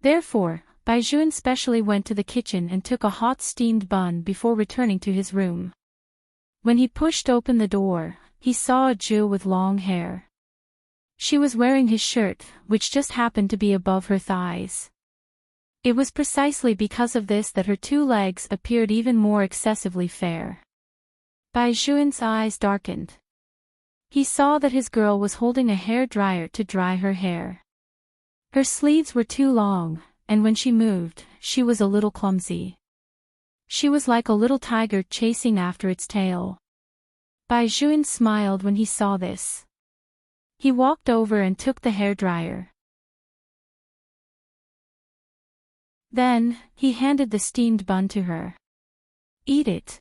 Therefore, Bai Juan specially went to the kitchen and took a hot steamed bun before returning to his room. When he pushed open the door, he saw Aju with long hair. She was wearing his shirt, which just happened to be above her thighs. It was precisely because of this that her two legs appeared even more excessively fair. Bai Juan's eyes darkened. He saw that his girl was holding a hair dryer to dry her hair. Her sleeves were too long, and when she moved, she was a little clumsy. She was like a little tiger chasing after its tail. Bai Juan smiled when he saw this. He walked over and took the hairdryer. Then, he handed the steamed bun to her. "Eat it.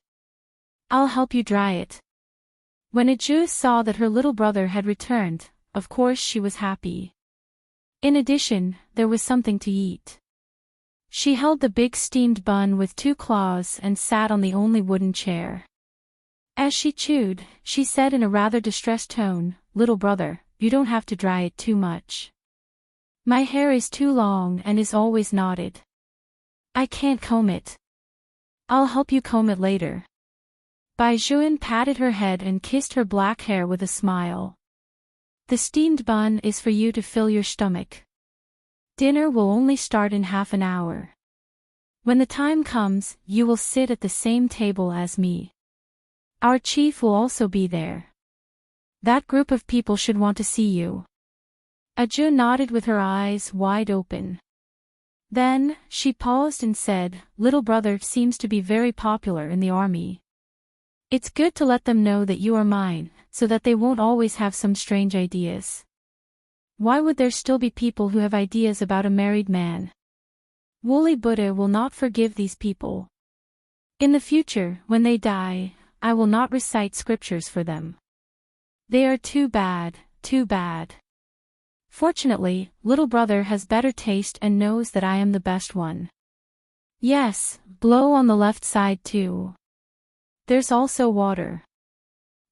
I'll help you dry it." When Aju saw that her little brother had returned, of course she was happy. In addition, there was something to eat. She held the big steamed bun with two claws and sat on the only wooden chair. As she chewed, she said in a rather distressed tone, "Little brother, you don't have to dry it too much. My hair is too long and is always knotted. I can't comb it. I'll help you comb it later." Bai Juan patted her head and kissed her black hair with a smile. "The steamed bun is for you to fill your stomach. Dinner will only start in half an hour. When the time comes, you will sit at the same table as me. Our chief will also be there. That group of people should want to see you." Aju nodded with her eyes wide open. Then, she paused and said, "Little brother seems to be very popular in the army. It's good to let them know that you are mine, so that they won't always have some strange ideas. Why would there still be people who have ideas about a married man? Woolly Buddha will not forgive these people. In the future, when they die, I will not recite scriptures for them. They are too bad, too bad. Fortunately, little brother has better taste and knows that I am the best one. Yes, blow on the left side too. There's also water."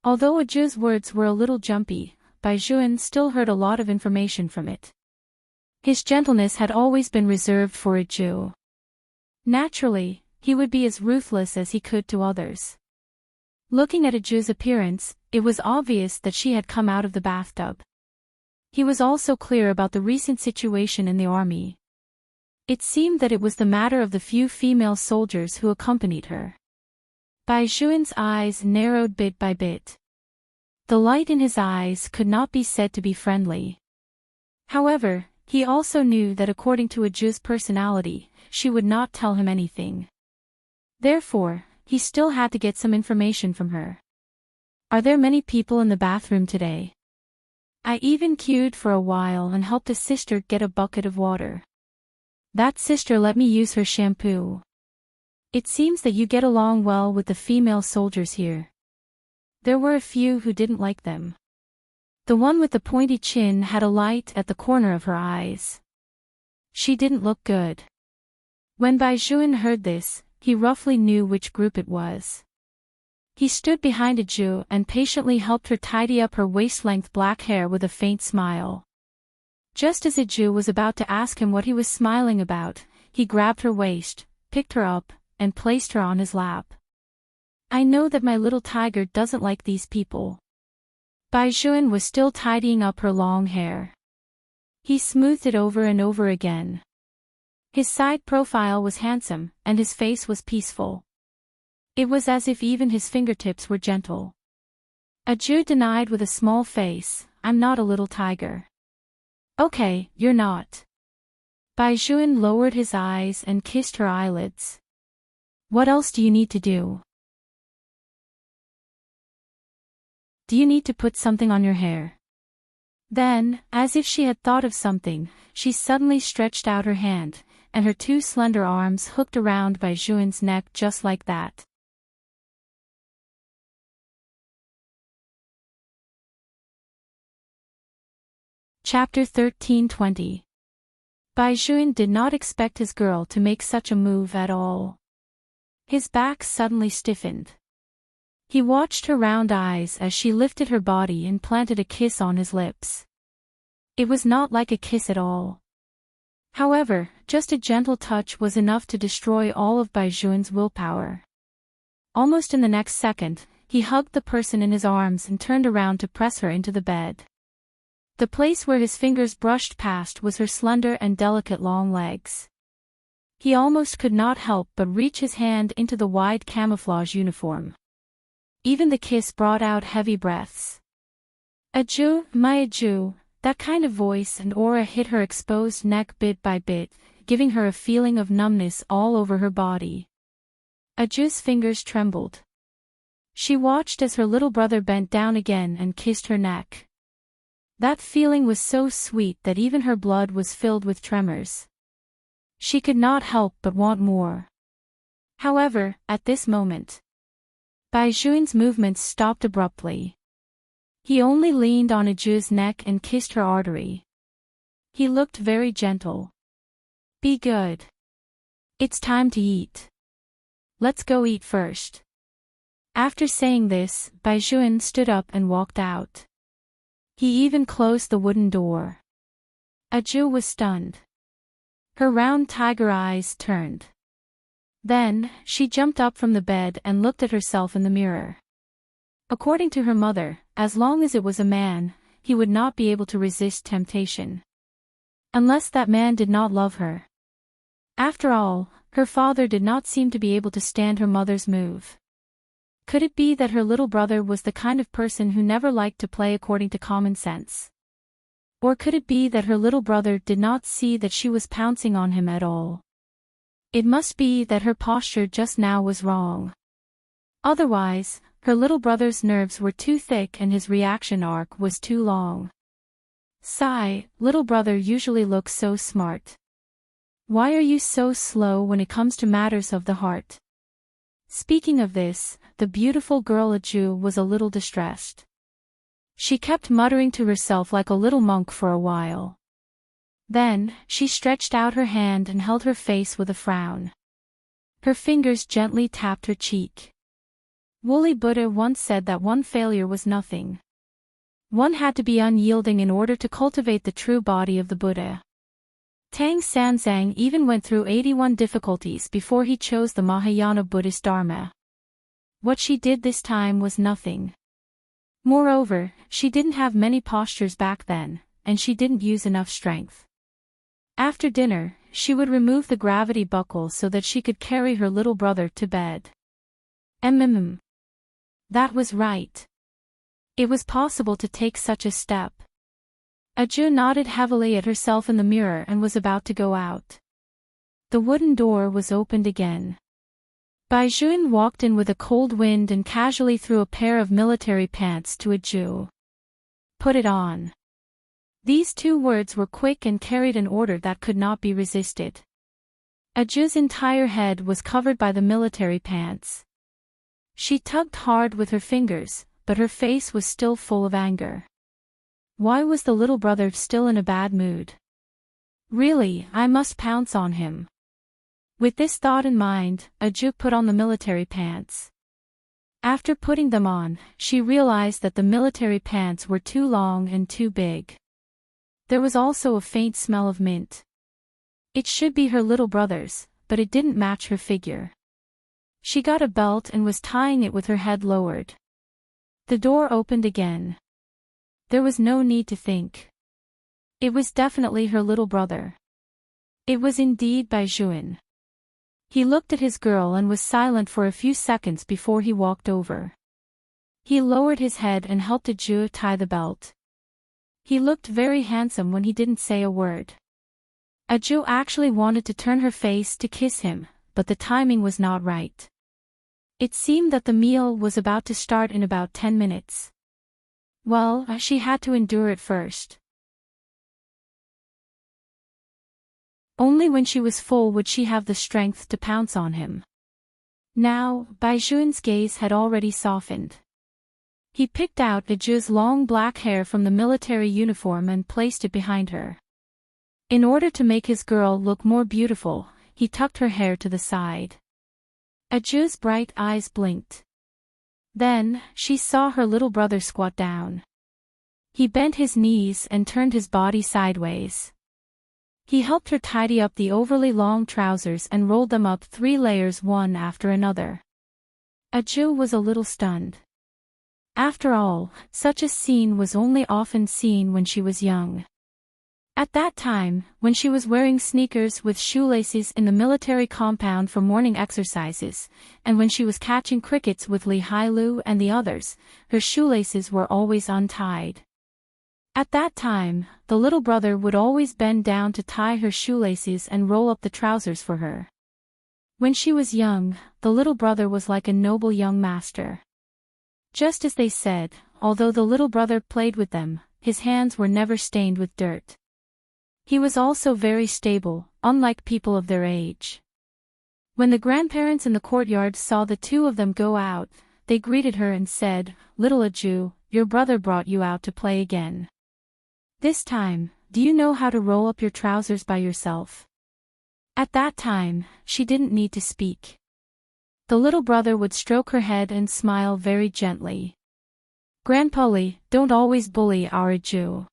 Although Aju's words were a little jumpy, Bai Juan still heard a lot of information from it. His gentleness had always been reserved for Aju. Naturally, he would be as ruthless as he could to others. Looking at Aju's appearance, it was obvious that she had come out of the bathtub. He was also clear about the recent situation in the army. It seemed that it was the matter of the few female soldiers who accompanied her. Bai Juan's eyes narrowed bit by bit. The light in his eyes could not be said to be friendly. However, he also knew that according to Aju's personality, she would not tell him anything. Therefore, he still had to get some information from her. "Are there many people in the bathroom today? I even queued for a while and helped a sister get a bucket of water. That sister let me use her shampoo. It seems that you get along well with the female soldiers here." There were a few who didn't like them. The one with the pointy chin had a light at the corner of her eyes. She didn't look good. When Bai Juan heard this, he roughly knew which group it was. He stood behind Aju and patiently helped her tidy up her waist-length black hair with a faint smile. Just as Aju was about to ask him what he was smiling about, he grabbed her waist, picked her up, and placed her on his lap. "I know that my little tiger doesn't like these people." Bai Juan was still tidying up her long hair. He smoothed it over and over again. His side profile was handsome, and his face was peaceful. It was as if even his fingertips were gentle. Aju denied with a small face, "I'm not a little tiger." "Okay, you're not." Bai Juan lowered his eyes and kissed her eyelids. "What else do you need to do? Do you need to put something on your hair?" Then, as if she had thought of something, she suddenly stretched out her hand, and her two slender arms hooked around Bai Juan's neck just like that. Chapter 13:20. Bai Juan did not expect his girl to make such a move at all. His back suddenly stiffened. He watched her round eyes as she lifted her body and planted a kiss on his lips. It was not like a kiss at all. However, just a gentle touch was enough to destroy all of Bai Juan's willpower. Almost in the next second, he hugged the person in his arms and turned around to press her into the bed. The place where his fingers brushed past was her slender and delicate long legs. He almost could not help but reach his hand into the wide camouflage uniform. Even the kiss brought out heavy breaths. Aju, my Aju, that kind of voice and aura hit her exposed neck bit by bit, giving her a feeling of numbness all over her body. Aju's fingers trembled. She watched as her little brother bent down again and kissed her neck. That feeling was so sweet that even her blood was filled with tremors. She could not help but want more. However, at this moment, Baijuan's movements stopped abruptly. He only leaned on Aju's neck and kissed her artery. He looked very gentle. Be good. It's time to eat. Let's go eat first. After saying this, Baijuan stood up and walked out. He even closed the wooden door. Aju was stunned. Her round tiger eyes turned. Then, she jumped up from the bed and looked at herself in the mirror. According to her mother, as long as it was a man, he would not be able to resist temptation. Unless that man did not love her. After all, her father did not seem to be able to stand her mother's move. Could it be that her little brother was the kind of person who never liked to play according to common sense? Or could it be that her little brother did not see that she was pouncing on him at all? It must be that her posture just now was wrong. Otherwise, her little brother's nerves were too thick and his reaction arc was too long. Sigh, little brother usually looks so smart. Why are you so slow when it comes to matters of the heart? Speaking of this, the beautiful girl Aju was a little distressed. She kept muttering to herself like a little monk for a while. Then, she stretched out her hand and held her face with a frown. Her fingers gently tapped her cheek. Woolly Buddha once said that one failure was nothing. One had to be unyielding in order to cultivate the true body of the Buddha. Tang Sanzang even went through 81 difficulties before he chose the Mahayana Buddhist Dharma. What she did this time was nothing. Moreover, she didn't have many postures back then, and she didn't use enough strength. After dinner, she would remove the gravity buckle so that she could carry her little brother to bed. That was right. It was possible to take such a step. Aju nodded heavily at herself in the mirror and was about to go out. The wooden door was opened again. Baijuan walked in with a cold wind and casually threw a pair of military pants to Aju. Put it on. These two words were quick and carried an order that could not be resisted. Aju's entire head was covered by the military pants. She tugged hard with her fingers, but her face was still full of anger. Why was the little brother still in a bad mood? Really, I must pounce on him. With this thought in mind, Aju put on the military pants. After putting them on, she realized that the military pants were too long and too big. There was also a faint smell of mint. It should be her little brother's, but it didn't match her figure. She got a belt and was tying it with her head lowered. The door opened again. There was no need to think. It was definitely her little brother. It was indeed Baijuan. He looked at his girl and was silent for a few seconds before he walked over. He lowered his head and helped Aju tie the belt. He looked very handsome when he didn't say a word. Aju actually wanted to turn her face to kiss him, but the timing was not right. It seemed that the meal was about to start in about 10 minutes. Well, she had to endure it first. Only when she was full would she have the strength to pounce on him. Now, Baijuan's gaze had already softened. He picked out Aju's long black hair from the military uniform and placed it behind her. In order to make his girl look more beautiful, he tucked her hair to the side. Aju's bright eyes blinked. Then, she saw her little brother squat down. He bent his knees and turned his body sideways. He helped her tidy up the overly long trousers and rolled them up 3 layers one after another. Aju was a little stunned. After all, such a scene was only often seen when she was young. At that time, when she was wearing sneakers with shoelaces in the military compound for morning exercises, and when she was catching crickets with Lee Hai-lu and the others, her shoelaces were always untied. At that time, the little brother would always bend down to tie her shoelaces and roll up the trousers for her. When she was young, the little brother was like a noble young master. Just as they said, although the little brother played with them, his hands were never stained with dirt. He was also very stable, unlike people of their age. When the grandparents in the courtyard saw the two of them go out, they greeted her and said, "Little Aju, your brother brought you out to play again. This time, do you know how to roll up your trousers by yourself?" At that time, she didn't need to speak. The little brother would stroke her head and smile very gently. "Grandpa Lee, don't always bully our Aju.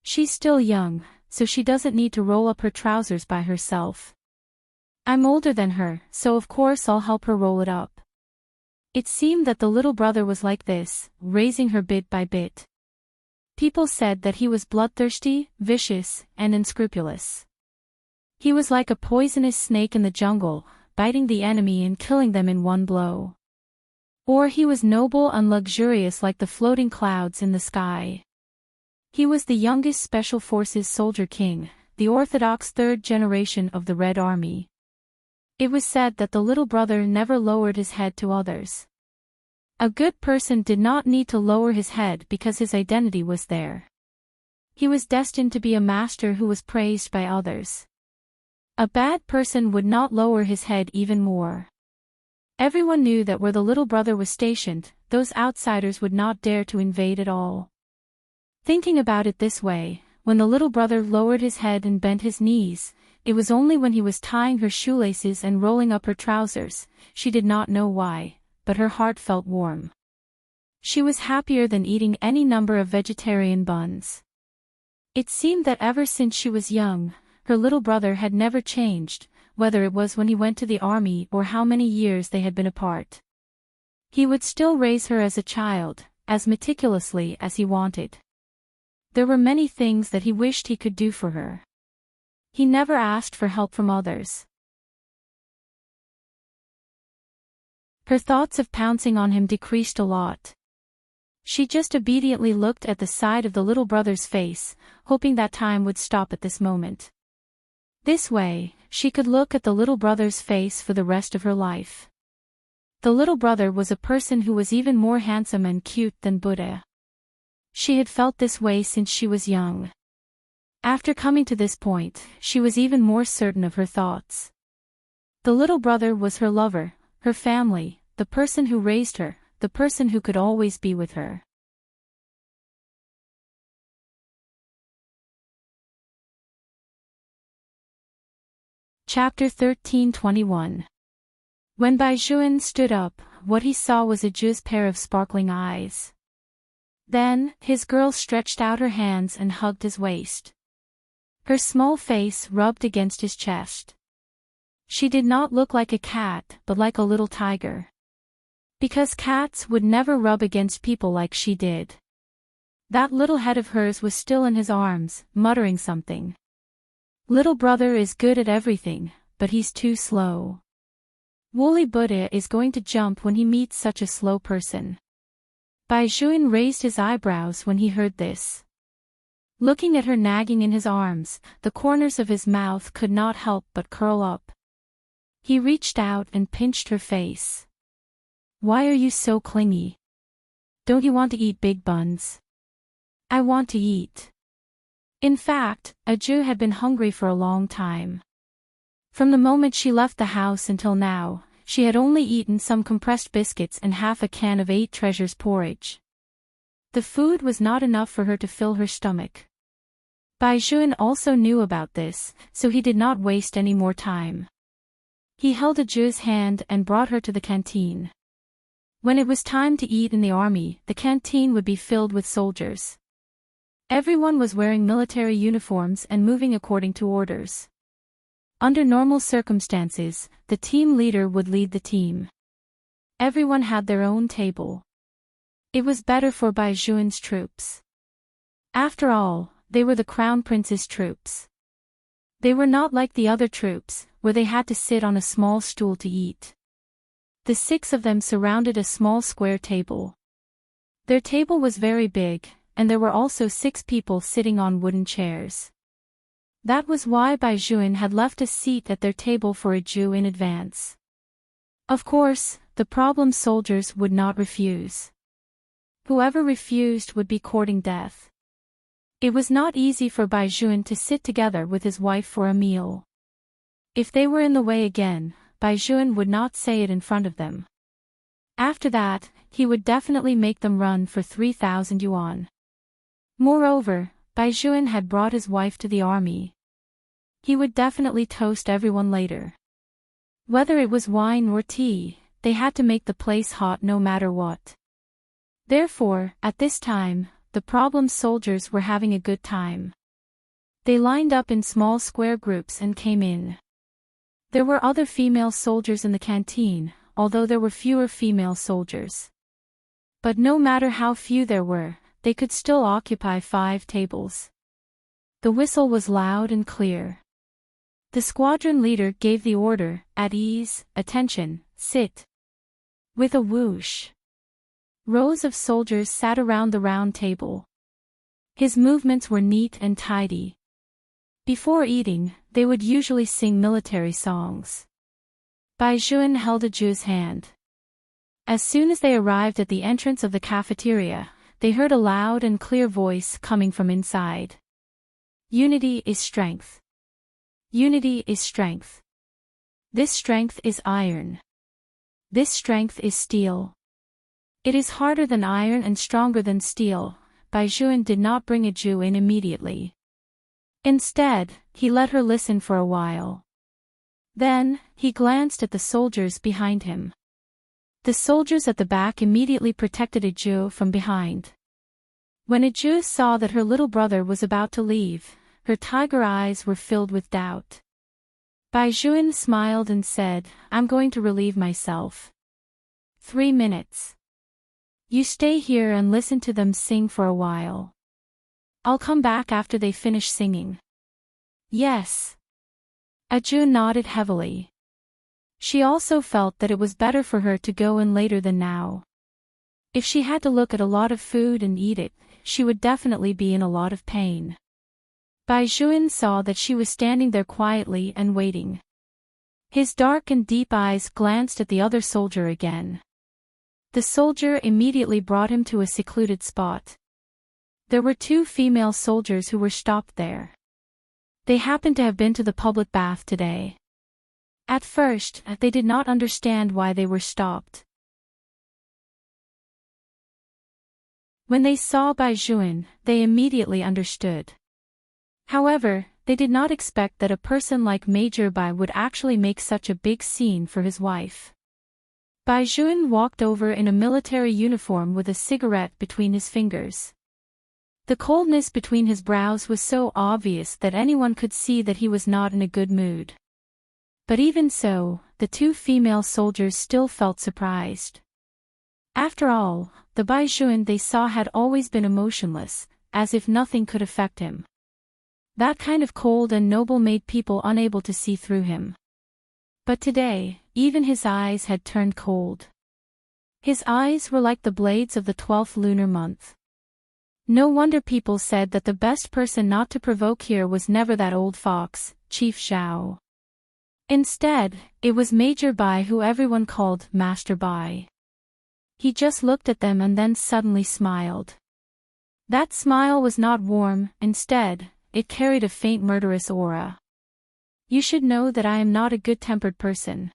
She's still young, so she doesn't need to roll up her trousers by herself. I'm older than her, so of course I'll help her roll it up." It seemed that the little brother was like this, raising her bit by bit. People said that he was bloodthirsty, vicious, and unscrupulous. He was like a poisonous snake in the jungle, biting the enemy and killing them in one blow. Or he was noble and luxurious like the floating clouds in the sky. He was the youngest Special Forces soldier king, the orthodox third generation of the Red Army. It was said that the little brother never lowered his head to others. A good person did not need to lower his head because his identity was there. He was destined to be a master who was praised by others. A bad person would not lower his head even more. Everyone knew that where the little brother was stationed, those outsiders would not dare to invade at all. Thinking about it this way, when the little brother lowered his head and bent his knees, it was only when he was tying her shoelaces and rolling up her trousers. She did not know why, but her heart felt warm. She was happier than eating any number of vegetarian buns. It seemed that ever since she was young, her little brother had never changed, whether it was when he went to the army or how many years they had been apart. He would still raise her as a child, as meticulously as he wanted. There were many things that he wished he could do for her. He never asked for help from others. Her thoughts of pouncing on him decreased a lot. She just obediently looked at the side of the little brother's face, hoping that time would stop at this moment. This way, she could look at the little brother's face for the rest of her life. The little brother was a person who was even more handsome and cute than Buddha. She had felt this way since she was young. After coming to this point, she was even more certain of her thoughts. The little brother was her lover, her family, the person who raised her, the person who could always be with her. Chapter 13:21. When Bai Juan stood up, what he saw was Aju's pair of sparkling eyes. Then, his girl stretched out her hands and hugged his waist. Her small face rubbed against his chest. She did not look like a cat, but like a little tiger. Because cats would never rub against people like she did. That little head of hers was still in his arms, muttering something. Little brother is good at everything, but he's too slow. Woolly Buddha is going to jump when he meets such a slow person. Bai Juan raised his eyebrows when he heard this. Looking at her nagging in his arms, the corners of his mouth could not help but curl up. He reached out and pinched her face. "Why are you so clingy? Don't you want to eat big buns?" "I want to eat." In fact, Aju had been hungry for a long time. From the moment she left the house until now, she had only eaten some compressed biscuits and half a can of 8 Treasures porridge. The food was not enough for her to fill her stomach. Bai Juan also knew about this, so he did not waste any more time. He held Aju's hand and brought her to the canteen. When it was time to eat in the army, the canteen would be filled with soldiers. Everyone was wearing military uniforms and moving according to orders. Under normal circumstances, the team leader would lead the team. Everyone had their own table. It was better for Bai Juan's troops. After all, they were the crown prince's troops. They were not like the other troops, where they had to sit on a small stool to eat. The 6 of them surrounded a small square table. Their table was very big, and there were also 6 people sitting on wooden chairs. That was why Bai Juan had left a seat at their table for a Jew in advance. Of course, the problem soldiers would not refuse. Whoever refused would be courting death. It was not easy for Bai Juan to sit together with his wife for a meal. If they were in the way again, Bai Juan would not say it in front of them. After that, he would definitely make them run for 3,000 yuan. Moreover, Bai Juan had brought his wife to the army. He would definitely toast everyone later. Whether it was wine or tea, they had to make the place hot no matter what. Therefore, at this time, the problem soldiers were having a good time. They lined up in small square groups and came in. There were other female soldiers in the canteen, although there were fewer female soldiers. But no matter how few there were, they could still occupy 5 tables. The whistle was loud and clear. The squadron leader gave the order, "At ease, attention, sit." With a whoosh, rows of soldiers sat around the round table. His movements were neat and tidy. Before eating, they would usually sing military songs. Bai Juan held a Jew's hand. As soon as they arrived at the entrance of the cafeteria, they heard a loud and clear voice coming from inside. "Unity is strength. Unity is strength. This strength is iron. This strength is steel. It is harder than iron and stronger than steel." Bai Juan did not bring a Jew in immediately. Instead, he let her listen for a while. Then, he glanced at the soldiers behind him. The soldiers at the back immediately protected a Jew from behind. When a Jew saw that her little brother was about to leave, her tiger eyes were filled with doubt. Bai Juan smiled and said, "I'm going to relieve myself. 3 minutes. You stay here and listen to them sing for a while. I'll come back after they finish singing." "Yes." Ajun nodded heavily. She also felt that it was better for her to go in later than now. If she had to look at a lot of food and eat it, she would definitely be in a lot of pain. Bai Juan saw that she was standing there quietly and waiting. His dark and deep eyes glanced at the other soldier again. The soldier immediately brought him to a secluded spot. There were 2 female soldiers who were stopped there. They happened to have been to the public bath today. At first, they did not understand why they were stopped. When they saw Bai Juan, they immediately understood. However, they did not expect that a person like Major Bai would actually make such a big scene for his wife. Bai Juan walked over in a military uniform with a cigarette between his fingers. The coldness between his brows was so obvious that anyone could see that he was not in a good mood. But even so, the 2 female soldiers still felt surprised. After all, the Bai Juan they saw had always been emotionless, as if nothing could affect him. That kind of cold and noble made people unable to see through him. But today, even his eyes had turned cold. His eyes were like the blades of the 12th lunar month. No wonder people said that the best person not to provoke here was never that old fox, Chief Zhao. Instead, it was Major Bai who everyone called Master Bai. He just looked at them and then suddenly smiled. That smile was not warm, instead, it carried a faint murderous aura. "You should know that I am not a good-tempered person.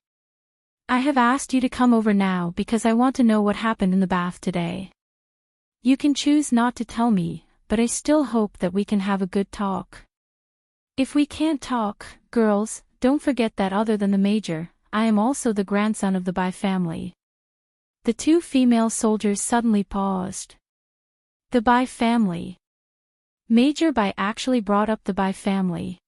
I have asked you to come over now because I want to know what happened in the bath today. You can choose not to tell me, but I still hope that we can have a good talk. If we can't talk, girls, don't forget that other than the major, I am also the grandson of the Bai family." The 2 female soldiers suddenly paused. The Bai family. Major Bai actually brought up the Bai family.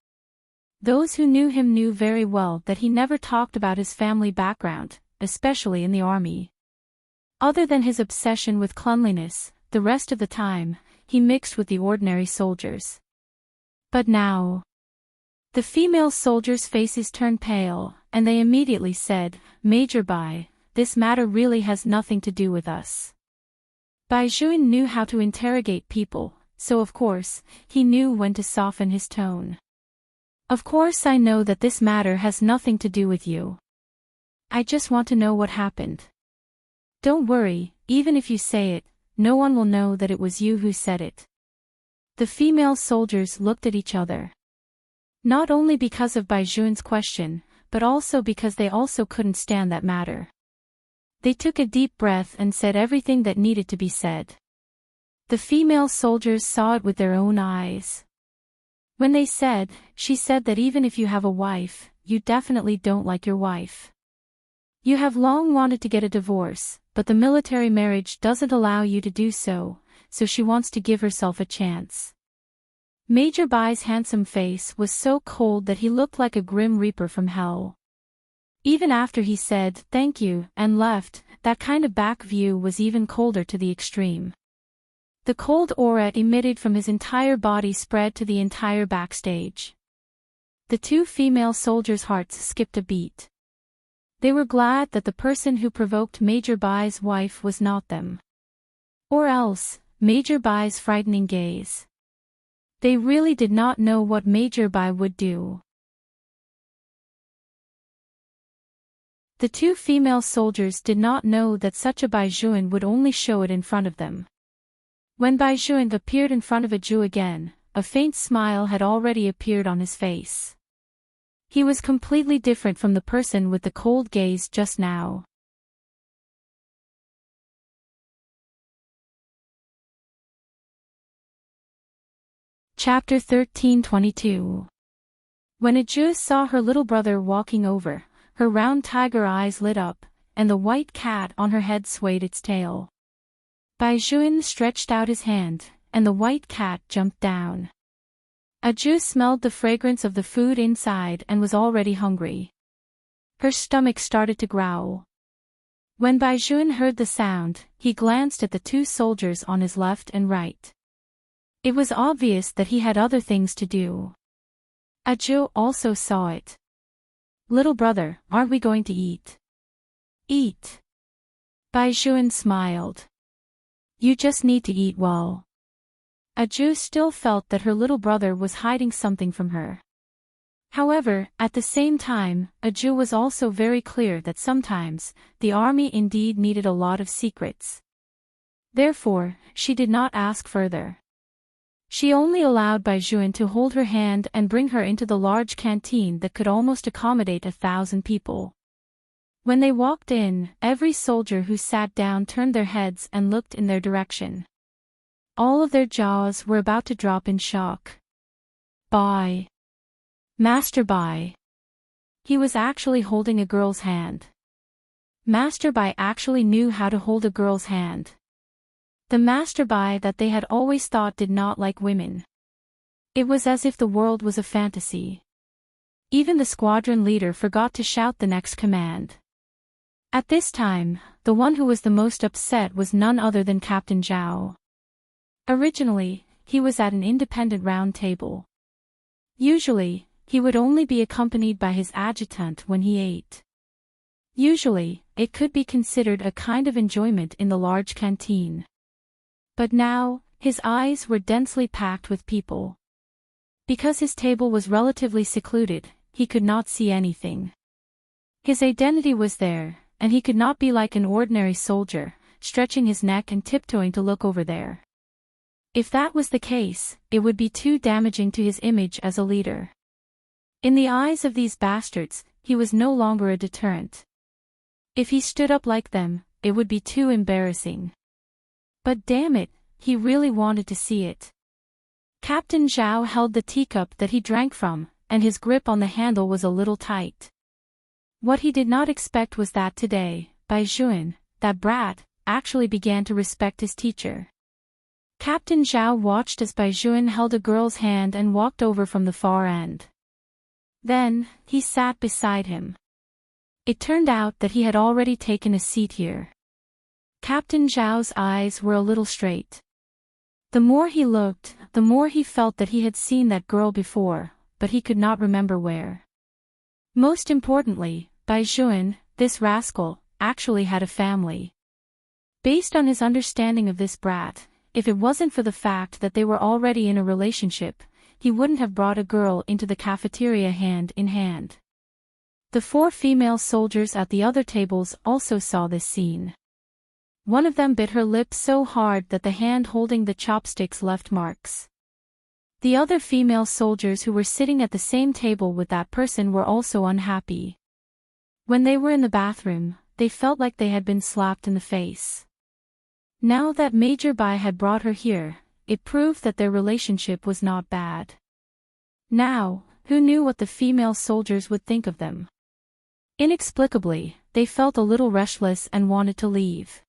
Those who knew him knew very well that he never talked about his family background, especially in the army. Other than his obsession with cleanliness, the rest of the time, he mixed with the ordinary soldiers. But now, the female soldiers' faces turned pale, and they immediately said, "Major Bai, this matter really has nothing to do with us." Bai Juan knew how to interrogate people, so of course, he knew when to soften his tone. "Of course I know that this matter has nothing to do with you. I just want to know what happened. Don't worry, even if you say it, no one will know that it was you who said it." The female soldiers looked at each other. Not only because of Bai Juan's question, but also because they also couldn't stand that matter. They took a deep breath and said everything that needed to be said. The female soldiers saw it with their own eyes. When they said, "She said that even if you have a wife, you definitely don't like your wife. You have long wanted to get a divorce, but the military marriage doesn't allow you to do so, so she wants to give herself a chance." Major Bai's handsome face was so cold that he looked like a grim reaper from hell. Even after he said, "Thank you," and left, that kind of back view was even colder to the extreme. The cold aura emitted from his entire body spread to the entire backstage. The two female soldiers' hearts skipped a beat. They were glad that the person who provoked Major Bai's wife was not them. Or else, Major Bai's frightening gaze. They really did not know what Major Bai would do. The two female soldiers did not know that such a Bai Juan would only show it in front of them. When Bai Juan appeared in front of Aju again, a faint smile had already appeared on his face. He was completely different from the person with the cold gaze just now. Chapter 13:22. When Aju saw her little brother walking over, her round tiger eyes lit up, and the white cat on her head swayed its tail. Bai Juan stretched out his hand, and the white cat jumped down. Aju smelled the fragrance of the food inside and was already hungry. Her stomach started to growl. When Bai Juan heard the sound, he glanced at the two soldiers on his left and right. It was obvious that he had other things to do. Aju also saw it. "Little brother, aren't we going to eat?" "Eat?" Bai Juan smiled. "You just need to eat well." Aju still felt that her little brother was hiding something from her. However, at the same time, Aju was also very clear that sometimes, the army indeed needed a lot of secrets. Therefore, she did not ask further. She only allowed Bai Juan to hold her hand and bring her into the large canteen that could almost accommodate 1,000 people. When they walked in, every soldier who sat down turned their heads and looked in their direction. All of their jaws were about to drop in shock. Bai. Master Bai. He was actually holding a girl's hand. Master Bai actually knew how to hold a girl's hand. The Master Bai that they had always thought did not like women. It was as if the world was a fantasy. Even the squadron leader forgot to shout the next command. At this time, the one who was the most upset was none other than Captain Zhao. Originally, he was at an independent round table. Usually, he would only be accompanied by his adjutant when he ate. Usually, it could be considered a kind of enjoyment in the large canteen. But now, his eyes were densely packed with people. Because his table was relatively secluded, he could not see anything. His identity was there, and he could not be like an ordinary soldier, stretching his neck and tiptoeing to look over there. If that was the case, it would be too damaging to his image as a leader. In the eyes of these bastards, he was no longer a deterrent. If he stood up like them, it would be too embarrassing. But damn it, he really wanted to see it. Captain Zhao held the teacup that he drank from, and his grip on the handle was a little tight. What he did not expect was that today, Bai Juan, that brat, actually began to respect his teacher. Captain Zhao watched as Bai Juan held a girl's hand and walked over from the far end. Then, he sat beside him. It turned out that he had already taken a seat here. Captain Zhao's eyes were a little straight. The more he looked, the more he felt that he had seen that girl before, but he could not remember where. Most importantly, Bai Zhuan, this rascal, actually had a family. Based on his understanding of this brat, if it wasn't for the fact that they were already in a relationship, he wouldn't have brought a girl into the cafeteria hand in hand. The 4 female soldiers at the other tables also saw this scene. One of them bit her lip so hard that the hand holding the chopsticks left marks. The other female soldiers who were sitting at the same table with that person were also unhappy. When they were in the bathroom, they felt like they had been slapped in the face. Now that Major Bai had brought her here, it proved that their relationship was not bad. Now, who knew what the female soldiers would think of them? Inexplicably, they felt a little restless and wanted to leave.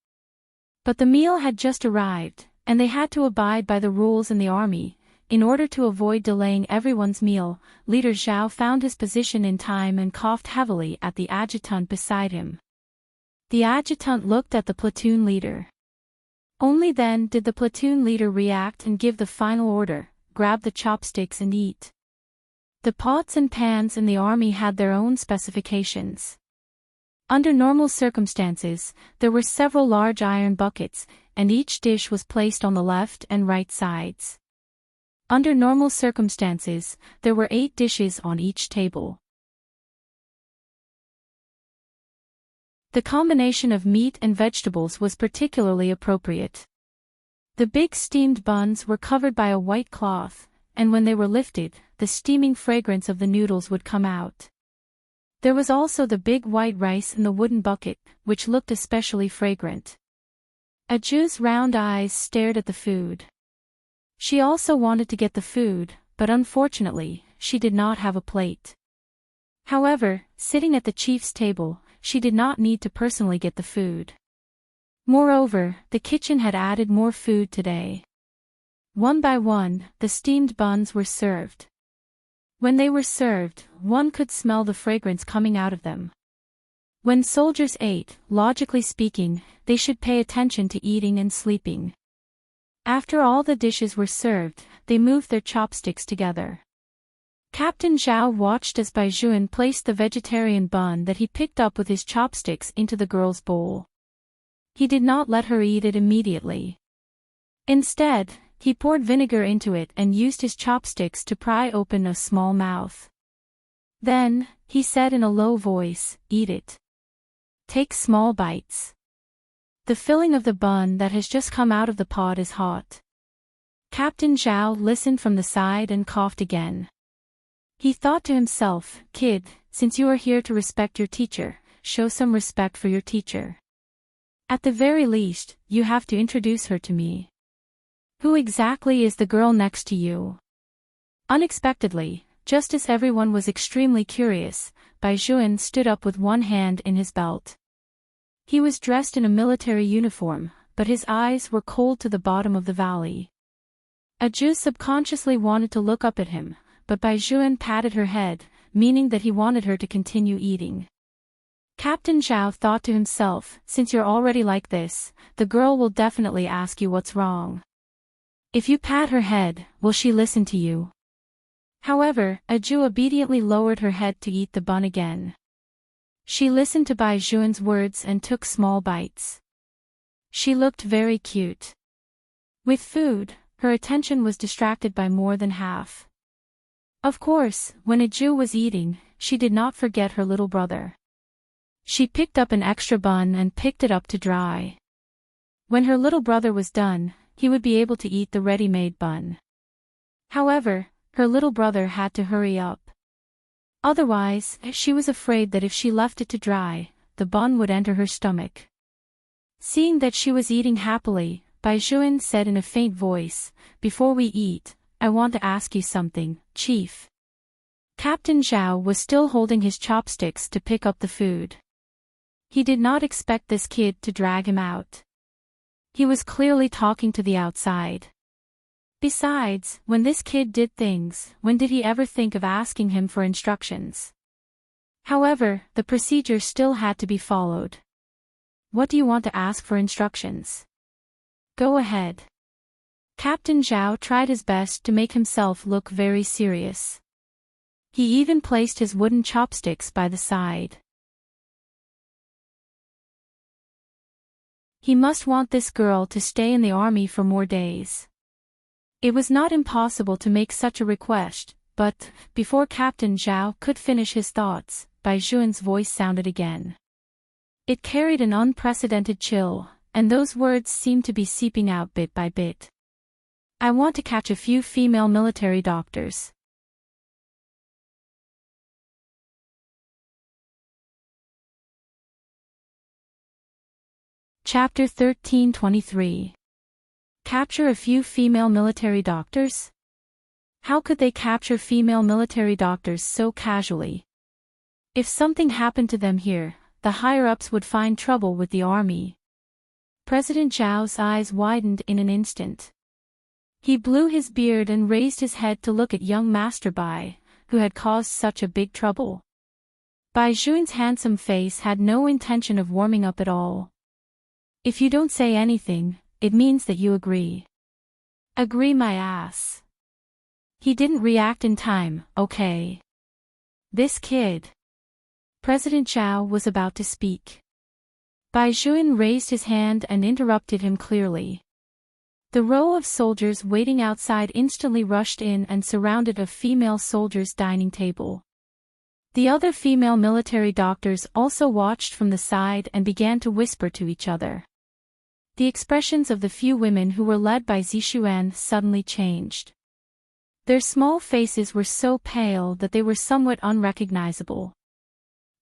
But the meal had just arrived, and they had to abide by the rules in the army. In order to avoid delaying everyone's meal, Leader Zhao found his position in time and coughed heavily at the adjutant beside him. The adjutant looked at the platoon leader. Only then did the platoon leader react and give the final order: grab the chopsticks and eat. The pots and pans in the army had their own specifications. Under normal circumstances, there were several large iron buckets, and each dish was placed on the left and right sides. Under normal circumstances, there were 8 dishes on each table. The combination of meat and vegetables was particularly appropriate. The big steamed buns were covered by a white cloth, and when they were lifted, the steaming fragrance of the noodles would come out. There was also the big white rice in the wooden bucket, which looked especially fragrant. Aju's round eyes stared at the food. She also wanted to get the food, but unfortunately, she did not have a plate. However, sitting at the chief's table, she did not need to personally get the food. Moreover, the kitchen had added more food today. One by one, the steamed buns were served. When they were served, one could smell the fragrance coming out of them. When soldiers ate, logically speaking, they should pay attention to eating and sleeping. After all the dishes were served, they moved their chopsticks together. Captain Zhao watched as Bai Zhuan placed the vegetarian bun that he picked up with his chopsticks into the girl's bowl. He did not let her eat it immediately. Instead, he poured vinegar into it and used his chopsticks to pry open a small mouth. Then, he said in a low voice, "Eat it. Take small bites. The filling of the bun that has just come out of the pot is hot." Captain Zhao listened from the side and coughed again. He thought to himself, "Kid, since you are here to respect your teacher, show some respect for your teacher. At the very least, you have to introduce her to me. Who exactly is the girl next to you?" Unexpectedly, just as everyone was extremely curious, Bai Zhuan stood up with one hand in his belt. He was dressed in a military uniform, but his eyes were cold to the bottom of the valley. Aju subconsciously wanted to look up at him, but Bai Zhuan patted her head, meaning that he wanted her to continue eating. Captain Zhao thought to himself, "Since you're already like this, the girl will definitely ask you what's wrong. If you pat her head, will she listen to you?" However, Aju obediently lowered her head to eat the bun again. She listened to Bai Zhuan's words and took small bites. She looked very cute. With food, her attention was distracted by more than half. Of course, when Aju was eating, she did not forget her little brother. She picked up an extra bun and picked it up to dry. When her little brother was done, he would be able to eat the ready-made bun. However, her little brother had to hurry up. Otherwise, she was afraid that if she left it to dry, the bun would enter her stomach. Seeing that she was eating happily, Bai Zhuan said in a faint voice, "Before we eat, I want to ask you something, Chief." Captain Zhao was still holding his chopsticks to pick up the food. He did not expect this kid to drag him out. He was clearly talking to the outside. Besides, when this kid did things, when did he ever think of asking him for instructions? However, the procedure still had to be followed. What do you want to ask for instructions? Go ahead. Captain Zhao tried his best to make himself look very serious. He even placed his wooden chopsticks by the side. He must want this girl to stay in the army for more days. It was not impossible to make such a request, but, before Captain Zhao could finish his thoughts, Bai Zhuan's voice sounded again. It carried an unprecedented chill, and those words seemed to be seeping out bit by bit. I want to catch a few female military doctors. Chapter 1323. Capture a few female military doctors? How could they capture female military doctors so casually? If something happened to them here, the higher-ups would find trouble with the army. President Zhao's eyes widened in an instant. He blew his beard and raised his head to look at young Master Bai, who had caused such a big trouble. Bai Zhuan's handsome face had no intention of warming up at all. If you don't say anything, it means that you agree. Agree my ass. He didn't react in time, okay? This kid. President Zhao was about to speak. Bai Zhuan raised his hand and interrupted him clearly. The row of soldiers waiting outside instantly rushed in and surrounded a female soldier's dining table. The other female military doctors also watched from the side and began to whisper to each other. The expressions of the few women who were led by Zixuan suddenly changed. Their small faces were so pale that they were somewhat unrecognizable.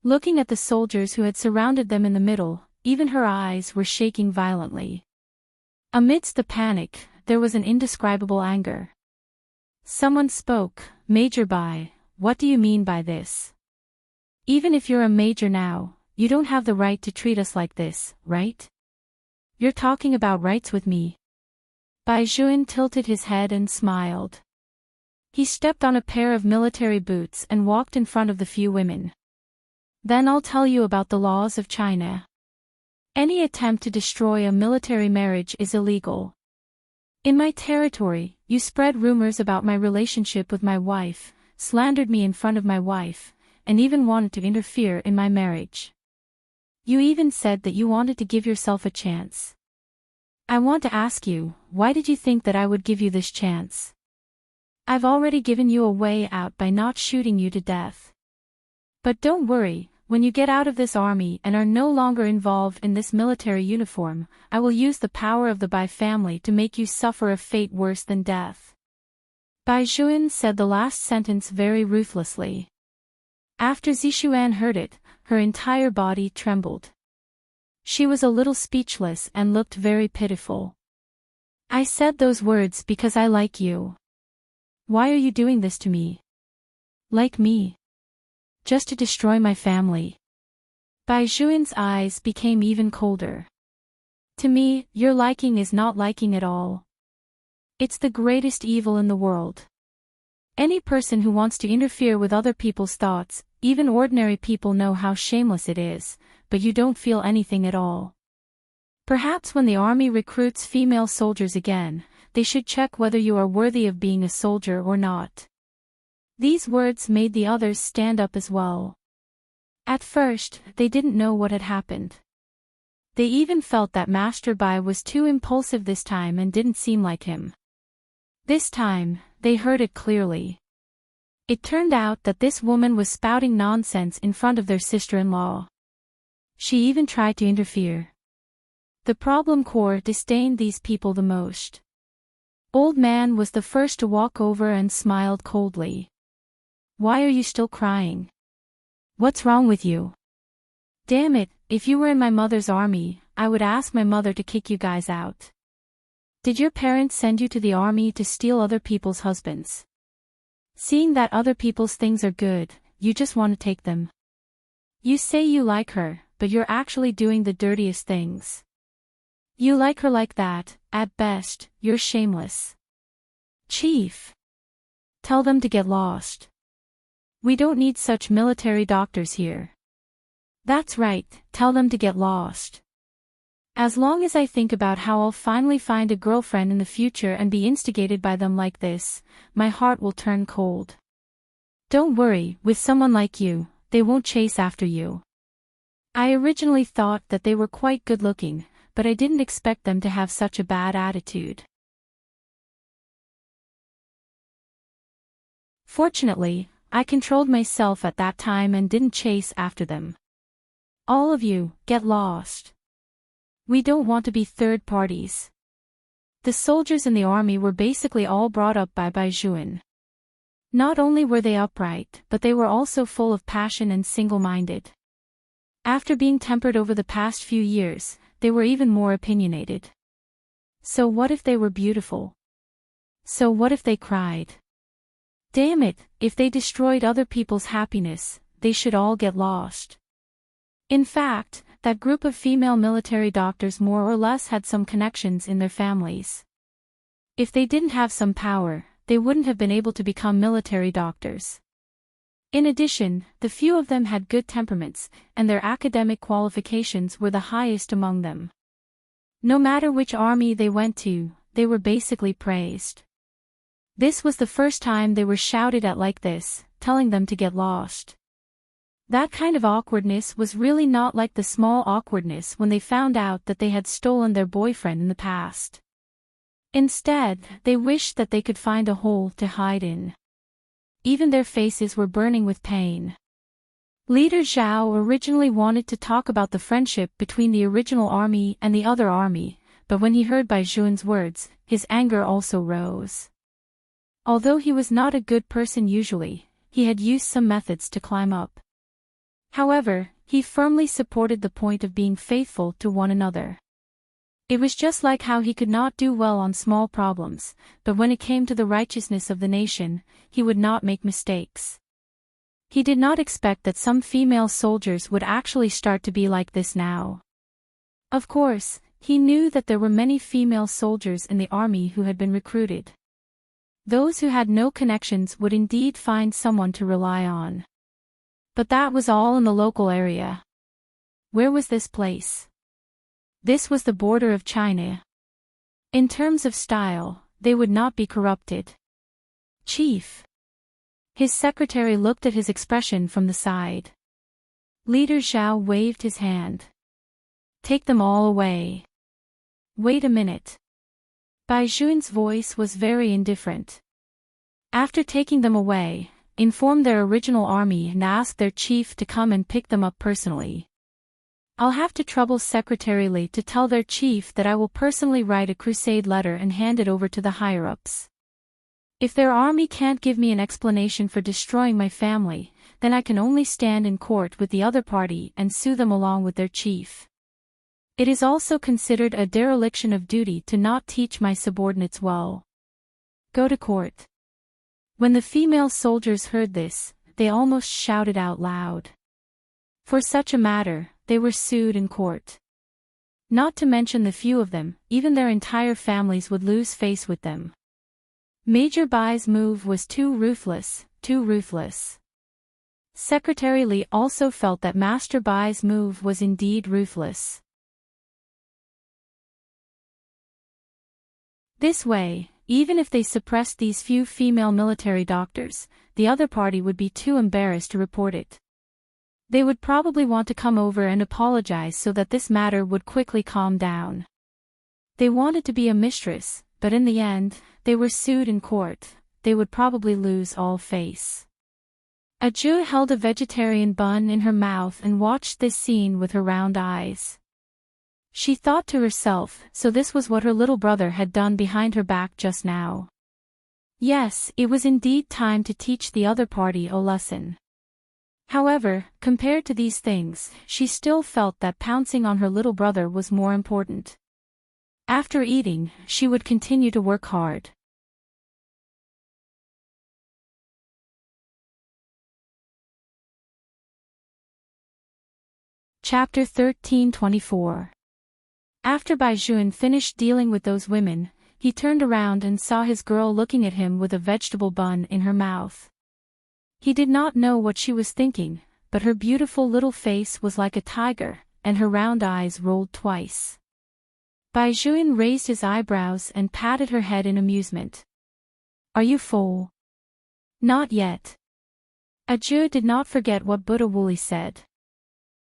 Looking at the soldiers who had surrounded them in the middle, even her eyes were shaking violently. Amidst the panic, there was an indescribable anger. Someone spoke, Major Bai, what do you mean by this? Even if you're a major now, you don't have the right to treat us like this, right? You're talking about rights with me. Bai Zhuan tilted his head and smiled. He stepped on a pair of military boots and walked in front of the few women. Then I'll tell you about the laws of China. Any attempt to destroy a military marriage is illegal. In my territory, you spread rumors about my relationship with my wife, slandered me in front of my wife, and even wanted to interfere in my marriage. You even said that you wanted to give yourself a chance. I want to ask you, why did you think that I would give you this chance? I've already given you a way out by not shooting you to death. But don't worry, when you get out of this army and are no longer involved in this military uniform, I will use the power of the Bai family to make you suffer a fate worse than death. Bai Zhuan said the last sentence very ruthlessly. After Zixuan heard it, her entire body trembled. She was a little speechless and looked very pitiful. I said those words because I like you. Why are you doing this to me? Like me? Just to destroy my family. Bai Zhuan's eyes became even colder. To me, your liking is not liking at all. It's the greatest evil in the world. Any person who wants to interfere with other people's thoughts, even ordinary people know how shameless it is, but you don't feel anything at all. Perhaps when the army recruits female soldiers again, they should check whether you are worthy of being a soldier or not. These words made the others stand up as well. At first, they didn't know what had happened. They even felt that Master Bai was too impulsive this time and didn't seem like him. This time, they heard it clearly. It turned out that this woman was spouting nonsense in front of their sister-in-law. She even tried to interfere. The problem core disdained these people the most. Old Man was the first to walk over and smiled coldly. Why are you still crying? What's wrong with you? Damn it, if you were in my mother's army, I would ask my mother to kick you guys out. Did your parents send you to the army to steal other people's husbands? Seeing that other people's things are good, you just want to take them. You say you like her, but you're actually doing the dirtiest things. You like her like that, at best, you're shameless. Chief. Tell them to get lost. We don't need such military doctors here. That's right, tell them to get lost. As long as I think about how I'll finally find a girlfriend in the future and be instigated by them like this, my heart will turn cold. Don't worry, with someone like you, they won't chase after you. I originally thought that they were quite good-looking, but I didn't expect them to have such a bad attitude. Fortunately, I controlled myself at that time and didn't chase after them. All of you, get lost. We don't want to be third parties. The soldiers in the army were basically all brought up by Baizhuan. Not only were they upright, but they were also full of passion and single-minded. After being tempered over the past few years, they were even more opinionated. So what if they were beautiful? So what if they cried? Damn it, if they destroyed other people's happiness, they should all get lost. In fact, that group of female military doctors more or less had some connections in their families. If they didn't have some power, they wouldn't have been able to become military doctors. In addition, the few of them had good temperaments, and their academic qualifications were the highest among them. No matter which army they went to, they were basically praised. This was the first time they were shouted at like this, telling them to get lost. That kind of awkwardness was really not like the small awkwardness when they found out that they had stolen their boyfriend in the past. Instead, they wished that they could find a hole to hide in. Even their faces were burning with pain. Leader Zhao originally wanted to talk about the friendship between the original army and the other army, but when he heard Baizhuan's words, his anger also rose. Although he was not a good person usually, he had used some methods to climb up. However, he firmly supported the point of being faithful to one another. It was just like how he could not do well on small problems, but when it came to the righteousness of the nation, he would not make mistakes. He did not expect that some female soldiers would actually start to be like this now. Of course, he knew that there were many female soldiers in the army who had been recruited. Those who had no connections would indeed find someone to rely on. But that was all in the local area. Where was this place? This was the border of China. In terms of style, they would not be corrupted. Chief. His secretary looked at his expression from the side. Leader Zhao waved his hand. Take them all away. Wait a minute. Baizhuan's voice was very indifferent. After taking them away, inform their original army and ask their chief to come and pick them up personally. I'll have to trouble Secretary Li to tell their chief that I will personally write a crusade letter and hand it over to the higher-ups. If their army can't give me an explanation for destroying my family, then I can only stand in court with the other party and sue them along with their chief. It is also considered a dereliction of duty to not teach my subordinates well. Go to court. When the female soldiers heard this, they almost shouted out loud. For such a matter, they were sued in court. Not to mention the few of them, even their entire families would lose face with them. Major Bai's move was too ruthless, too ruthless. Secretary Li also felt that Master Bai's move was indeed ruthless. This way, even if they suppressed these few female military doctors, the other party would be too embarrassed to report it. They would probably want to come over and apologize so that this matter would quickly calm down. They wanted to be a mistress, but in the end, they were sued in court. They would probably lose all face. Ajua held a vegetarian bun in her mouth and watched this scene with her round eyes. She thought to herself, so this was what her little brother had done behind her back just now. Yes, it was indeed time to teach the other party a lesson. However, compared to these things, she still felt that pouncing on her little brother was more important. After eating, she would continue to work hard. Chapter 1324. After Baizhuan finished dealing with those women, he turned around and saw his girl looking at him with a vegetable bun in her mouth. He did not know what she was thinking, but her beautiful little face was like a tiger, and her round eyes rolled twice. Baijuan raised his eyebrows and patted her head in amusement. Are you full? Not yet. Aju did not forget what Buddha Wooly said.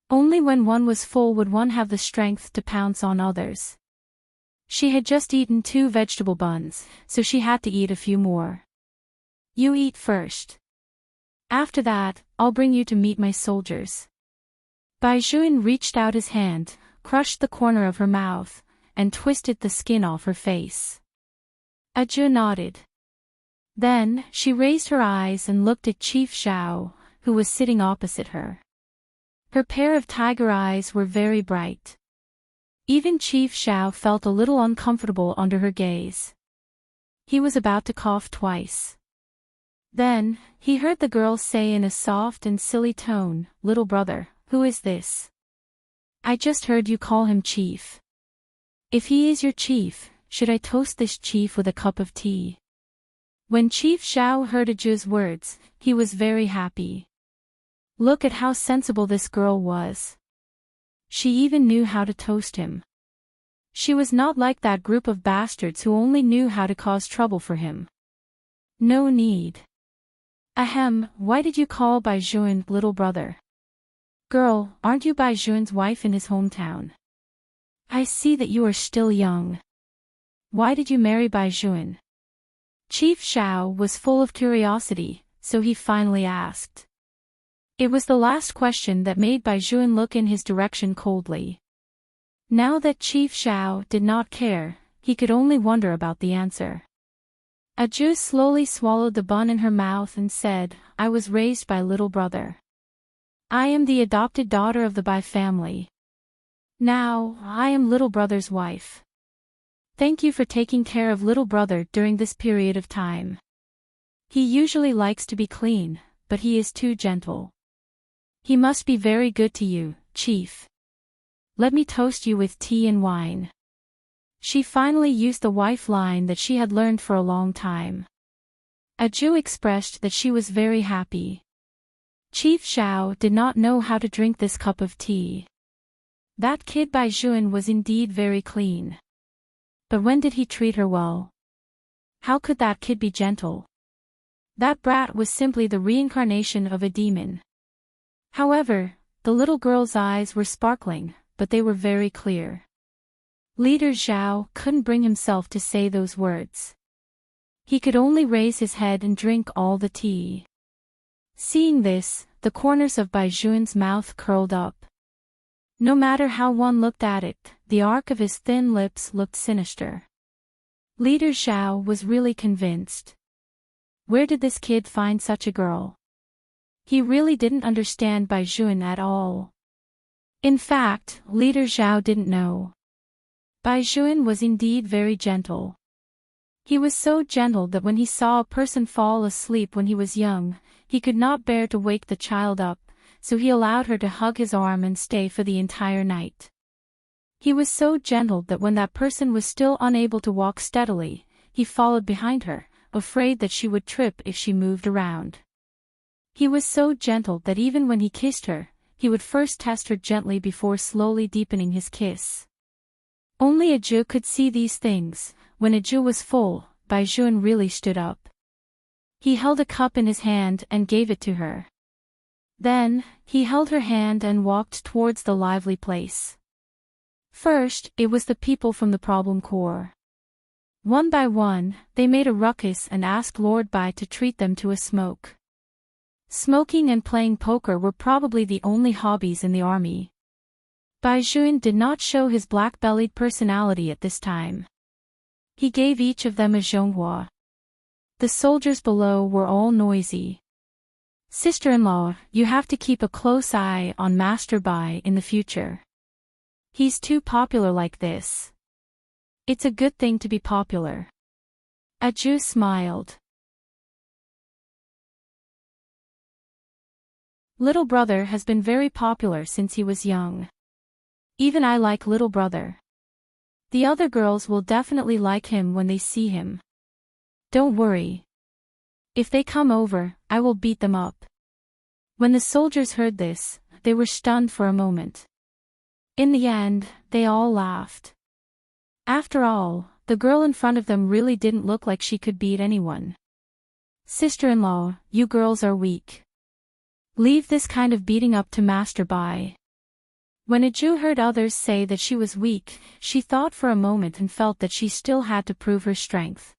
Only when one was full would one have the strength to pounce on others. She had just eaten 2 vegetable buns, so she had to eat a few more. You eat first. After that, I'll bring you to meet my soldiers. Baijuan reached out his hand, crushed the corner of her mouth, and twisted the skin off her face. Aju nodded. Then, she raised her eyes and looked at Chief Xiao, who was sitting opposite her. Her pair of tiger eyes were very bright. Even Chief Xiao felt a little uncomfortable under her gaze. He was about to cough twice. Then, he heard the girl say in a soft and silly tone, "Little brother, who is this? I just heard you call him chief. If he is your chief, should I toast this chief with a cup of tea?" When Chief Xiao heard Aju's words, he was very happy. Look at how sensible this girl was. She even knew how to toast him. She was not like that group of bastards who only knew how to cause trouble for him. No need. Ahem, why did you call Baijuan little brother? Girl, aren't you Baijuan's wife in his hometown? I see that you are still young. Why did you marry Baijuan? Chief Xiao was full of curiosity, so he finally asked. It was the last question that made Baijuan look in his direction coldly. Now that Chief Xiao did not care, he could only wonder about the answer. Aju slowly swallowed the bun in her mouth and said, I was raised by little brother. I am the adopted daughter of the Bai family. Now, I am little brother's wife. Thank you for taking care of little brother during this period of time. He usually likes to be clean, but he is too gentle. He must be very good to you, Chief. Let me toast you with tea and wine. She finally used the wife line that she had learned for a long time. Aju expressed that she was very happy. Chief Xiao did not know how to drink this cup of tea. That kid Baijuan was indeed very clean. But when did he treat her well? How could that kid be gentle? That brat was simply the reincarnation of a demon. However, the little girl's eyes were sparkling, but they were very clear. Leader Zhao couldn't bring himself to say those words. He could only raise his head and drink all the tea. Seeing this, the corners of Baijuan's mouth curled up. No matter how one looked at it, the arc of his thin lips looked sinister. Leader Zhao was really convinced. Where did this kid find such a girl? He really didn't understand Baijuan at all. In fact, Leader Zhao didn't know. Baijuan was indeed very gentle. He was so gentle that when he saw a person fall asleep when he was young, he could not bear to wake the child up, so he allowed her to hug his arm and stay for the entire night. He was so gentle that when that person was still unable to walk steadily, he followed behind her, afraid that she would trip if she moved around. He was so gentle that even when he kissed her, he would first test her gently before slowly deepening his kiss. Only Aju could see these things. When Aju was full, Baijuan really stood up. He held a cup in his hand and gave it to her. Then, he held her hand and walked towards the lively place. First, it was the people from the problem core. One by one, they made a ruckus and asked Lord Bai to treat them to a smoke. Smoking and playing poker were probably the only hobbies in the army. Baijuan did not show his black-bellied personality at this time. He gave each of them a zhonghua. The soldiers below were all noisy. Sister-in-law, you have to keep a close eye on Master Bai in the future. He's too popular like this. It's a good thing to be popular. Aju smiled. Little brother has been very popular since he was young. Even I like little brother. The other girls will definitely like him when they see him. Don't worry. If they come over, I will beat them up. When the soldiers heard this, they were stunned for a moment. In the end, they all laughed. After all, the girl in front of them really didn't look like she could beat anyone. Sister-in-law, you girls are weak. Leave this kind of beating up to Master Bai. When Aju heard others say that she was weak, she thought for a moment and felt that she still had to prove her strength.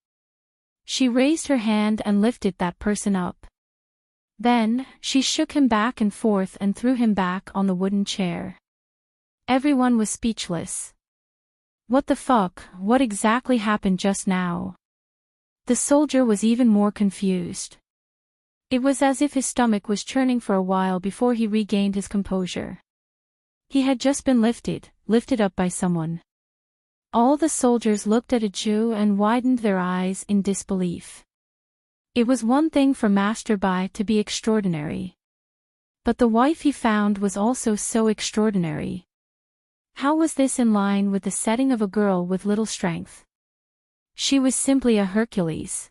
She raised her hand and lifted that person up. Then, she shook him back and forth and threw him back on the wooden chair. Everyone was speechless. What the fuck, what exactly happened just now? The soldier was even more confused. It was as if his stomach was churning for a while before he regained his composure. He had just been lifted up by someone. All the soldiers looked at Aju and widened their eyes in disbelief. It was one thing for Master Bai to be extraordinary. But the wife he found was also so extraordinary. How was this in line with the setting of a girl with little strength? She was simply a Hercules.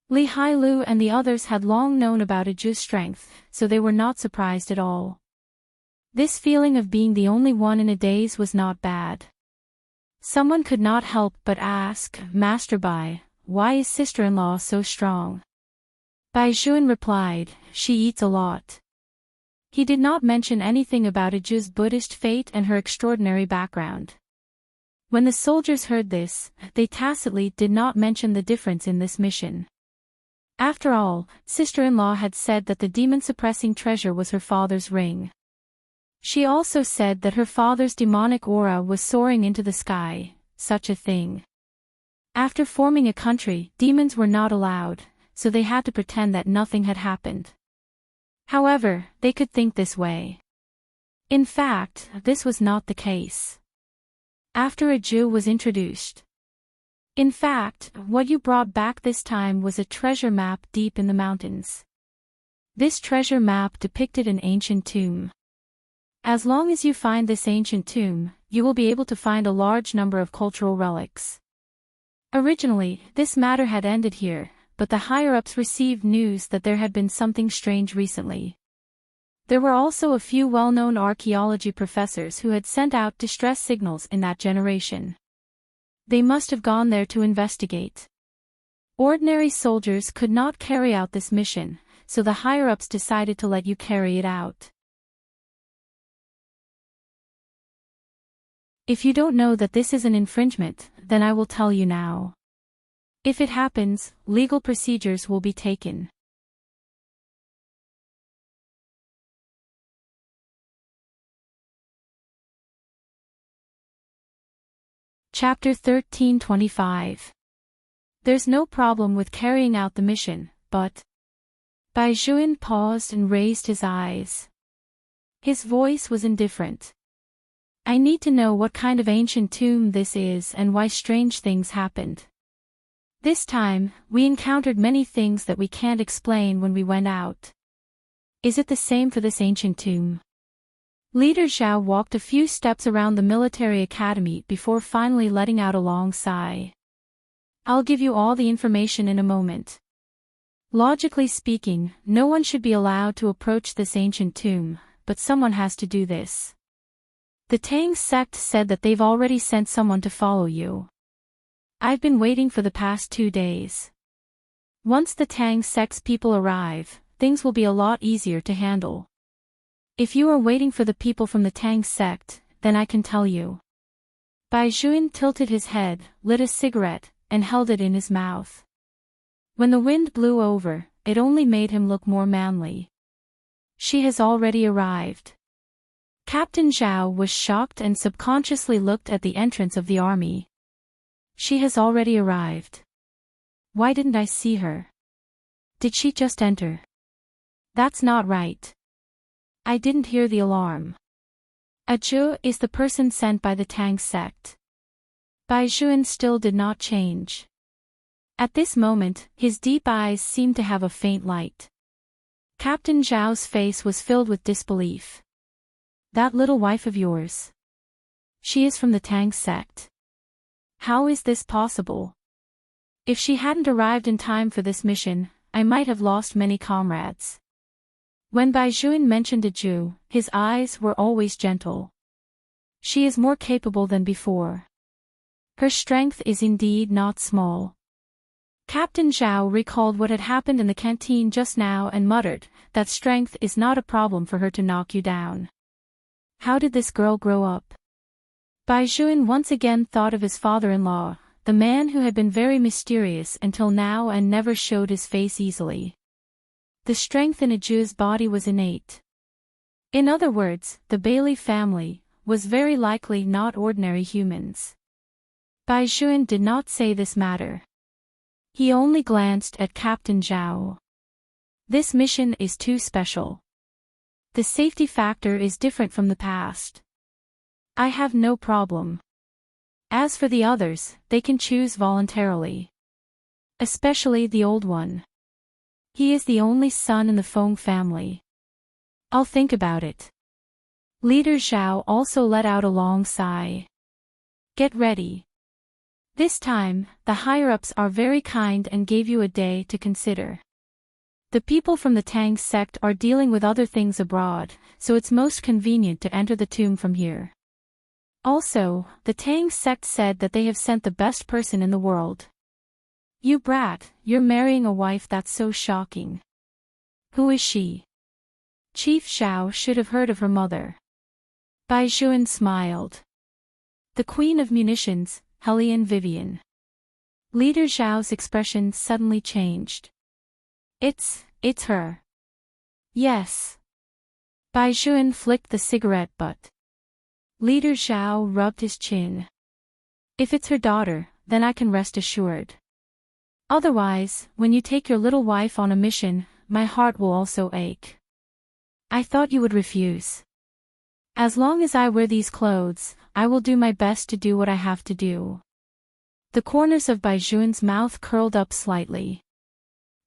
Li Hailu and the others had long known about Aju's strength, so they were not surprised at all. This feeling of being the only one in a daze was not bad. Someone could not help but ask, Master Bai, why is sister-in-law so strong? Bai Juan replied, she eats a lot. He did not mention anything about Aju's Buddhist fate and her extraordinary background. When the soldiers heard this, they tacitly did not mention the difference in this mission. After all, sister-in-law had said that the demon-suppressing treasure was her father's ring. She also said that her father's demonic aura was soaring into the sky, such a thing. After forming a country, demons were not allowed, so they had to pretend that nothing had happened. However, they could think this way. In fact, this was not the case. After Aju was introduced. In fact, what you brought back this time was a treasure map deep in the mountains. This treasure map depicted an ancient tomb. As long as you find this ancient tomb, you will be able to find a large number of cultural relics. Originally, this matter had ended here, but the higher-ups received news that there had been something strange recently. There were also a few well-known archaeology professors who had sent out distress signals in that generation. They must have gone there to investigate. Ordinary soldiers could not carry out this mission, so the higher-ups decided to let you carry it out. If you don't know that this is an infringement, then I will tell you now. If it happens, legal procedures will be taken. Chapter 1325. There's no problem with carrying out the mission, but... Bai Juan paused and raised his eyes. His voice was indifferent. I need to know what kind of ancient tomb this is and why strange things happened. This time, we encountered many things that we can't explain when we went out. Is it the same for this ancient tomb? Leader Zhao walked a few steps around the military academy before finally letting out a long sigh. I'll give you all the information in a moment. Logically speaking, no one should be allowed to approach this ancient tomb, but someone has to do this. The Tang sect said that they've already sent someone to follow you. I've been waiting for the past 2 days. Once the Tang sect's people arrive, things will be a lot easier to handle. If you are waiting for the people from the Tang sect, then I can tell you. Bai Juan tilted his head, lit a cigarette, and held it in his mouth. When the wind blew over, it only made him look more manly. She has already arrived. Captain Zhao was shocked and subconsciously looked at the entrance of the army. She has already arrived. Why didn't I see her? Did she just enter? That's not right. I didn't hear the alarm. Aju is the person sent by the Tang sect. Bai Juan still did not change. At this moment, his deep eyes seemed to have a faint light. Captain Zhao's face was filled with disbelief. That little wife of yours. She is from the Tang sect. How is this possible? If she hadn't arrived in time for this mission, I might have lost many comrades. When Bai Juan mentioned Aju, his eyes were always gentle. She is more capable than before. Her strength is indeed not small. Captain Zhao recalled what had happened in the canteen just now and muttered, that strength is not a problem for her to knock you down. How did this girl grow up? Bai Juan once again thought of his father-in-law, the man who had been very mysterious until now and never showed his face easily. The strength in Aju's body was innate. In other words, the Bailey family was very likely not ordinary humans. Bai Juan did not say this matter. He only glanced at Captain Zhao. This mission is too special. The safety factor is different from the past. I have no problem. As for the others, they can choose voluntarily. Especially the old one. He is the only son in the Feng family. I'll think about it. Leader Zhao also let out a long sigh. Get ready. This time, the higher-ups are very kind and gave you a day to consider. The people from the Tang sect are dealing with other things abroad, so it's most convenient to enter the tomb from here. Also, the Tang sect said that they have sent the best person in the world. You brat, you're marrying a wife that's so shocking. Who is she? Chief Zhao should have heard of her mother. Bai Juan smiled. The Queen of Munitions, Hellion Vivian. Leader Zhao's expression suddenly changed. It's her. Yes. Bai Juan flicked the cigarette butt. Leader Zhao rubbed his chin. If it's her daughter, then I can rest assured. Otherwise, when you take your little wife on a mission, my heart will also ache. I thought you would refuse. As long as I wear these clothes, I will do my best to do what I have to do. The corners of Bai Juan's mouth curled up slightly.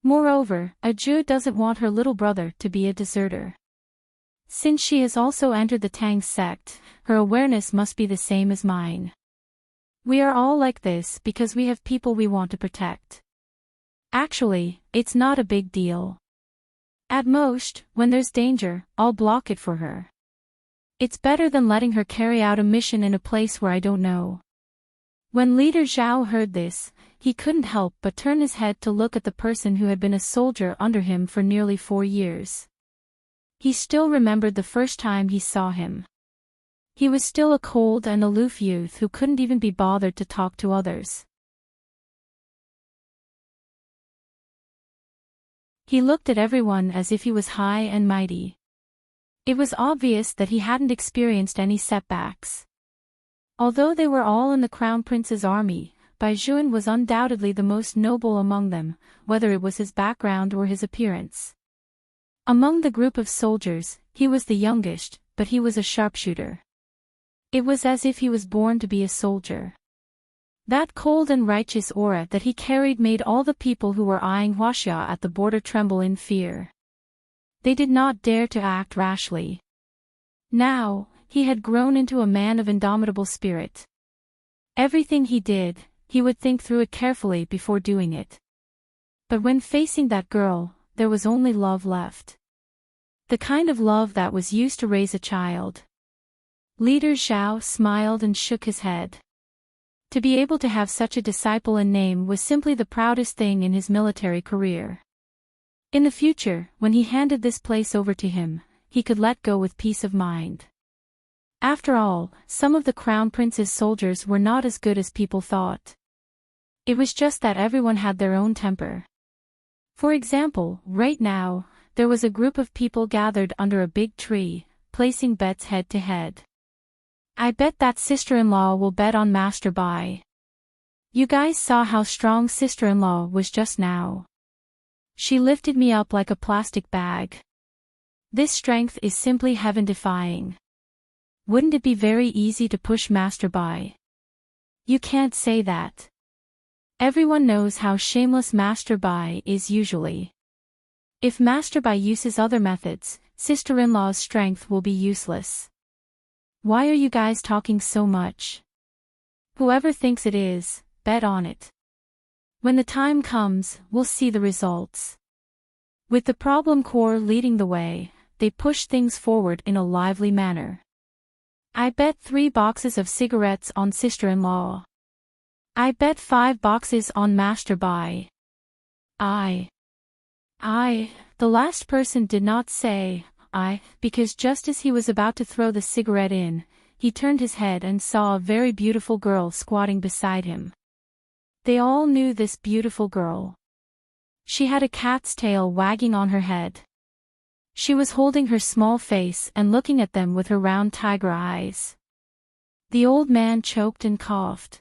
Moreover, Aju doesn't want her little brother to be a deserter. Since she has also entered the Tang sect, her awareness must be the same as mine. We are all like this because we have people we want to protect. Actually, it's not a big deal. At most, when there's danger, I'll block it for her. It's better than letting her carry out a mission in a place where I don't know. When Leader Zhao heard this, he couldn't help but turn his head to look at the person who had been a soldier under him for nearly 4 years. He still remembered the first time he saw him. He was still a cold and aloof youth who couldn't even be bothered to talk to others. He looked at everyone as if he was high and mighty. It was obvious that he hadn't experienced any setbacks. Although they were all in the Crown Prince's army, Bai Juan was undoubtedly the most noble among them, whether it was his background or his appearance. Among the group of soldiers, he was the youngest, but he was a sharpshooter. It was as if he was born to be a soldier. That cold and righteous aura that he carried made all the people who were eyeing Huaxia at the border tremble in fear. They did not dare to act rashly. Now, he had grown into a man of indomitable spirit. Everything he did, he would think through it carefully before doing it. But when facing that girl, there was only love left. The kind of love that was used to raise a child. Leader Zhao smiled and shook his head. To be able to have such a disciple and name was simply the proudest thing in his military career. In the future, when he handed this place over to him, he could let go with peace of mind. After all, some of the Crown Prince's soldiers were not as good as people thought. It was just that everyone had their own temper. For example, right now, there was a group of people gathered under a big tree, placing bets head to head. I bet that sister-in-law will bet on Master Bai. You guys saw how strong sister-in-law was just now. She lifted me up like a plastic bag. This strength is simply heaven-defying. Wouldn't it be very easy to push Master Bai? You can't say that. Everyone knows how shameless Master Bai is usually. If Master Bai uses other methods, sister-in-law's strength will be useless. Why are you guys talking so much? Whoever thinks it is, bet on it. When the time comes, we'll see the results. With the problem core leading the way, they push things forward in a lively manner. I bet 3 boxes of cigarettes on sister-in-law. I bet 5 boxes on Master Bai. I. The last person did not say, because just as he was about to throw the cigarette in, he turned his head and saw a very beautiful girl squatting beside him. They all knew this beautiful girl. She had a cat's tail wagging on her head. She was holding her small face and looking at them with her round tiger eyes. The old man choked and coughed.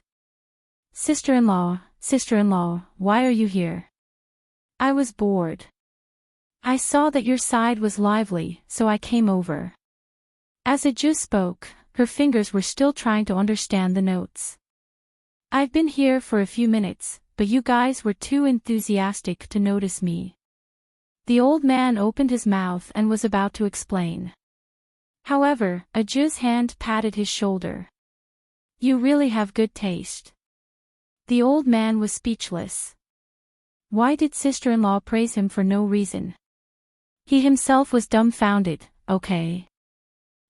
Sister-in-law, why are you here? I was bored. I saw that your side was lively, so I came over. As Aju spoke, her fingers were still trying to understand the notes. I've been here for a few minutes, but you guys were too enthusiastic to notice me. The old man opened his mouth and was about to explain. However, Aju's hand patted his shoulder. You really have good taste. The old man was speechless. Why did sister-in-law praise him for no reason? He himself was dumbfounded. Okay.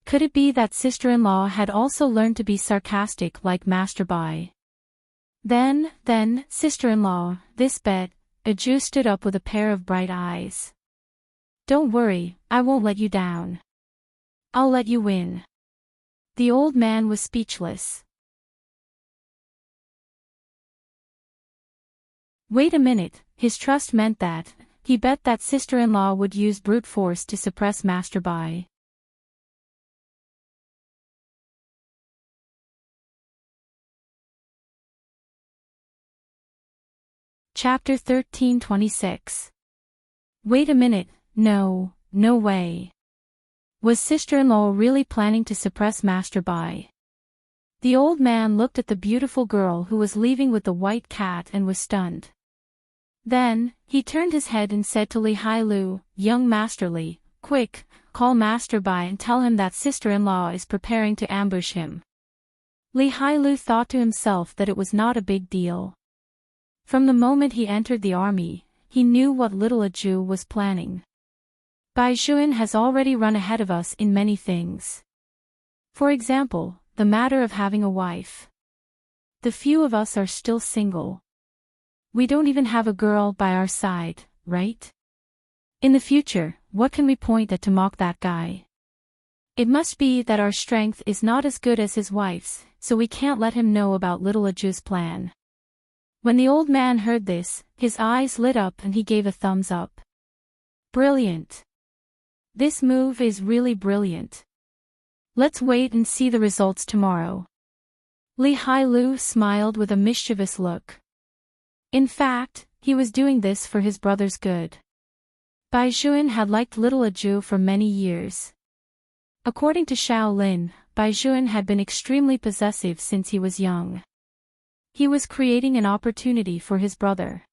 Could it be that sister-in-law had also learned to be sarcastic like Master Bai? Then, sister-in-law, this bet. Aju stood up with a pair of bright eyes. Don't worry, I won't let you down. I'll let you win. The old man was speechless. Wait a minute, his trust meant that, he bet that sister-in-law would use brute force to suppress Master Bai. Chapter 1326. Wait a minute, no way. Was sister-in-law really planning to suppress Master Bai? The old man looked at the beautiful girl who was leaving with the white cat and was stunned. Then, he turned his head and said to Li Hailu, Young Master Li, quick, call Master Bai and tell him that sister-in-law is preparing to ambush him. Li Hailu thought to himself that it was not a big deal. From the moment he entered the army, he knew what little Aju was planning. Bai Juan has already run ahead of us in many things. For example, the matter of having a wife. The few of us are still single. We don't even have a girl by our side, right? In the future, what can we point at to mock that guy? It must be that our strength is not as good as his wife's, so we can't let him know about little Aju's plan. When the old man heard this, his eyes lit up and he gave a thumbs up. Brilliant. This move is really brilliant. Let's wait and see the results tomorrow. Li Hailu smiled with a mischievous look. In fact, he was doing this for his brother's good. Bai Juan had liked little Aju for many years. According to Shaolin, Bai Juan had been extremely possessive since he was young. He was creating an opportunity for his brother.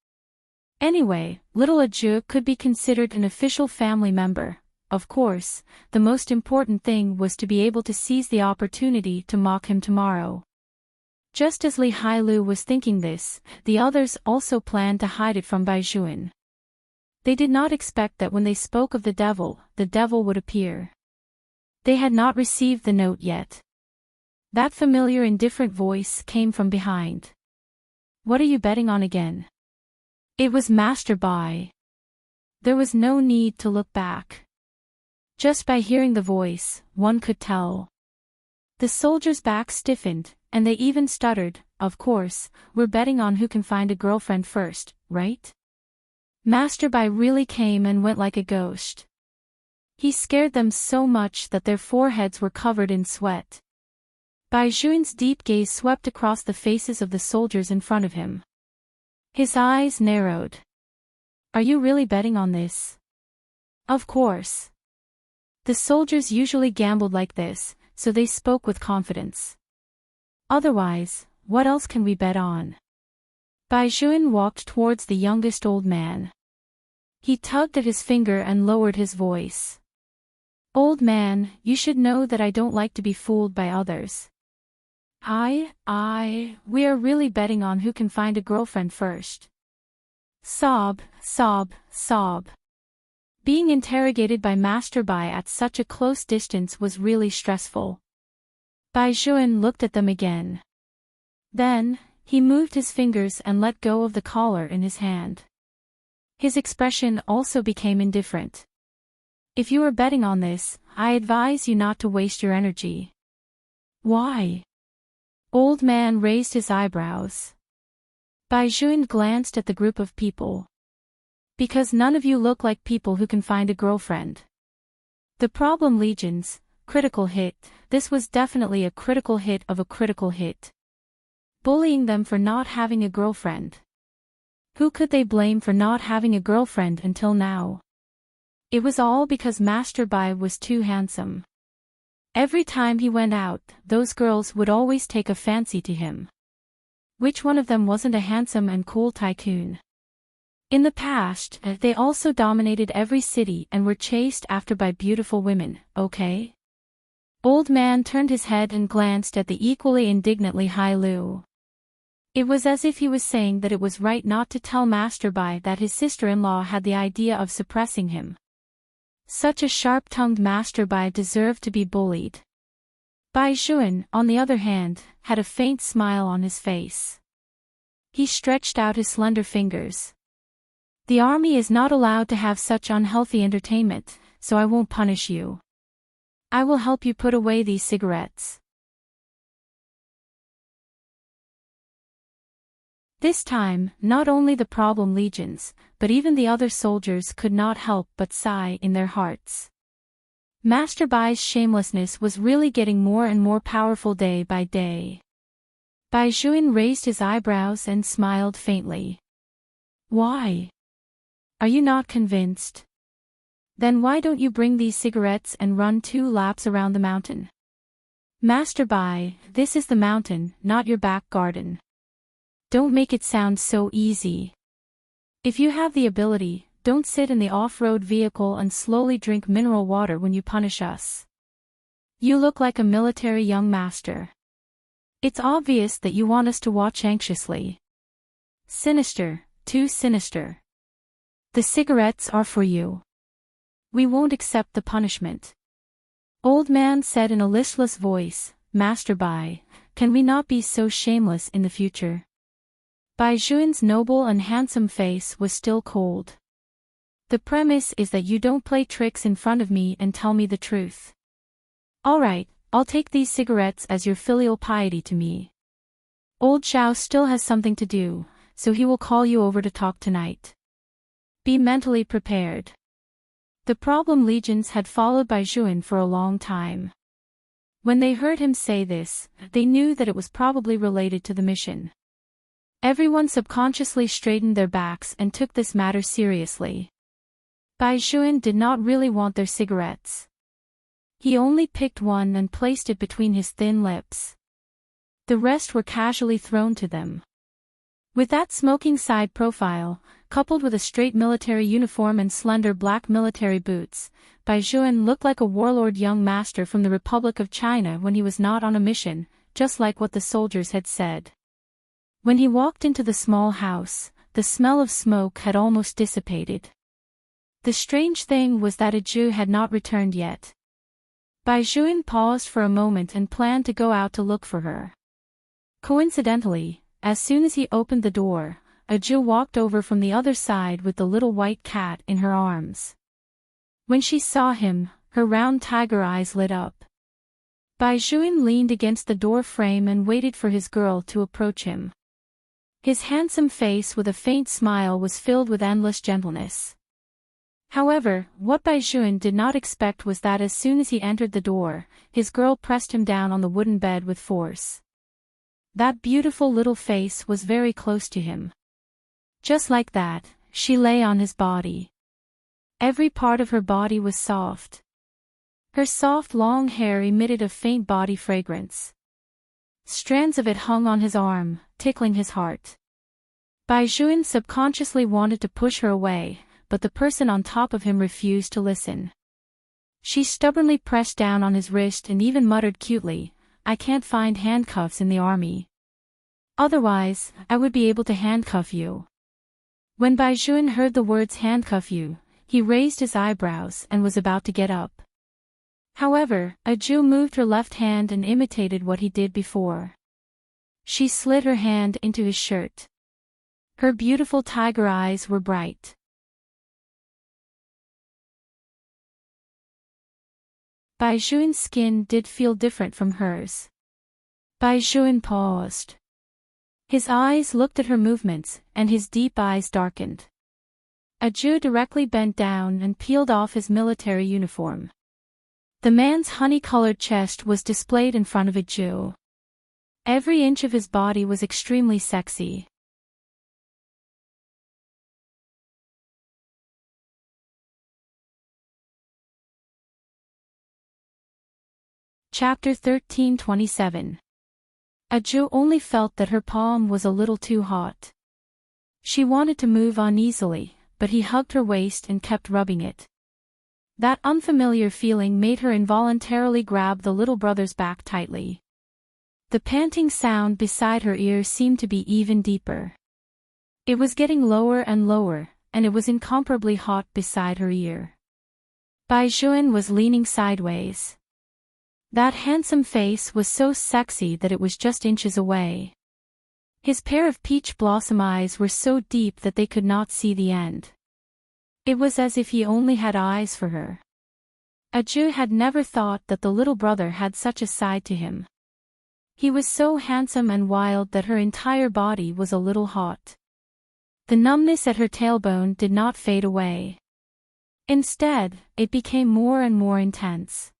Anyway, little Aju could be considered an official family member. Of course, the most important thing was to be able to seize the opportunity to mock him tomorrow. Just as Li Hailu was thinking this, the others also planned to hide it from Bai Juan. They did not expect that when they spoke of the devil would appear. They had not received the note yet. That familiar indifferent voice came from behind. What are you betting on again? It was Master Bai. There was no need to look back. Just by hearing the voice, one could tell. The soldiers' backs stiffened, and they even stuttered. Of course, we're betting on who can find a girlfriend first, right? Master Bai really came and went like a ghost. He scared them so much that their foreheads were covered in sweat. Bai Juan's deep gaze swept across the faces of the soldiers in front of him. His eyes narrowed. Are you really betting on this? Of course. The soldiers usually gambled like this, so they spoke with confidence. Otherwise, what else can we bet on? Bai Juan walked towards the youngest old man. He tugged at his finger and lowered his voice. Old man, you should know that I don't like to be fooled by others. We are really betting on who can find a girlfriend first. Sob. Being interrogated by Master Bai at such a close distance was really stressful. Bai Juan looked at them again. Then, He moved his fingers and let go of the collar in his hand. His expression also became indifferent. If you are betting on this, I advise you not to waste your energy. Why? Old man raised his eyebrows. Bai Juan glanced at the group of people. Because none of you look like people who can find a girlfriend. The problem legions, critical hit, this was definitely a critical hit of a critical hit. Bullying them for not having a girlfriend. Who could they blame for not having a girlfriend until now? It was all because Master Bai was too handsome. Every time he went out, those girls would always take a fancy to him. Which one of them wasn't a handsome and cool tycoon? In the past, they also dominated every city and were chased after by beautiful women, okay? Old man turned his head and glanced at the equally indignantly Hai Lu. It was as if he was saying that it was right not to tell Master Bai that his sister-in-law had the idea of suppressing him. Such a sharp-tongued Master Bai deserved to be bullied. Bai Juan, on the other hand, had a faint smile on his face. He stretched out his slender fingers. The army is not allowed to have such unhealthy entertainment, so I won't punish you. I will help you put away these cigarettes. This time, not only the problem legions, but even the other soldiers could not help but sigh in their hearts. Master Bai's shamelessness was really getting more and more powerful day by day. Bai Juan raised his eyebrows and smiled faintly. Why? Are you not convinced? Then why don't you bring these cigarettes and run 2 laps around the mountain? Master Bai, this is the mountain, not your back garden. Don't make it sound so easy. If you have the ability, don't sit in the off-road vehicle and slowly drink mineral water when you punish us. You look like a military young master. It's obvious that you want us to watch anxiously. Sinister, too sinister. The cigarettes are for you. We won't accept the punishment. Old man said in a listless voice, Master Bai, can we not be so shameless in the future? Bai Juan's noble and handsome face was still cold. The premise is that you don't play tricks in front of me and tell me the truth. Alright, I'll take these cigarettes as your filial piety to me. Old Zhao still has something to do, so he will call you over to talk tonight. Be mentally prepared. The problem legions had followed Bai Juan for a long time. When they heard him say this, they knew that it was probably related to the mission. Everyone subconsciously straightened their backs and took this matter seriously. Bai Juan did not really want their cigarettes. He only picked one and placed it between his thin lips. The rest were casually thrown to them. With that smoking side profile, coupled with a straight military uniform and slender black military boots, Bai Juan looked like a warlord young master from the Republic of China when he was not on a mission, just like what the soldiers had said. When he walked into the small house, the smell of smoke had almost dissipated. The strange thing was that Aju had not returned yet. Bai Juan paused for a moment and planned to go out to look for her. Coincidentally, as soon as he opened the door, Aju walked over from the other side with the little white cat in her arms. When she saw him, her round tiger eyes lit up. Bai Juan leaned against the door frame and waited for his girl to approach him. His handsome face with a faint smile was filled with endless gentleness. However, what Bai Juan did not expect was that as soon as he entered the door, his girl pressed him down on the wooden bed with force. That beautiful little face was very close to him. Just like that, she lay on his body. Every part of her body was soft. Her soft long hair emitted a faint body fragrance. Strands of it hung on his arm, tickling his heart. Bai Juan subconsciously wanted to push her away, but the person on top of him refused to listen. She stubbornly pressed down on his wrist and even muttered cutely, I can't find handcuffs in the army. Otherwise, I would be able to handcuff you. When Bai Juan heard the words handcuff you, he raised his eyebrows and was about to get up. However, Aju moved her left hand and imitated what he did before. She slid her hand into his shirt. Her beautiful tiger eyes were bright. Baijuan's skin did feel different from hers. Baijuan paused. His eyes looked at her movements, and his deep eyes darkened. Aju directly bent down and peeled off his military uniform. The man's honey-colored chest was displayed in front of Aju. Every inch of his body was extremely sexy. Chapter 13:27. Aju only felt that her palm was a little too hot. She wanted to move uneasily, but he hugged her waist and kept rubbing it. That unfamiliar feeling made her involuntarily grab the little brother's back tightly. The panting sound beside her ear seemed to be even deeper. It was getting lower and lower, and it was incomparably hot beside her ear. Baijuan was leaning sideways. That handsome face was so sexy that it was just inches away. His pair of peach blossom eyes were so deep that they could not see the end. It was as if he only had eyes for her. Aju had never thought that the little brother had such a side to him. He was so handsome and wild that her entire body was a little hot. The numbness at her tailbone did not fade away. Instead, it became more and more intense.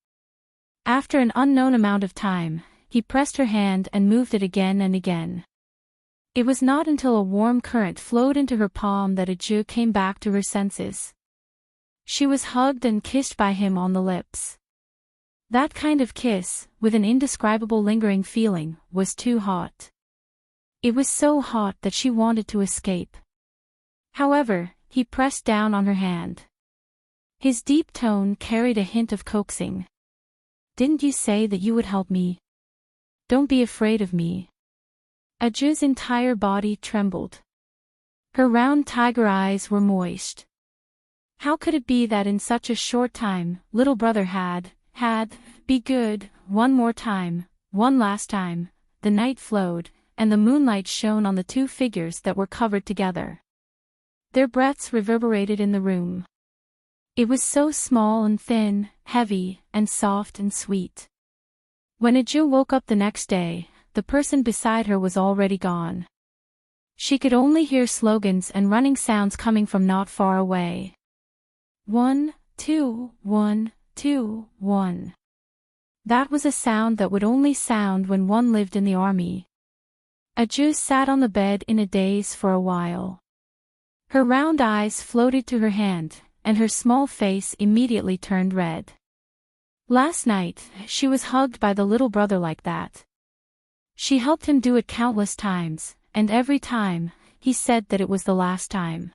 After an unknown amount of time, he pressed her hand and moved it again and again. It was not until a warm current flowed into her palm that Aju came back to her senses. She was hugged and kissed by him on the lips. That kind of kiss, with an indescribable lingering feeling, was too hot. It was so hot that she wanted to escape. However, he pressed down on her hand. His deep tone carried a hint of coaxing. "Didn't you say that you would help me? Don't be afraid of me." Aju's entire body trembled. Her round tiger eyes were moist. How could it be that in such a short time, little brother had, be good, one more time, one last time, the night flowed, and the moonlight shone on the two figures that were covered together. Their breaths reverberated in the room. It was so small and thin, heavy, and soft and sweet. When Aju woke up the next day, the person beside her was already gone. She could only hear slogans and running sounds coming from not far away. 1, 2, 1, 2, 1. That was a sound that would only sound when one lived in the army. Aju sat on the bed in a daze for a while. Her round eyes floated to her hand, and her small face immediately turned red. Last night, she was hugged by the little brother like that. She helped him do it countless times, and every time, he said that it was the last time.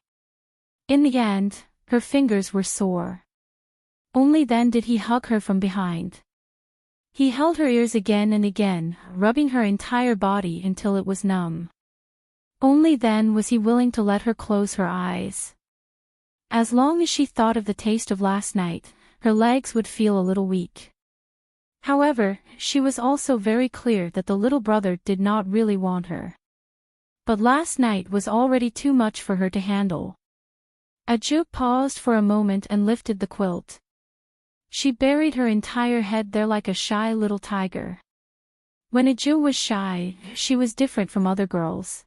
In the end, her fingers were sore. Only then did he hug her from behind. He held her ears again and again, rubbing her entire body until it was numb. Only then was he willing to let her close her eyes. As long as she thought of the taste of last night, her legs would feel a little weak. However, she was also very clear that the little brother did not really want her. But last night was already too much for her to handle. Aju paused for a moment and lifted the quilt. She buried her entire head there like a shy little tiger. When Aju was shy, she was different from other girls.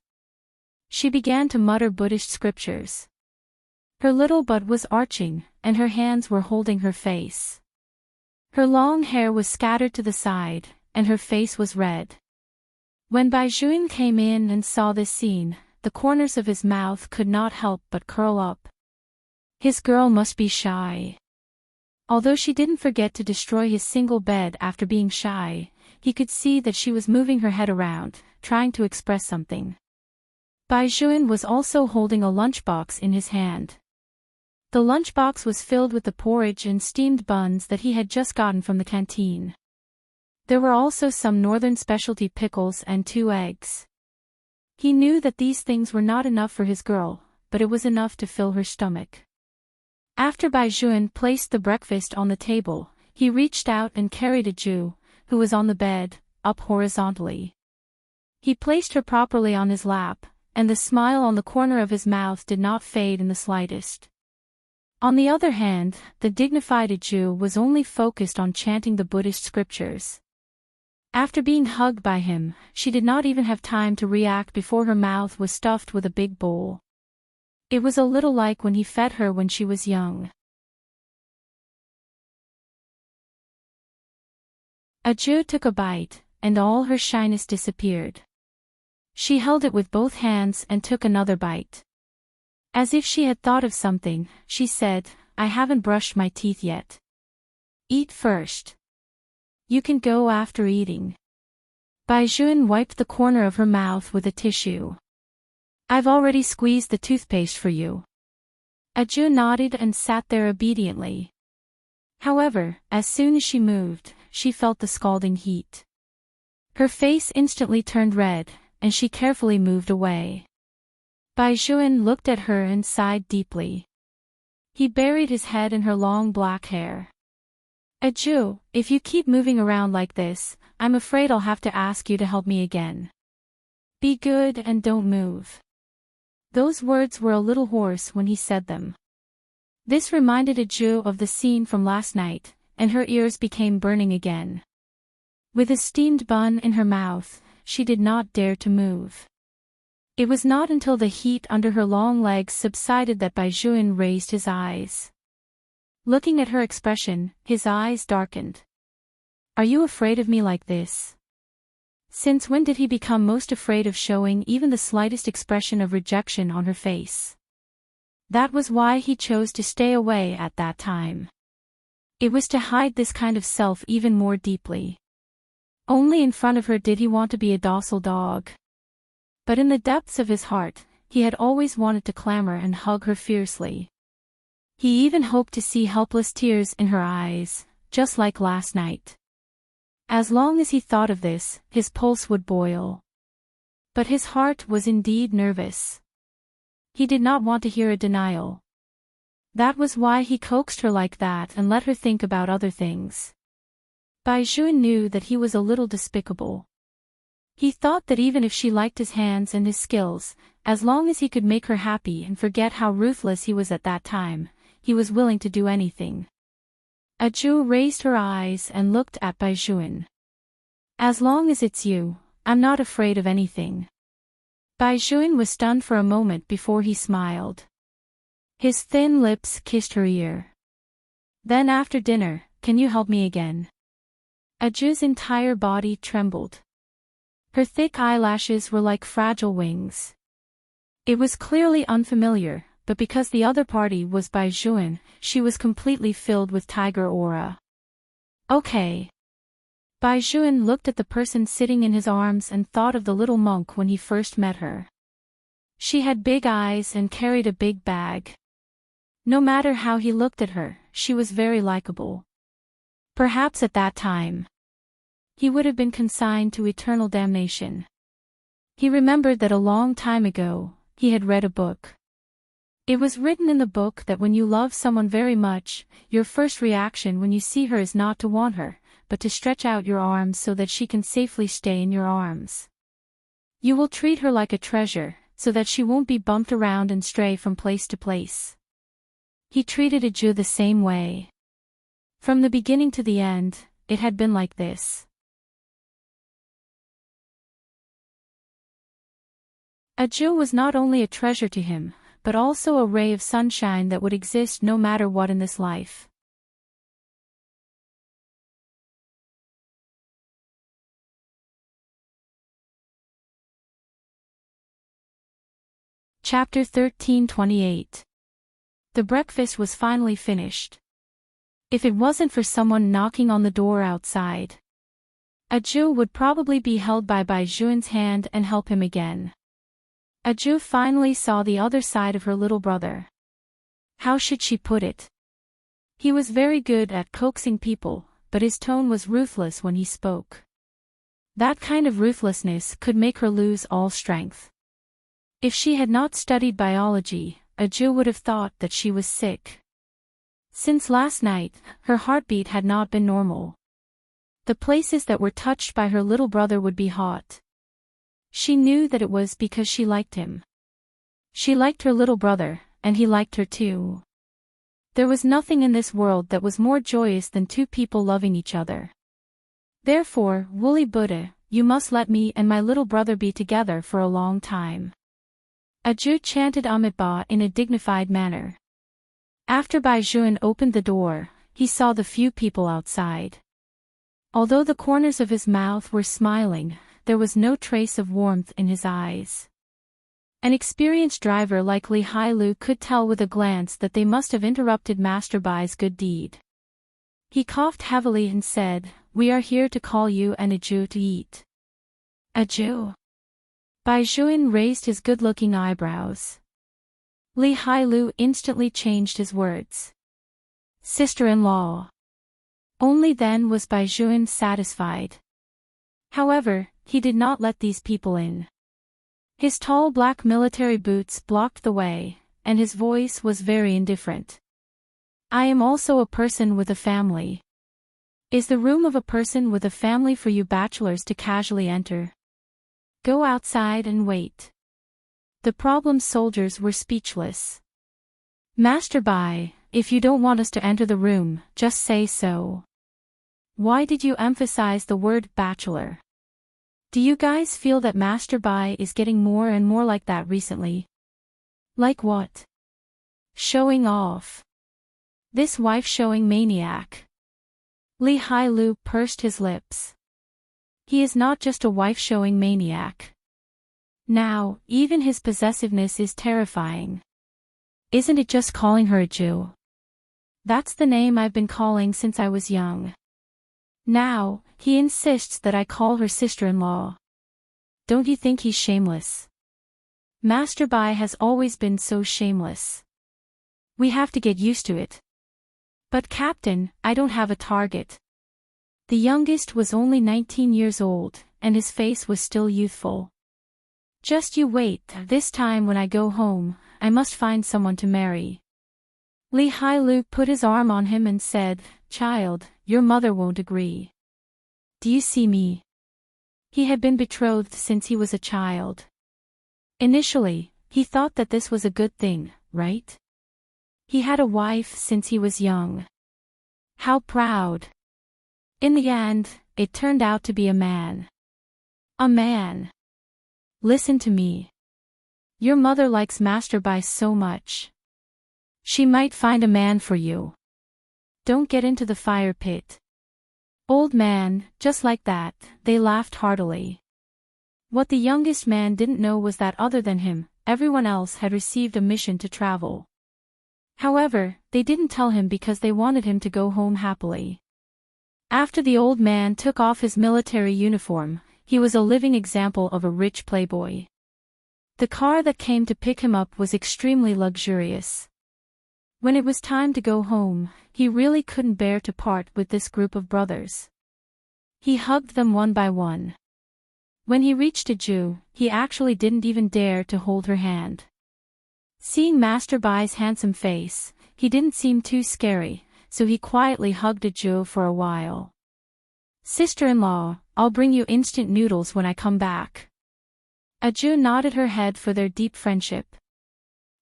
She began to mutter Buddhist scriptures. Her little butt was arching, and her hands were holding her face. Her long hair was scattered to the side, and her face was red. When Baijuan came in and saw this scene, the corners of his mouth could not help but curl up. His girl must be shy. Although she didn't forget to destroy his single bed after being shy, he could see that she was moving her head around, trying to express something. Baijuan was also holding a lunchbox in his hand. The lunchbox was filled with the porridge and steamed buns that he had just gotten from the canteen. There were also some northern specialty pickles and 2 eggs. He knew that these things were not enough for his girl, but it was enough to fill her stomach. After Baijuan placed the breakfast on the table, he reached out and carried Aju, who was on the bed, up horizontally. He placed her properly on his lap, and the smile on the corner of his mouth did not fade in the slightest. On the other hand, the dignified Jew was only focused on chanting the Buddhist scriptures. After being hugged by him, she did not even have time to react before her mouth was stuffed with a big bowl. It was a little like when he fed her when she was young. Jew took a bite, and all her shyness disappeared. She held it with both hands and took another bite. As if she had thought of something, she said, "I haven't brushed my teeth yet. Eat first. You can go after eating." Baizhuan wiped the corner of her mouth with a tissue. "I've already squeezed the toothpaste for you." Jew nodded and sat there obediently. However, as soon as she moved, she felt the scalding heat. Her face instantly turned red, and she carefully moved away. Baizhuan looked at her and sighed deeply. He buried his head in her long black hair. "Jew, if you keep moving around like this, I'm afraid I'll have to ask you to help me again. Be good and don't move." Those words were a little hoarse when he said them. This reminded Jew of the scene from last night, and her ears became burning again. With a steamed bun in her mouth, she did not dare to move. It was not until the heat under her long legs subsided that Baizhuan raised his eyes. Looking at her expression, his eyes darkened. "Are you afraid of me like this?" Since when did he become most afraid of showing even the slightest expression of rejection on her face? That was why he chose to stay away at that time. It was to hide this kind of self even more deeply. Only in front of her did he want to be a docile dog. But in the depths of his heart, he had always wanted to clamor and hug her fiercely. He even hoped to see helpless tears in her eyes, just like last night. As long as he thought of this, his pulse would boil. But his heart was indeed nervous. He did not want to hear a denial. That was why he coaxed her like that and let her think about other things. Baizhuan knew that he was a little despicable. He thought that even if she liked his hands and his skills, as long as he could make her happy and forget how ruthless he was at that time, he was willing to do anything. Jew raised her eyes and looked at Baizhuan. "As long as it's you, I'm not afraid of anything." Baizhuan was stunned for a moment before he smiled. His thin lips kissed her ear. "Then after dinner, can you help me again?" Jew's entire body trembled. Her thick eyelashes were like fragile wings. It was clearly unfamiliar, but because the other party was Baizhuan, she was completely filled with tiger aura. "Okay." Baizhuan looked at the person sitting in his arms and thought of the little monk when he first met her. She had big eyes and carried a big bag. No matter how he looked at her, she was very likable. Perhaps at that time, he would have been consigned to eternal damnation. He remembered that a long time ago, he had read a book. It was written in the book that when you love someone very much, your first reaction when you see her is not to want her, but to stretch out your arms so that she can safely stay in your arms. You will treat her like a treasure, so that she won't be bumped around and stray from place to place. He treated Aju the same way. From the beginning to the end, it had been like this. Aju was not only a treasure to him, but also a ray of sunshine that would exist no matter what in this life. Chapter 13:28. The breakfast was finally finished. If it wasn't for someone knocking on the door outside, Aju would probably be held by Baizhuan's hand and help him again. Aju finally saw the other side of her little brother. How should she put it? He was very good at coaxing people, but his tone was ruthless when he spoke. That kind of ruthlessness could make her lose all strength. If she had not studied biology, Aju would have thought that she was sick. Since last night, her heartbeat had not been normal. The places that were touched by her little brother would be hot. She knew that it was because she liked him. She liked her little brother, and he liked her too. There was nothing in this world that was more joyous than two people loving each other. Therefore, Woolly Buddha, you must let me and my little brother be together for a long time. Aju chanted Amitabha in a dignified manner. After Baijuan opened the door, he saw the few people outside. Although the corners of his mouth were smiling, there was no trace of warmth in his eyes. An experienced driver like Li Hailu could tell with a glance that they must have interrupted Master Bai's good deed. He coughed heavily and said, "We are here to call you and Aju to eat." Aju? Baijuan raised his good-looking eyebrows. Li Hailu instantly changed his words. Sister-in-law. Only then was Baijuan satisfied. However, he did not let these people in. His tall black military boots blocked the way, and his voice was very indifferent. I am also a person with a family. Is the room of a person with a family for you bachelors to casually enter? Go outside and wait. The problem soldiers were speechless. Master Bai, if you don't want us to enter the room, just say so. Why did you emphasize the word bachelor? Do you guys feel that Master Bai is getting more and more like that recently? Like what? Showing off. This wife-showing maniac. Li Hailu pursed his lips. He is not just a wife-showing maniac. Now, even his possessiveness is terrifying. Isn't it just calling her a Jew? That's the name I've been calling since I was young. Now, he insists that I call her sister-in-law. Don't you think he's shameless? Master Bai has always been so shameless. We have to get used to it. But Captain, I don't have a target. The youngest was only 19 years old, and his face was still youthful. Just you wait, this time when I go home, I must find someone to marry. Li Hailu put his arm on him and said, Child, your mother won't agree. Do you see me? He had been betrothed since he was a child. Initially, he thought that this was a good thing, right? He had a wife since he was young. How proud. In the end, it turned out to be a man. A man. Listen to me. Your mother likes Master Bai so much. She might find a man for you. Don't get into the fire pit. Old man, just like that, they laughed heartily. What the youngest man didn't know was that other than him, everyone else had received a mission to travel. However, they didn't tell him because they wanted him to go home happily. After the old man took off his military uniform, he was a living example of a rich playboy. The car that came to pick him up was extremely luxurious. When it was time to go home, he really couldn't bear to part with this group of brothers. He hugged them one by one. When he reached Aju, he actually didn't even dare to hold her hand. Seeing Master Bai's handsome face, he didn't seem too scary, so he quietly hugged Aju for a while. Sister-in-law, I'll bring you instant noodles when I come back. Aju nodded her head for their deep friendship.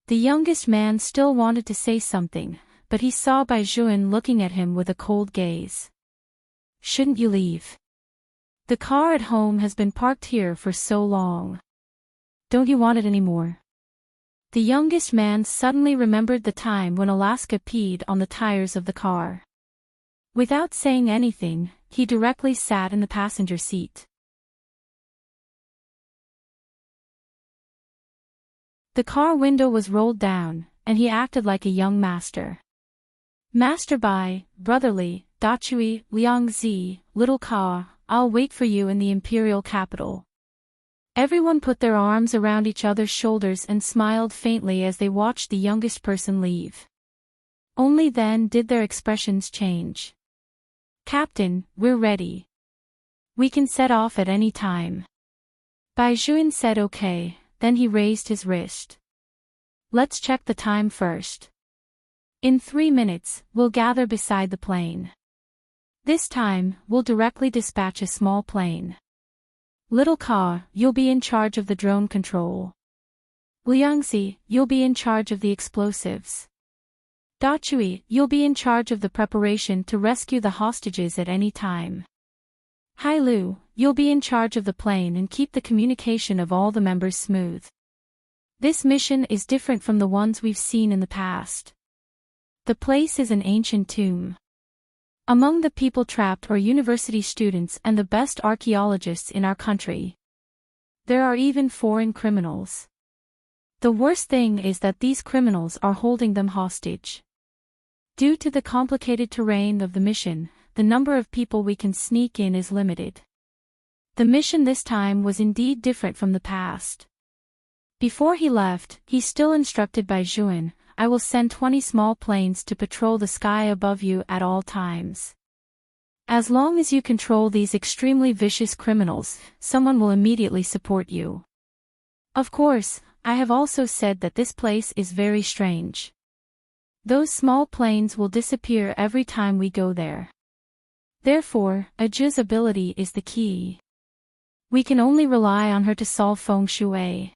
The youngest man still wanted to say something, but he saw Baijuan looking at him with a cold gaze. Shouldn't you leave? The car at home has been parked here for so long. Don't you want it anymore? The youngest man suddenly remembered the time when Alaska peed on the tires of the car. Without saying anything, he directly sat in the passenger seat. The car window was rolled down, and he acted like a young master. Master Bai, brotherly, Dachui, Liangzi, little Ka, I'll wait for you in the imperial capital. Everyone put their arms around each other's shoulders and smiled faintly as they watched the youngest person leave. Only then did their expressions change. Captain, we're ready. We can set off at any time. Baijuan said okay, then he raised his wrist. Let's check the time first. In 3 minutes, we'll gather beside the plane. This time, we'll directly dispatch a small plane. Little Ka, you'll be in charge of the drone control. Liangzi, you'll be in charge of the explosives. Dachui, you'll be in charge of the preparation to rescue the hostages at any time. Hailu, you'll be in charge of the plane and keep the communication of all the members smooth. This mission is different from the ones we've seen in the past. The place is an ancient tomb. Among the people trapped are university students and the best archaeologists in our country. There are even foreign criminals. The worst thing is that these criminals are holding them hostage. Due to the complicated terrain of the mission, the number of people we can sneak in is limited. The mission this time was indeed different from the past. Before he left, he still instructed Bai Juan, I will send 20 small planes to patrol the sky above you at all times. As long as you control these extremely vicious criminals, someone will immediately support you. Of course, I have also said that this place is very strange. Those small planes will disappear every time we go there. Therefore, Aju's ability is the key. We can only rely on her to solve feng shui.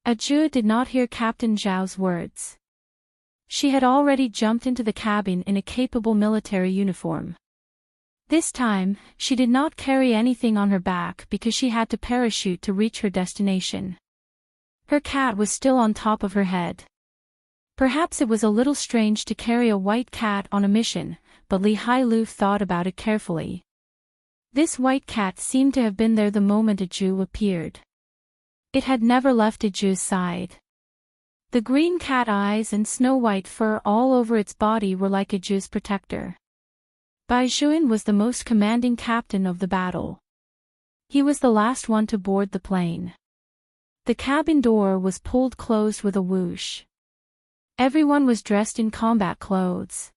Aju did not hear Captain Zhao's words. She had already jumped into the cabin in a capable military uniform. This time, she did not carry anything on her back because she had to parachute to reach her destination. Her cat was still on top of her head. Perhaps it was a little strange to carry a white cat on a mission, but Li Hailu thought about it carefully. This white cat seemed to have been there the moment Aju appeared. It had never left Aju's side. The green cat eyes and snow-white fur all over its body were like Aju's protector. Bai Juan was the most commanding captain of the battle. He was the last one to board the plane. The cabin door was pulled closed with a whoosh. Everyone was dressed in combat clothes.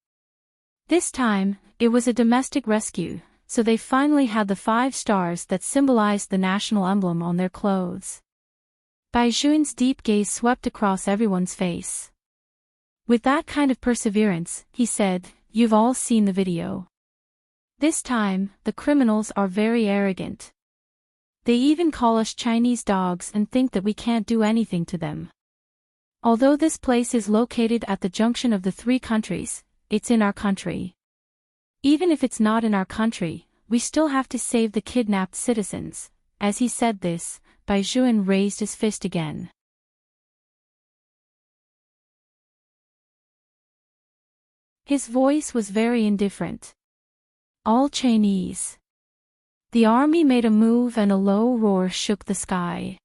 This time, it was a domestic rescue, so they finally had the 5 stars that symbolized the national emblem on their clothes. Bai Juan's deep gaze swept across everyone's face. With that kind of perseverance, he said, you've all seen the video. This time, the criminals are very arrogant. They even call us Chinese dogs and think that we can't do anything to them. Although this place is located at the junction of the 3 countries, it's in our country. Even if it's not in our country, we still have to save the kidnapped citizens. As he said this, Bai Juan raised his fist again. His voice was very indifferent. All Chinese. The army made a move and a low roar shook the sky.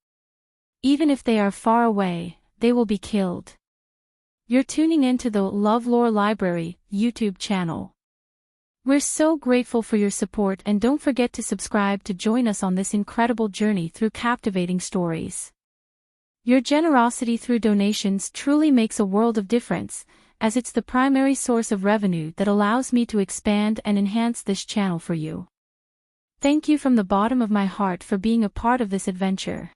Even if they are far away, they will be killed. You're tuning into the LoveLore Library YouTube channel. We're so grateful for your support and don't forget to subscribe to join us on this incredible journey through captivating stories. Your generosity through donations truly makes a world of difference, as it's the primary source of revenue that allows me to expand and enhance this channel for you. Thank you from the bottom of my heart for being a part of this adventure.